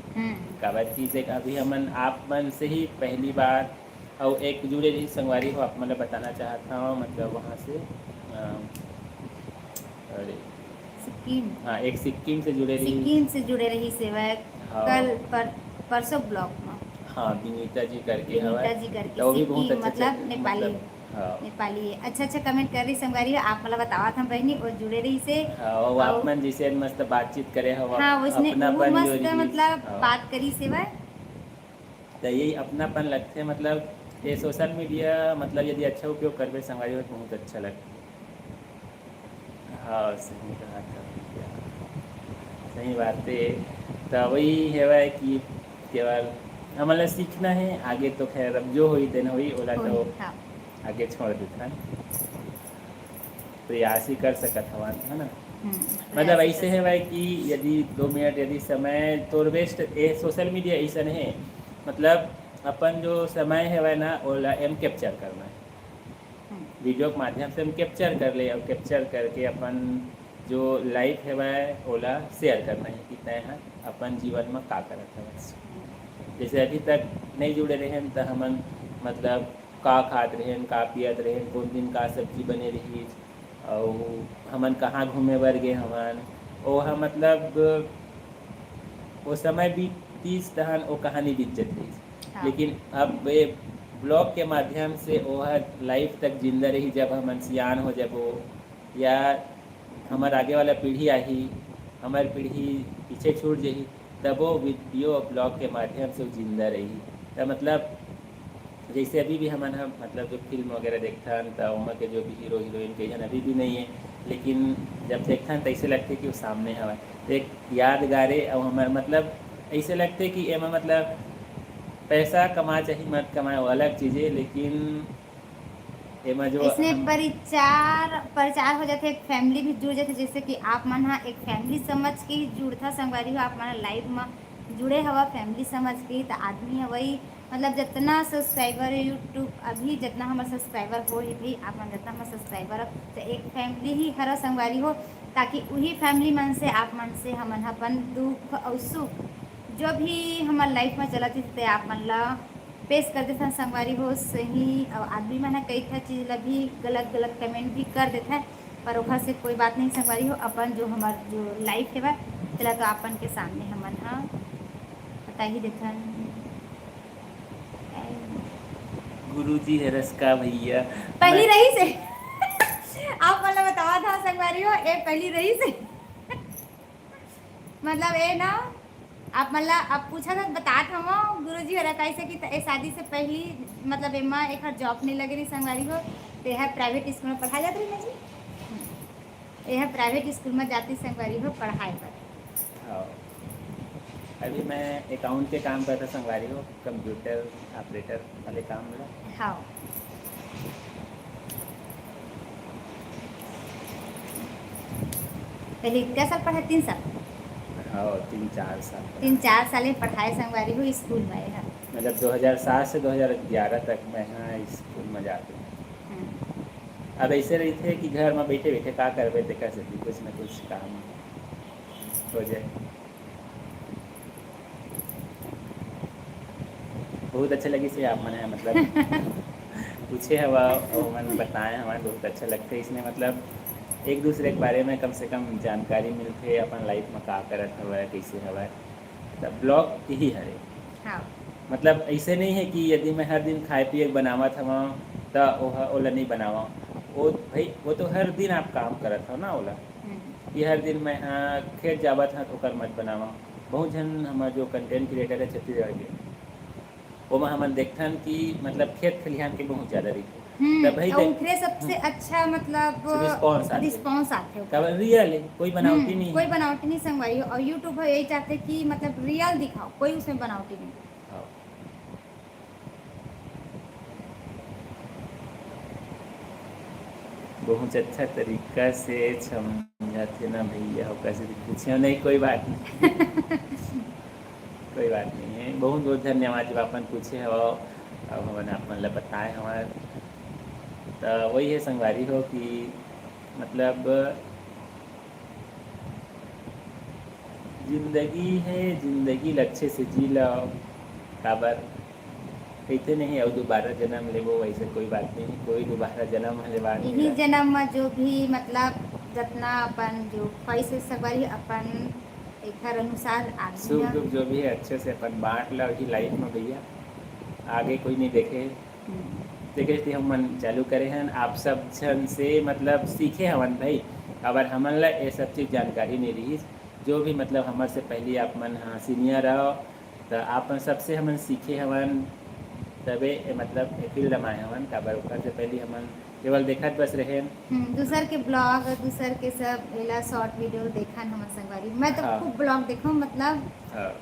काबर चीज़ एक अभी हमन आप मन से ही पहली बार और एक जुड़े रही संगवारी हो आप मतलब बताना चाहता हूँ मतलब वहाँ से अरे सिक्किम हाँ एक सिक्किम से जुड़े रही सिक्किम से जुड़े रही सेवा हाँ। कल परसों ब्लॉक में हाँ विनीता जी करके विनीता जी करके तो भी बहुत सिक्किम अच्छा मतलब नेपाली मतलब, हाँ। नेपाली है। अच्छा कमेंट कर रही संगवारी हो आप मतलब बतावा था बहनी और जुड़े रही से और आप मन जैसे मस्त बातचीत करे हो हाँ उसने अपनापन मस्त जो मतलब हाँ। बात करी सेवा तो यही अपनापन लगते मतलब ये सोशल मीडिया मतलब यदि अच्छा उपयोग करवे संगवारी हो तो बहुत अच्छा लगता। हाँ सही कहा था सही बात है। तो वही है कि केवल हमारा सीखना है आगे तो खैर अब जो हुई दिन हुई ओला तो हाँ। आगे छोड़ देता है प्रयास ही कर सकत हवा है ना। मतलब ऐसे है भाई कि यदि 2 मिनट यदि समय तो वेस्ट ये सोशल मीडिया ऐसा है मतलब अपन जो समय है वह ना ओला एम कैप्चर करना है वीडियो के माध्यम से हम कैप्चर कर ले और कैप्चर करके अपन जो लाइफ है वह ओला शेयर करना है कि तय अपन जीवन में का करत है बस जैसे अभी तक नहीं जुड़े रहे तो हमन मतलब का खात रहे का पियत रहे कौन दिन का सब्जी बने रही और हमन कहाँ घूमे बर गए हमन वह मतलब वो समय बीतीस तहन वो कहानी बीत जाती हाँ। लेकिन अब ये ब्लॉग के माध्यम से वह लाइफ तक जिंदा रही जब हम सियान हो जब वो या हमारे आगे वाला पीढ़ी आई हमारी पीढ़ी पीछे छूट जाही तब वो वीडियो ब्लॉग के माध्यम से वो जिंदा रही तो मतलब जैसे अभी भी हम मतलब जो फिल्म वगैरह देखता हैं तो वहाँ के जो भी हीरो हीरोइन के जन अभी भी नहीं है लेकिन जब देखता हैं तो ऐसे लगते कि वो सामने हवा तो एक यादगारे और हमारे मतलब ऐसे लगते कि एम मतलब पैसा कमा चाहिए मत कमाए वो अलग चीज़ें लेकिन एम जो इसमें प्रचार हो जाते एक फैमिली भी जुड़ जाते जैसे कि आप मन एक फैमिली समझ के ही जुड़ता संगवारी हो आप मन लाइव में जुड़े हवा फैमिली समझ के तो आदमी है वही मतलब जितना सब्सक्राइबर है यूट्यूब अभी जितना हमारे सब्सक्राइबर हो ही भी आप जितना हमारे सब्सक्राइबर तो एक फैमिली ही हर संगवारी हो ताकि वही फैमिली मन से आप मन से हमन अपन दुख और सुख जो भी हमारे लाइफ में चलत थे आप मन ला पेश कर देते हैं संगवारी हो सही और आदमी मन है कई चीज़ ला भी गलत गलत कमेंट भी कर देते हैं पर ओखर से कोई बात नहीं संगवारी हो अपन जो हमार जो लाइफ है चला तो अपन के सामने हमन हाँ बता ही देते हैं गुरुजी है रस का भैया पहली रही से आप मतलब बतावा था संगवारी हो ए पहली रही से मतलब ए ना आप मतलब आप पूछा था बता था वो गुरुजी हो रहा से कि ए शादी से पहली मतलब एमा एक हर जॉब नहीं लगे रही संगवारी हो तो यह प्राइवेट स्कूल में पढ़ाई जाती रही ना जी यह प्राइवेट स्कूल में जाती संगवारी हो पढ़ाई पर हाँ। अभी मैं अकाउंट के काम करता संगवारी हो कंप्यूटर ऑपरेटर वाले काम मिला हाँ पहले कितने साल पढ़ा 3 साल हाँ 3-4 साल 3-4 साल में पढ़ाई संगवारी हो स्कूल में है मतलब 2007 से 2011 तक मैं यहाँ स्कूल में जाते हूँ। अब ऐसे रही थे कि घर में बैठे बैठे क्या करबे तो कर सकती कुछ ना कुछ काम हो जाए। बहुत अच्छा लगी से आप मैंने मतलब पूछे हवा और मैंने बताए हमारे बहुत अच्छा लगता है इसमें मतलब एक दूसरे के बारे में कम से कम जानकारी मिलती है अपन लाइफ में का करत हवा कैसे हवा तब ब्लॉग यही है हाँ मतलब ऐसे नहीं है कि यदि मैं हर दिन खाए पिए बनावा था तो ओला नहीं बनावा वो भाई वो तो हर दिन आप काम करत हो ना ओला कि हर दिन मैं खेत जावा था तो ओकर मत बनावा बहुत जन हमारे जो कंटेंट क्रिएटर है छत्तीसगढ़ के वो में हम देखथन कि मतलब खेत खलिहान के बहुत ज़्यादा रही और उनके सबसे अच्छा मतलब रिस्पॉन्स आते हो तब रियल है कोई बनावटी नहीं कोई बनावटी नहीं संगवाई और यूट्यूब यही चाहते कि मतलब रियल दिखाओ कोई उसमें बनावटी नहीं हाँ। बहुत अच्छा तरीका से समझाते ना भैया हो कैसे पूछे नहीं कोई बात नहीं कोई बात नहीं है बहुत बहुत धन्यवाद जब अपन पूछे हो अब हमने अपन बताए हमारे तो वही है संगवारी हो कि मतलब जिंदगी है जिंदगी अच्छे से जी लो काबर कहते नहीं और दोबारा जन्म ले वो वैसे कोई बात नहीं कोई दोबारा जन्म ले बात यही जन्म में जो भी मतलब जितना अपन जो ख्वाहिश संगवारी अपन एक अनुसार सुख दुख जो भी है अच्छे से अपन बांट लो ही लाइफ में भैया आगे कोई नहीं देखे देखे थे हम चालू करे हैं आप सब जन से मतलब सीखे हवन भाई अगर हमन ला ये सब चीज़ जानकारी नहीं रही जो भी मतलब हमारे से पहले आप मन हाँ सीनियर रहो तो आप सबसे हमन सीखे हवन तबे मतलब फील्ड में आए हवन काबर ओकर से पहले हमन केवल देखत बस रहे दूसर के ब्लॉग दूसर के सब एला शॉर्ट वीडियो देखा हम संगवारी मैं तो खूब ब्लॉग देखा मतलब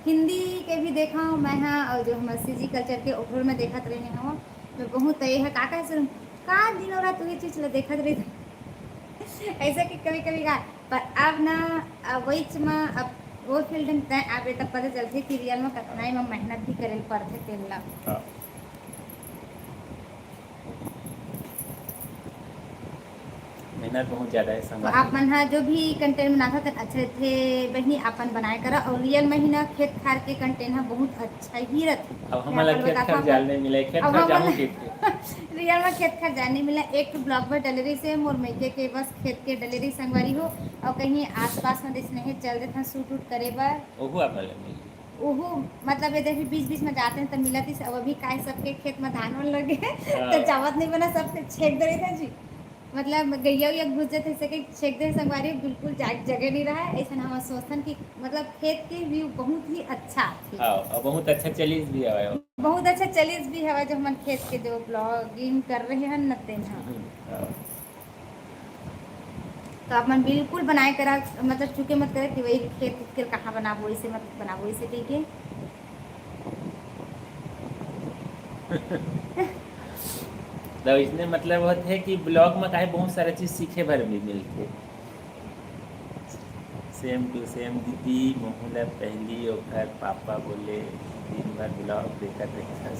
हिंदी के भी देखा मैं हाँ और जो हमारे सीजी कल्चर के ओकर में देखत रहने हम तो बहुत ये है काका सुन का दिन हो रहा तू ये चीज़ ला देखत रही ऐसा कि कभी कभी का पर अब ना वही में अब वो फील्ड में तय आवे तब पता चलते कि रियल में कितना ही में मेहनत भी करे पड़ते तेल ला मेहनत बहुत ज़्यादा है तो आप मन जो भी कंटेंट बनाता था अच्छे थे वही अपन बनाए करा और रियल में ही ना खेत खार के कंटेंट है बहुत अच्छा ही रहता अब हमारा खेत खार जाने मिले खेत खार जाऊं रियल में खेत खार जाने मिला एक ब्लॉग पर डलेरी से मोर मैके के बस खेत के डलेरी संगवारी हो और कहीं आसपास में देश नहीं चल रहे था शूट उट करे बार ओहो आप ओहो मतलब ये देखिए बीच बीच में जाते हैं तो मिला थी अब अभी काय सबके खेत में धान वन लगे तो चावत नहीं बना सब छेक दे रहे थे जी मतलब गैया या घुस जाते सके छेक दे संगवारी बिल्कुल जगह नहीं रहा है ऐसा हम सोचन कि मतलब खेत के व्यू बहुत ही अच्छा और बहुत अच्छा चलीस भी है बहुत अच्छा चलीस भी है जो हम खेत के जो ब्लॉगिंग कर रहे हैं न तो आप मन बिल्कुल बनाए करा मतलब चुके मत करे कि वही खेत के कहाँ बनाबो इसे मत बनाबो इसे ठीक है तो इसने मतलब होता है कि ब्लॉग में काहे बहुत सारा चीज़ सीखे भर भी मिलते सेम टू सेम दीदी मोहला पहली ओकर पापा बोले दिन भर ब्लॉग देखत रहता।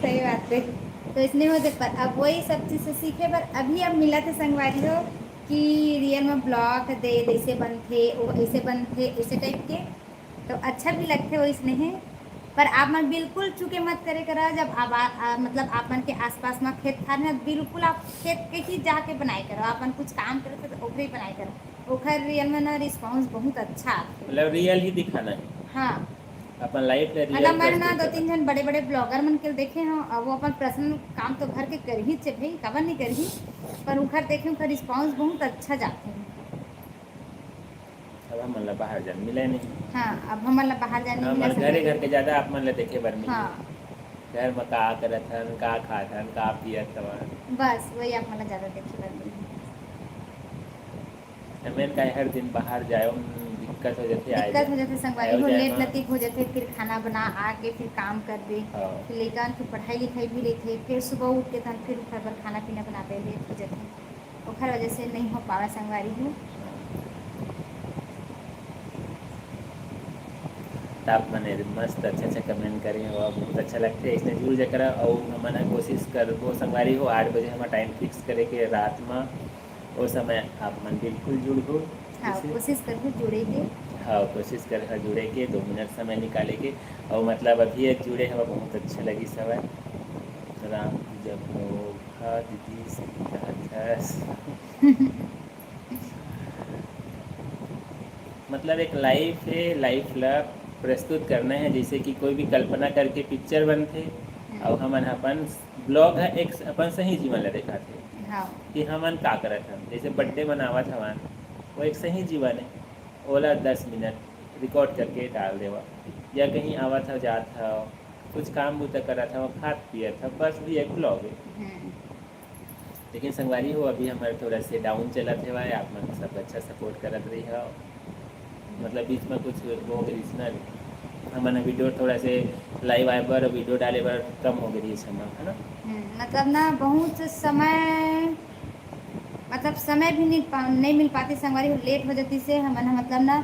सही बात है। तो इसलिए हो पर अब वही सब चीज़ से सीखे पर अभी अब मिला थे संगवारी हो कि रियल में ब्लॉग दे ऐसे बनते वो ऐसे बनते ऐसे टाइप के, तो अच्छा भी लगते वो इसने है। पर आप मन बिल्कुल चूके मत करे करा जब आप मतलब आप मन के आसपास में खेत खार में बिल्कुल आप खेत के ही जाके बनाए करो, आप मन कुछ काम करे तो ओकरे ही बनाए करो, ओखर रियल में ना रिस्पॉन्स बहुत अच्छा आते। मतलब रियल ही दिखाना है हाँ अपन लाइफ में मतलब रियल मैंने ना प्रस्तुत दो करना तीन जन बड़े बड़े ब्लॉगर मन के देखे हैं और वो अपन पर्सनल काम तो घर के कर ही चे भाई कवर नहीं कर ही, पर उखर देखे उनका रिस्पॉन्स बहुत अच्छा जाते हैं। अब हम मतलब बाहर जाने मिले नहीं। हाँ अब हमारा बाहर जाने हम मिला घरे घर संगवारी। के ज़्यादा आप मतलब देखे बर मिले। हाँ घर में का करत हन का खात हन का पियत हन। बस वही आप मतलब ज़्यादा देखे बर मिली। हमें का हर दिन बाहर जाओ दिक्कत हो जाती है दिक्कत हो जाती संगवारी आयो हो जाए लेट में। लतीफ हो जाते, फिर खाना बना आके फिर काम कर दे, हाँ। फिर लेकर फिर पढ़ाई लिखाई भी रहते, फिर सुबह उठ के तन फिर घर पर खाना पीना बनाते लेट हो जाते, ओखर वजह से नहीं हो पावा संगवारी हो। तो आप मैंने मस्त अच्छा कमेंट करें और बहुत अच्छा लगता है इसने जरूर जकर और हमारा कोशिश कर वो संगवारी हो 8 बजे हमारा टाइम फिक्स करे के रात में वो समय आप मन बिल्कुल जुड़ हो। हाँ जैसे कोशिश करके जुड़े के। हाँ कोशिश कर हर जुड़े के 2 मिनट समय निकाले के और मतलब अभी एक जुड़े हवा बहुत अच्छा लगी सवाल राम जब हो खा दीदी से मतलब एक लाइफ है लाइफ ला प्रस्तुत करना है जैसे कि कोई भी कल्पना करके पिक्चर बनते और हमन अपन ब्लॉग है एक अपन सही जीवन ला देखा थे हाँ कि हमन का करत हम जैसे बर्थडे मनावत हवन वो एक सही जीवन है ओला 10 मिनट रिकॉर्ड करके डाल देवा या कहीं आवत हो जात हो कुछ काम बूता करत हो खात पियत हो बस भी एक ब्लॉग है। लेकिन संगवारी हो अभी हमारे थोड़ा से डाउन चलत है भाई आप मन सब अच्छा सपोर्ट करत रही हो मतलब बीच में कुछ वो ना हमने वीडियो थोड़ा से लाइव आए पर वीडियो डाले पर कम हो गई समय है ना। मतलब ना बहुत समय मतलब समय भी नहीं मिल पाती संगवारी हो लेट हो जाती से हमन मतलब ना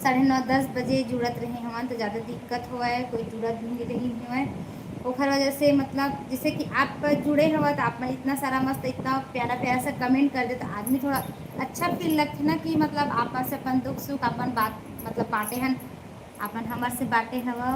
9:30-10 बजे जुड़त रही हमन तो ज़्यादा दिक्कत हुआ है कोई जुड़त भी नहीं हुआ है ओखर वजह से मतलब जैसे कि आप जुड़े हुआ तो आप में इतना सारा मस्त इतना प्यारा प्यारा सा कमेंट कर दे तो आदमी थोड़ा अच्छा फील लगता ना कि मतलब आप से अपन दुख सुख अपन बात मतलब बांटे हैं अपन हमार से बांटे हवा।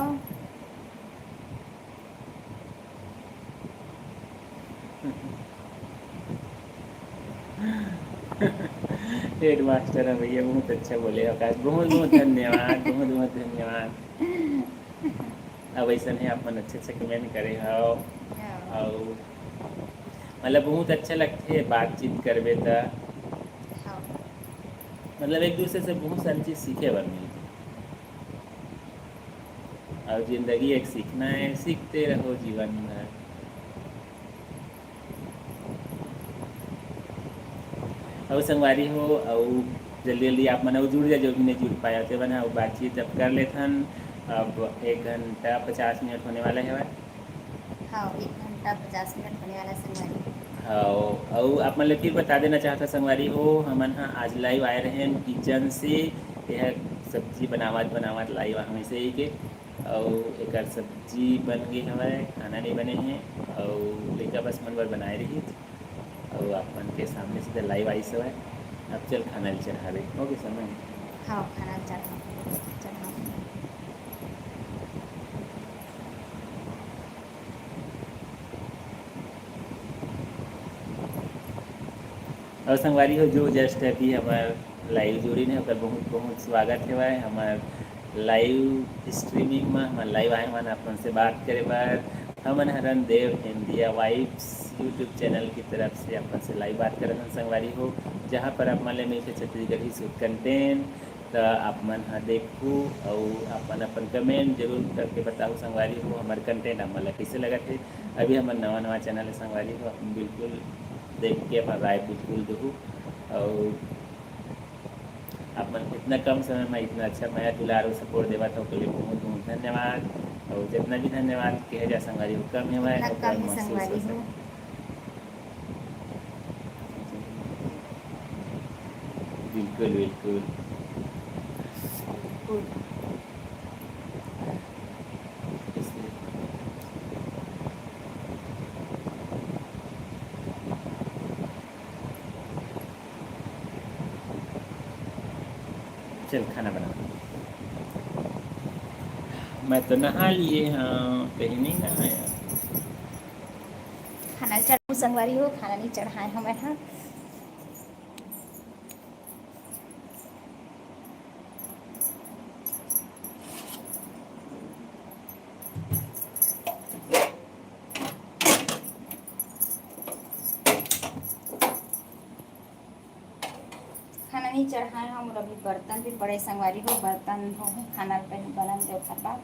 हेड मास्टर है भैया बहुत अच्छा बोले आकाश बहुत बहुत धन्यवाद बहुत बहुत धन्यवाद। अब ऐसा नहीं आप मन अच्छे अच्छे कमेंट करे हो और मतलब बहुत अच्छा लगते है बातचीत करबे तो मतलब एक दूसरे से बहुत सारी चीज़ सीखे बर मिलती और जिंदगी एक सीखना है सीखते रहो जीवन भर। और संगवारी हो और जल्दी जल्दी आप मन जुड़ जाए जो भी नहीं जुड़ पाया थे बना बातचीत अब कर लेथन अब 1 घंटा 50 मिनट होने वाला है। हाँ 1 घंटा 50 मिनट होने वाला संगवारी। हाँ और आप मतलब फिर बता देना चाहता संगवारी हो हमन हाँ आज लाइव आए रहे हैं किचन से यह सब्जी बनावत लाइव हमें से ही के और एक सब्जी बन गई हमारे खाना नहीं बने हैं और लेकर बस मन भर बनाए रही और आप मन के सामने से लाइव आई सब है अब चल खाना चढ़ा दे ओके समय। हाँ खाना चढ़ा। और संगवारी हो जो जस्ट अभी हमार लाइव जुड़ी ने ओकर बहुत बहुत स्वागत है भाई हमार लाइव स्ट्रीमिंग में हमार लाइव आए मन अपन से बात करे बार हमन हरन देव इंडिया वाइब्स यूट्यूब चैनल की तरफ से अपन से लाइव बात करत हन संगवारी हो जहाँ पर आप मन ले मिलते छत्तीसगढ़ी शूट कंटेंट तो आप मन हाँ देखू और अपन अपन कमेंट जरूर करके बताओ संगवारी हो हमारे कंटेंट हमारा कैसे लगा थे अभी हमारे नवा नवा चैनल है संगवारी हो अपन बिल्कुल देख के अपन राय बिल्कुल दू और अपन इतना कम समय में इतना अच्छा माया दुलार और सपोर्ट देवा था उसके लिए बहुत बहुत धन्यवाद और जितना भी धन्यवाद कहे जा संगवारी हो कम है इतना कम ही संगवारी हो। बिल्कुल बिल्कुल। चल खाना बना। मैं तो नहा लिए, हाँ कहीं नहीं नहाया। खाना चढ़ाऊँ संगवारी हो, खाना नहीं चढ़ाए हमें यहाँ। खाना नहीं चढ़ाए हम, और अभी बर्तन भी पड़े संगवारी हो, बर्तन हो खाना पहले बनन दे ओकर बाद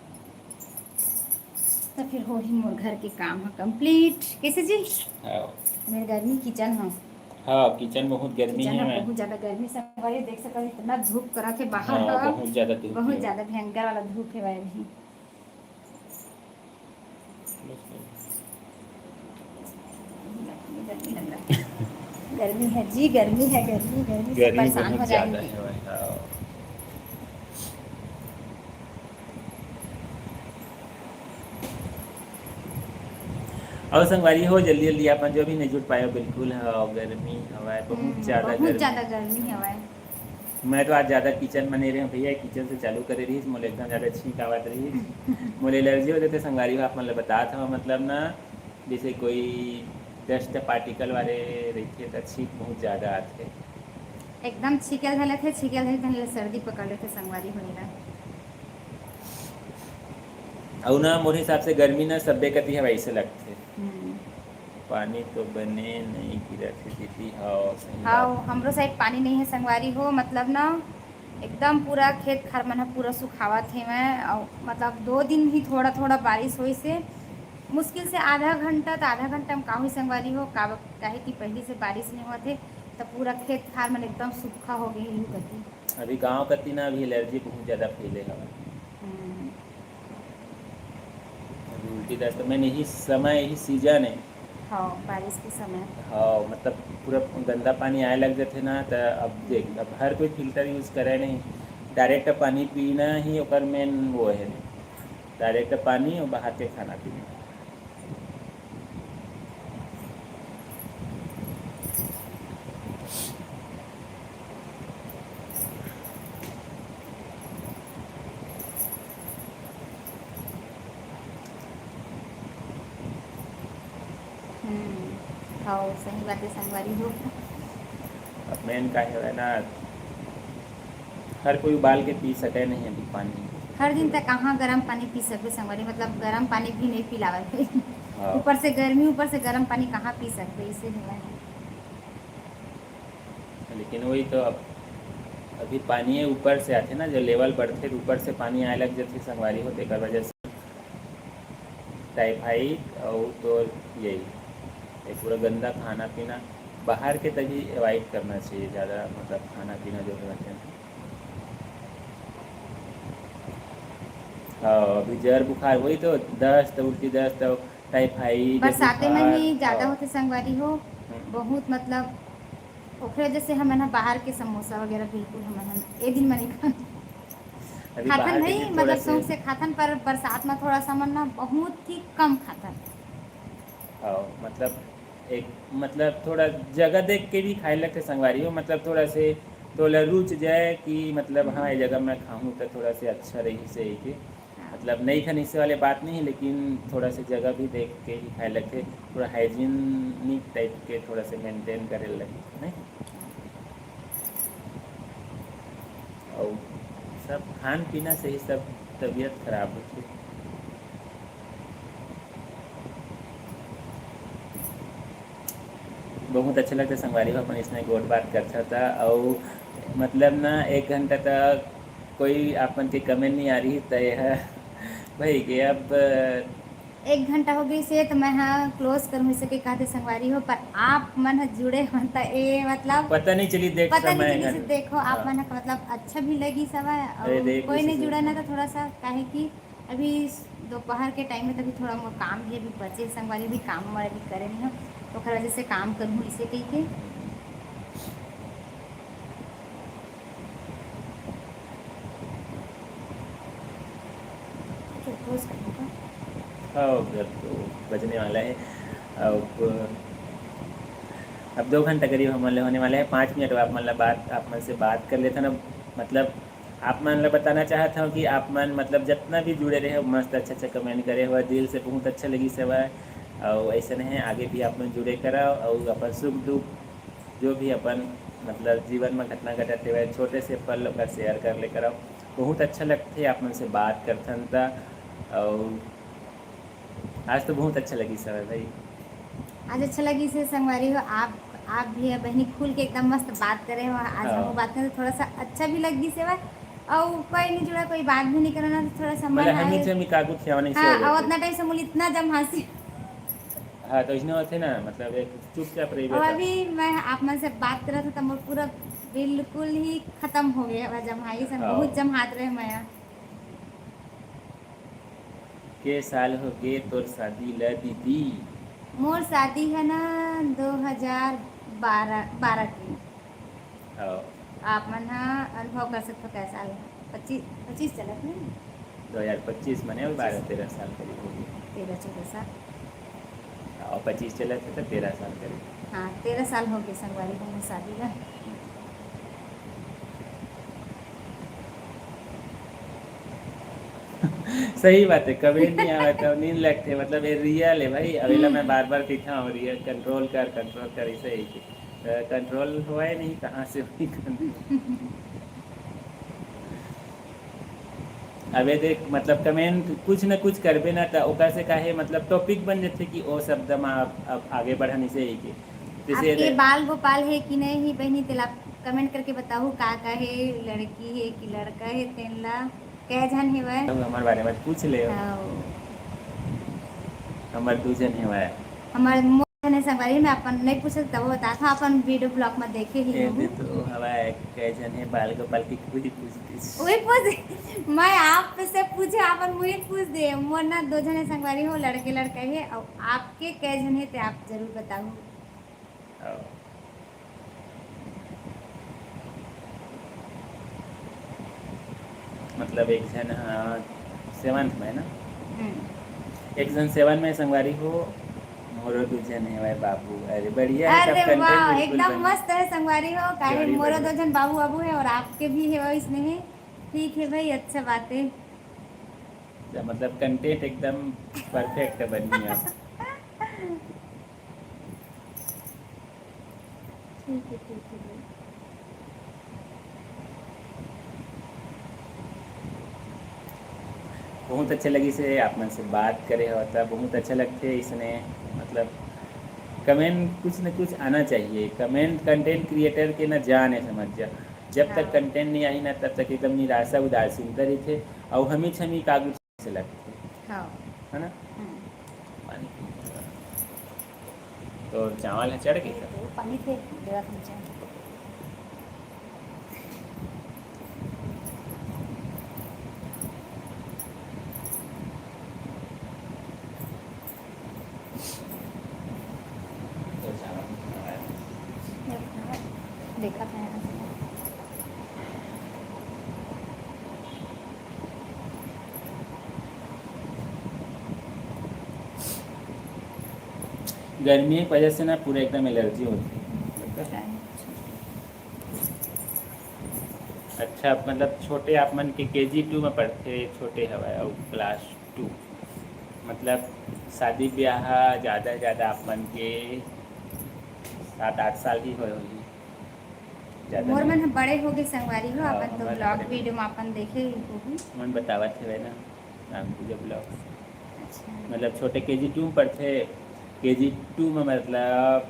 तो फिर हो ही मोर घर के काम है कंप्लीट। कैसे जी हाँ मेरे गर्मी किचन है, हाँ, किचन बहुत गर्मी किचन है। है मैं बहुत ज़्यादा गर्मी संगवारी देख सकते इतना धूप करा के बाहर हाँ है, बहुत ज़्यादा धूप बहुत है। ज़्यादा भयंकर वाला धूप है भाई भी। गर्मी लग रहा है, गर्मी है जी, गर्मी है, गर्मी गर्मी से गर्मी परेशान हो बहुत ज़्यादा जाएंगे। है भाई। हाँ और संगवारी हो जल्दी जल्दी अपन जो भी नहीं जुट पाए हो, बिल्कुल हाँ गर्मी हवा है, बहुत ज़्यादा बहुत गर्मी। ज़्यादा गर्मी है भाई। मैं तो आज ज़्यादा किचन में नहीं रहे भैया, किचन से चालू करे रही मोले एकदम ज़्यादा छींक आवत रही, मोले एलर्जी हो जाते संगवारी हो। आप मतलब बता था मतलब ना, जैसे कोई डस्ट पार्टिकल वाले रहते तो छींक बहुत ज़्यादा आते। एकदम छीकल धले थे, छीकल धले थे, सर्दी पकड़ लेते संगवारी होने लगा। और ना मोरे हिसाब से गर्मी ना सब्बे कती है वैसे लगते। पानी तो बने नहीं गिरा थी दीदी। हाँ सही हाँ बात। हमरो साइड पानी नहीं है संगवारी हो, मतलब ना एकदम पूरा खेत खार मन पूरा सुखावा थे मैं, और मतलब 2 दिन ही थोड़ा थोड़ा बारिश हुई से मुश्किल से आधा घंटा, तो आधा घंटा में का हुई संगवारी हो, काहे कि पहले से बारिश नहीं हुआ थे तो पूरा खेत खार मन एकदम सूखा हो गई यूँ कती। अभी गांव कती ना अभी एलर्जी बहुत ज़्यादा फैले हवा। अभी उल्टी दस्त मैंने यही समय यही सीजन है। हाँ बारिश के समय। हाँ मतलब पूरा गंदा पानी आए लग जाते ना, तो अब देख अब हर कोई फिल्टर यूज़ करे नहीं, डायरेक्ट पानी पीना ही ओकर मेन वो है, डायरेक्ट पानी और बाहर के खाना पीना। हाँ सही बात है संगवारी हो। अब मेन का है ना, हर कोई उबाल के पी सके नहीं अभी पानी। हर दिन तक कहाँ गर्म पानी पी सकते संगवारी, मतलब गर्म पानी भी नहीं पिलावे हाँ ऊपर से गर्मी, ऊपर से गर्म पानी कहाँ पी सकते, इसे हुआ है। लेकिन वही तो अब अभी पानी ऊपर से आते ना, जो लेवल बढ़ते ऊपर से पानी आए लग जाते संगवारी होते कर वजह से टाइफाइड और तो यही एक पूरा गंदा खाना पीना बाहर के तभी अवॉइड करना चाहिए ज़्यादा, मतलब खाना पीना जो रहते हैं। हाँ अभी जर बुखार वही तो दस्त उल्टी दस्त टाइफाइड बरसाते में ही ज़्यादा हाँ। होते संगवारी हो, बहुत मतलब ओकरे जैसे हम ना बाहर के समोसा वगैरह बिल्कुल हम ए दिन में नहीं अभी खातन बाहर के नहीं, दिन थोड़ा मतलब शौक से खातन, पर बरसात में थोड़ा सा मन ना बहुत ही कम खातन। हाँ मतलब एक मतलब थोड़ा जगह देख के भी खाए लगते संगवारी हो, मतलब थोड़ा से थोड़ा रुच जाए कि मतलब हाँ ये जगह मैं खाऊँ तो थोड़ा से अच्छा रही सही के, मतलब नहीं खाने से वाले बात नहीं, लेकिन थोड़ा से जगह भी देख के ही खाए लगते, थोड़ा हाइजीनिक टाइप के थोड़ा से मेंटेन करे लगते नहीं। और सब खान पीना से ही सब तबीयत खराब होती है। बहुत अच्छा लगता संगवारी हो अपन इसमें गोट बात करता था, और मतलब ना 1 घंटा तक कोई अपन की कमेंट नहीं आ रही तय है भाई कि अब 1 घंटा हो गई से तो मैं हाँ क्लोज करूँ सके कहते संगवारी हो, पर आप मन जुड़े हो तो ये मतलब पता नहीं चली देख पता नहीं समय चली से देखो आप हाँ। मन का मतलब अच्छा भी लगी सब है, अरे और देख कोई उसी नहीं से जुड़ा ना तो थोड़ा सा काहे कि अभी दोपहर के टाइम में तभी थोड़ा मोर काम भी अभी बचे संगवारी, भी काम हमारे भी करे नहीं हो तो वजह से काम करूँ इसे कही के। हाँ घर तो बजने वाला है। अब 2 घंटा करीब हमारे होने वाले हैं। 5 मिनट आप मतलब बात आप मन से बात कर लेते ना, मतलब आप मन ला बताना चाहता हूँ कि आप मन मतलब जितना भी जुड़े रहे मस्त अच्छा अच्छा कमेंट करे हुआ दिल से बहुत अच्छा लगी सब है। और ऐसा नहीं है आगे भी आप मन जुड़े कराओ और अपन सुख दुख जो भी अपन मतलब जीवन में घटना घटते हुए छोटे से पल का शेयर कर ले कराओ। बहुत अच्छा लगते आप मन से बात करथन था। और आज तो बहुत अच्छा लगी सब भाई। आज अच्छा लगी से संगवारी हो आप भी है बहनी खुल के एकदम मस्त बात करे हो। आज हाँ। हम बात करें तो थोड़ा सा अच्छा भी लगी सेवा और कोई नहीं जुड़ा कोई बात भी नहीं करना तो थोड़ा सा मन मतलब हम आए। ही से हम कागज खियावने से हाँ हो और जाते। उतना टाइम से मुझे इतना जम हंसी। हाँ तो इसने होते ना मतलब एक चुपचाप रही और था। अभी मैं आप मन से बात कर रहा था तो मोर पूरा बिल्कुल ही खत्म हो गया वह जमहाई से हाँ बहुत जमहात रहे मैं। के साल हो गए तोर शादी ला दीदी। मोर शादी है ना 2012 की। हाँ आप मन हाँ अनुभव कर सकते हो कैसा है। 25 चलत नहीं 2025 मने और 12-13 साल करीब हो गए। 13-14 साल। और 25 चले थे तो 13 साल करीब। हाँ 13 साल हो गए संगवारी को मोर शादी का। सही बात है कभी नहीं आवे तो नींद लगते मतलब ये रियल है भाई। अवेला मैं बार बार पीछा हूँ रियल कंट्रोल कर इसे ही कंट्रोल हुआ ही नहीं कहाँ से हुई कंट्रोल। अबे देख मतलब कमेंट कुछ न कुछ करबे ना तो ओकर से काहे मतलब टॉपिक बन जाते कि ओ शब्द में आप आगे बढ़ाने से ही के आपके जैसे बाल गोपाल है कि नहीं ही बहनी तेला कमेंट करके बताओ का है लड़की है कि लड़का है तेला कह जन है वह। हमारे बारे में पूछ ले। हाँ, हमारे 2 जन है वह। हमारे मोर ने संगवारी में अपन नहीं पूछ सकता वो बता था अपन वीडियो ब्लॉग में देखे ही ये भी हूँ। तो हवा है कई जन है बाल गोपाल की पूरी पूछती। वही पूछ मैं आप से पूछे अपन मुझे पूछ दे मोर ना 2 जने संगवारी हो लड़के लड़का है और आपके कै जन है तो आप जरूर बताओ। मतलब एक जन हाँ 7th में ना हम्म। एक जन 7 में संगवारी हो मोरो 2 जन है भाई बाबू। अरे बढ़िया है सब अरे कंटेंट वाह बिल्कुल एकदम बन मस्त है संगवारी हो काहे जोड़ी मोरो बढ़िया। 2 जन बाबू बाबू है और आपके भी है वो इसमें है। ठीक है भाई अच्छा बात है। तो मतलब कंटेंट एकदम परफेक्ट बन गया। ठीक है ठीक है भाई। बहुत अच्छा लगी से आप मन से बात करे होता बहुत अच्छा लगते इसने मतलब कमेंट कुछ न कुछ आना चाहिए। कमेंट कंटेंट क्रिएटर के ना जान है समझ जा। जब तक हाँ कंटेंट नहीं आई ना तब तक एकदम निराशा उदासीनता रही थे और हम ही कागज से लगते हाँ। है ना। हम्म। पानी पी। तो चावल है चढ़ गए तो पानी थे देवा तुमसे। तो चावल देखा था यहाँ से। गर्मी की वजह से ना पूरा एकदम एलर्जी होती है। पता है। अच्छा मतलब छोटे आप मन के KG 2 में पढ़ते छोटे हवा और क्लास 2 मतलब शादी ब्याह ज़्यादा से ज़्यादा आप मन के 7-8 साल की होगी ज़्यादा मोर नहीं। मन बड़े हो गए संगवारी हो हाँ, अपन तो हमारे ब्लॉग बड़े वीडियो में अपन देखे ही होगी। मन बतावा थे ना नाम पूजा ब्लॉग अच्छा मतलब छोटे KG 2 में पढ़ते KG 2 में मतलब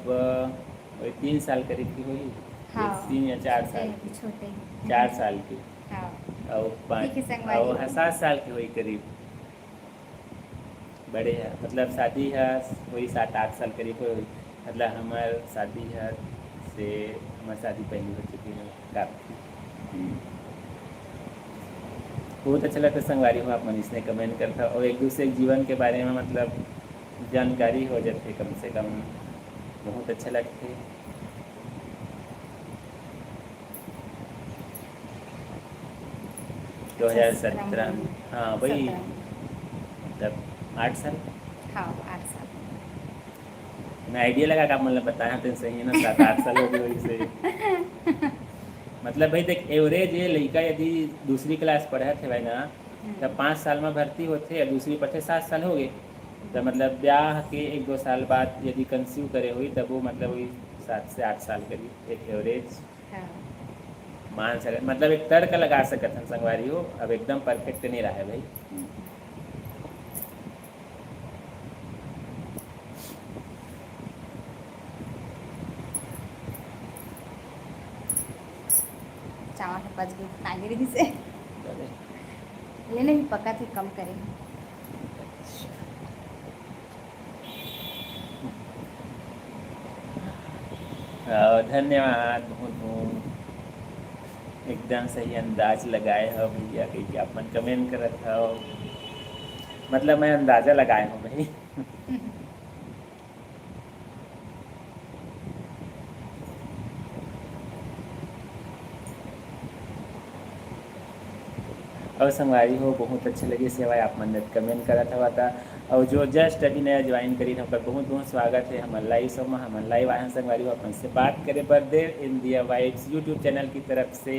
वही 3 साल करीब की हुई। हाँ 3 या 4 साल की छोटे 4 साल की हाँ और ठीक है 5 संगवारी और हो। 7 साल की हुई करीब। बड़े हैं मतलब शादी है वही 7-8 साल करीब हुई। मतलब हमार शादी है से हमारी शादी पहली हो चुकी है काफ़ी। बहुत अच्छा लगता संगवारी हो आप मनीष ने कमेंट करता और एक दूसरे के जीवन के बारे में मतलब जानकारी हो जाती कम से कम बहुत अच्छा लगते। 2017 हाँ वही 17 तब 8 साल हाँ 8 साल। मैं आइडिया लगा का मतलब बताया तो सही है ना 7-8 साल हो गए वही से मतलब भाई देख एवरेज ये लड़का यदि दूसरी क्लास पढ़े थे भाई ना तब 5 साल में भर्ती होते और दूसरी पढ़ते 7 साल हो गए तो मतलब ब्याह के 1-2 साल बाद यदि कंसीव करे हुई तब वो मतलब वही 7 से 8 साल करीब एक एवरेज हाँ मान सकते मतलब एक तर्क लगा सकते हैं संगवारी हो अब एकदम परफेक्ट नहीं रहा है भाई। चावल है बच गई नागिरी से लेने भी पका थे कम करें। धन्यवाद बहुत बहुत एकदम सही अंदाज लगाए हो भैया कि अपन कमेंट करत हो मतलब मैं अंदाज़ा लगाए हूँ भाई और संगवारी हो बहुत अच्छे लगे सेवाएं आप मन कमेंट करत हवा था और जो जस्ट अभी नया ज्वाइन करी हमका बहुत बहुत स्वागत है हमारे लाइव सब में हमारे लाइव आए संगवारी हो अपन से बात करे birthday India vibes YouTube channel की तरफ से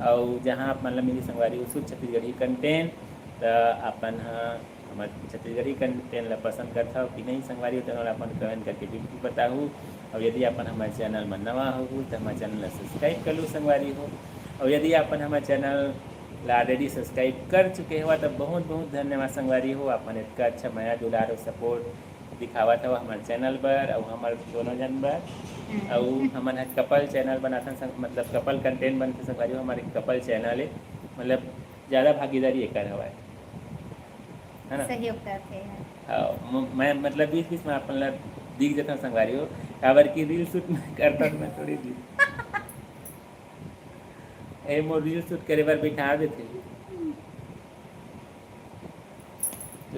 और जहाँ मतलब मेरी संगवारी हो शुद्ध छत्तीसगढ़ी कंटेंट तो अपन हमारे छत्तीसगढ़ी कंटेंट ला पसंद करता हो कि नहीं संगवारी हो तो अपन कमेंट करके बिल्कुल बताऊँ और यदि अपन हमारे चैनल में नवा हो तो हमारे चैनल सब्सक्राइब कर लो संगवारी हो और यदि अपन हमारे चैनल ऑलरेडी सब्सक्राइब कर चुके हो तब बहुत बहुत धन्यवाद संगवारी हो अपन इतना अच्छा माया दुलार और सपोर्ट दिखावा था हमारे चैनल पर और हमारे दोनों जन पर और हमारे कपल चैनल बनाता मतलब कपल कंटेंट बनते संगवारी हो हमारे कपल चैनल है मतलब ज़्यादा भागीदारी एक हवा है ना सहयोग करते हैं। हाँ मैं मतलब 20-20 में अपन दिख जाता हूँ संगवारी हो काबर की रील शूट में करता हूँ मैं थोड़ी सी मोर रील शूट करे बार बैठा देते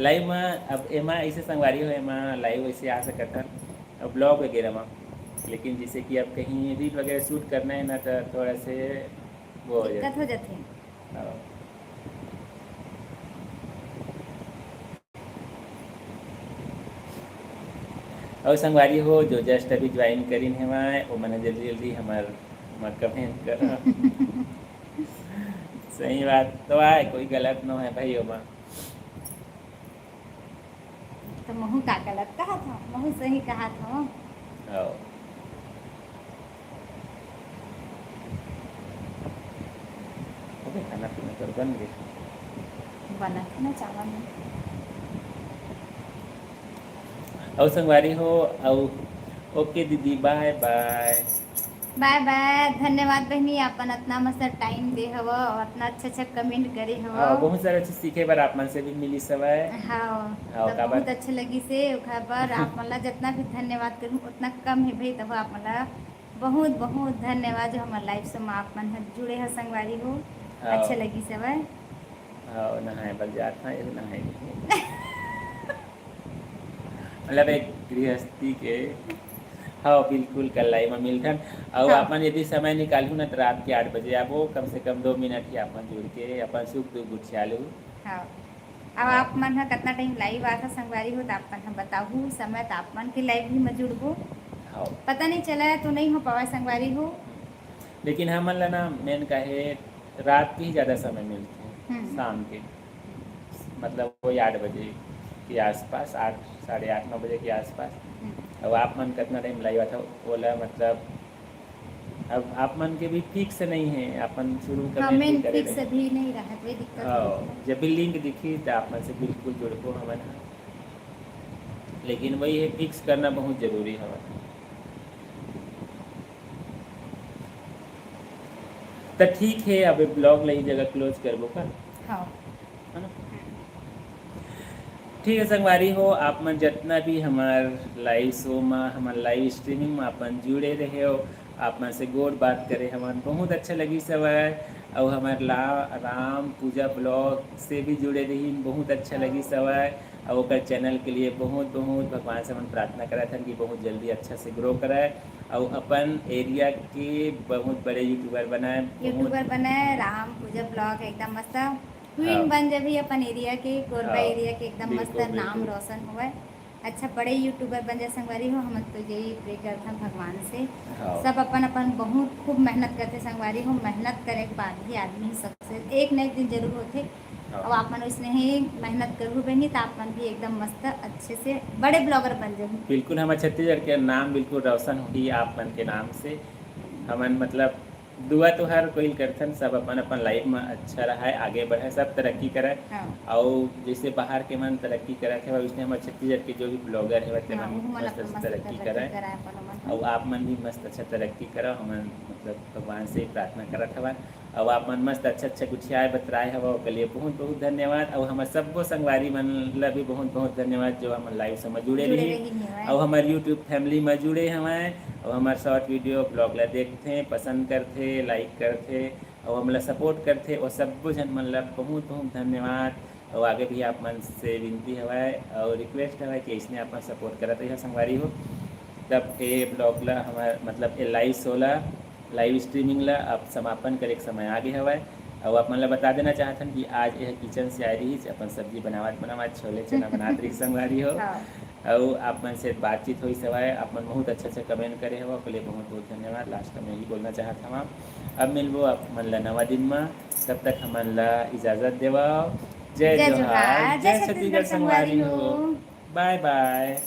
लाइव में अब एमा ऐसे संगवारी हो एमा लाइव ऐसे आ सकता और ब्लॉग वगैरह में लेकिन जैसे कि अब कहीं रील वगैरह शूट करना है ना तो थोड़ा से वो दिक्कत हो जाती है। हाँ। और संगवारी हो जो जस्ट अभी ज्वाइन करी है वहाँ वो मैंने जल्दी जल्दी हमार कमेंट कर सही बात तो आए कोई गलत न है भाई ओमा तो महू का गलत कहा था महू सही कहा था। हाँ खाना पीना तो बन गए बना था ना चावल में और संगवारी हो और ओके दीदी बाय बाय बाय बाय धन्यवाद बहनी अपन इतना मस्त टाइम दे हव और इतना अच्छा अच्छा कमेंट करे हव बहुत सारा चीज सीखे बार आप मन से भी मिली सब है हाँ हाँ, तो बहुत अच्छा लगी से खबर आप मला जितना भी धन्यवाद करूँ उतना कम है भाई तब आप मला बहुत बहुत धन्यवाद जो हमारे लाइफ से आप मन जुड़े हैं संगवारी हो अच्छे लगी सब है। हाँ नहाए बल जाता है नहाए मतलब एक गृहस्थी के हाँ बिल्कुल कल लाइव में मिलथन और हाँ। अपन यदि समय निकालू ना तो रात के 8 बजे आबो कम से कम 2 मिनट ही अपन जुड़ के अपन सुख दुख गुछियालू हाँ अब आप मन है कितना टाइम लाइव आता संगवारी हो तो आप मन बताऊ समय तो आप मन के लाइव भी में जुड़बो हाँ पता नहीं चला है तो नहीं हो पावा संगवारी हो लेकिन हमन ला ना मेन कहे रात के ही ज़्यादा समय मिलते हैं शाम के मतलब वही 8 बजे के आसपास 8 साढ़े 8-9 बजे के आसपास अब आप मन कितना टाइम लाइव था बोला मतलब अब आप मन के भी फिक्स नहीं है अपन शुरू करने फिक्स भी नहीं रहा कोई दिक्कत नहीं जब भी लिंक दिखी तो आप मन से बिल्कुल जुड़को हमें लेकिन वही है फिक्स करना बहुत जरूरी है तो ठीक है अब ब्लॉग लाई जगह क्लोज करबो का हाँ है ना ठीक है संगवारी हो आप मन जितना भी हमार लाइव शो में हमार लाइव स्ट्रीमिंग में अपन जुड़े रहे हो आप मन से गोड़ बात करे हमार बहुत अच्छा लगी सब है और हमार राम पूजा ब्लॉग से भी जुड़े रही बहुत अच्छा लगी सब है और वो चैनल के लिए बहुत बहुत भगवान से हम प्रार्थना करा था कि बहुत जल्दी अच्छा से ग्रो कराए और अपन एरिया के बहुत बड़े यूट्यूबर बनाए राम पूजा ब्लॉग एकदम मस्त क्वीन हाँ। बन जाबी अपन एरिया के कोरबा हाँ, एरिया के एकदम मस्त बिल्कुल, नाम बिल्कुल। रोशन होवे। अच्छा बड़े यूट्यूबर बन जाए संगवारी हो, हम तो यही प्रे करते हैं भगवान से। हाँ। सब अपन अपन बहुत खूब मेहनत करते संगवारी हो, मेहनत करे के बाद ही आदमी सक्सेस एक न एक दिन जरूर होते। हाँ। और आप मन उसने ही मेहनत करू बनी तो आप मन भी एकदम मस्त अच्छे से बड़े ब्लॉगर बन जाए। बिल्कुल हमारे छत्तीसगढ़ के नाम बिल्कुल रोशन हुई आप मन के नाम से। हमन मतलब दुआ तो हर कोई करथन, सब अपन अपन लाइफ में अच्छा रहा है, आगे बढ़े, सब तरक्की करे। हाँ और जैसे बाहर के मन तरक्की करत है वैसे हमारे छत्तीसगढ़ के जो भी ब्लॉगर है वैसे हाँ, मन वो मन मस्त अपन अच्छा मस्त तरक्की तरक्की करे। कराए अपन मन। और आप मन भी मस्त अच्छा तरक्की करो, हमन मतलब भगवान से प्रार्थना करत हवन। और आप मन मस्त अच्छा अच्छा कुछ आए बतराए हवा ओकर लिए बहुत बहुत धन्यवाद। और हमारे सब्बो संगवारी मन ला भी बहुत बहुत धन्यवाद जो हम लाइव से में जुड़े जुड़े रही रही नहीं और हमारे यूट्यूब फैमिली में जुड़े हमें। और हमारे शॉर्ट वीडियो ब्लॉग ला देखते पसंद करते लाइक करते और हमला सपोर्ट करते और सब्बो जन मन ला बहुत बहुत धन्यवाद। और आगे भी आप मन से विनती हवाए और रिक्वेस्ट हवाए कि इसने आप सपोर्ट करत रहिए संगवारी हो। तब ये ब्लॉग ला हमारे मतलब ये लाइव शो ला लाइव स्ट्रीमिंग ला अब समापन करे के समय आगे हवाए। और आप मन ला बता देना चाहतन कि आज यह किचन से आई रही अपन सब्जी बनावत छोले चना बनात रही संगवारी हो। हाँ और आप मन से बातचीत हुई सवाए आप मन बहुत अच्छा अच्छा कमेंट करे हो के लिए बहुत बहुत धन्यवाद। लास्ट में यही बोलना चाहता हूँ अब मिलबो आप मन ला नवा दिन में, तब तक हमन ला इजाज़त देवा। जय जय जोहार, जोहार, जय छत्तीसगढ़ संगवारी हो। Bye bye.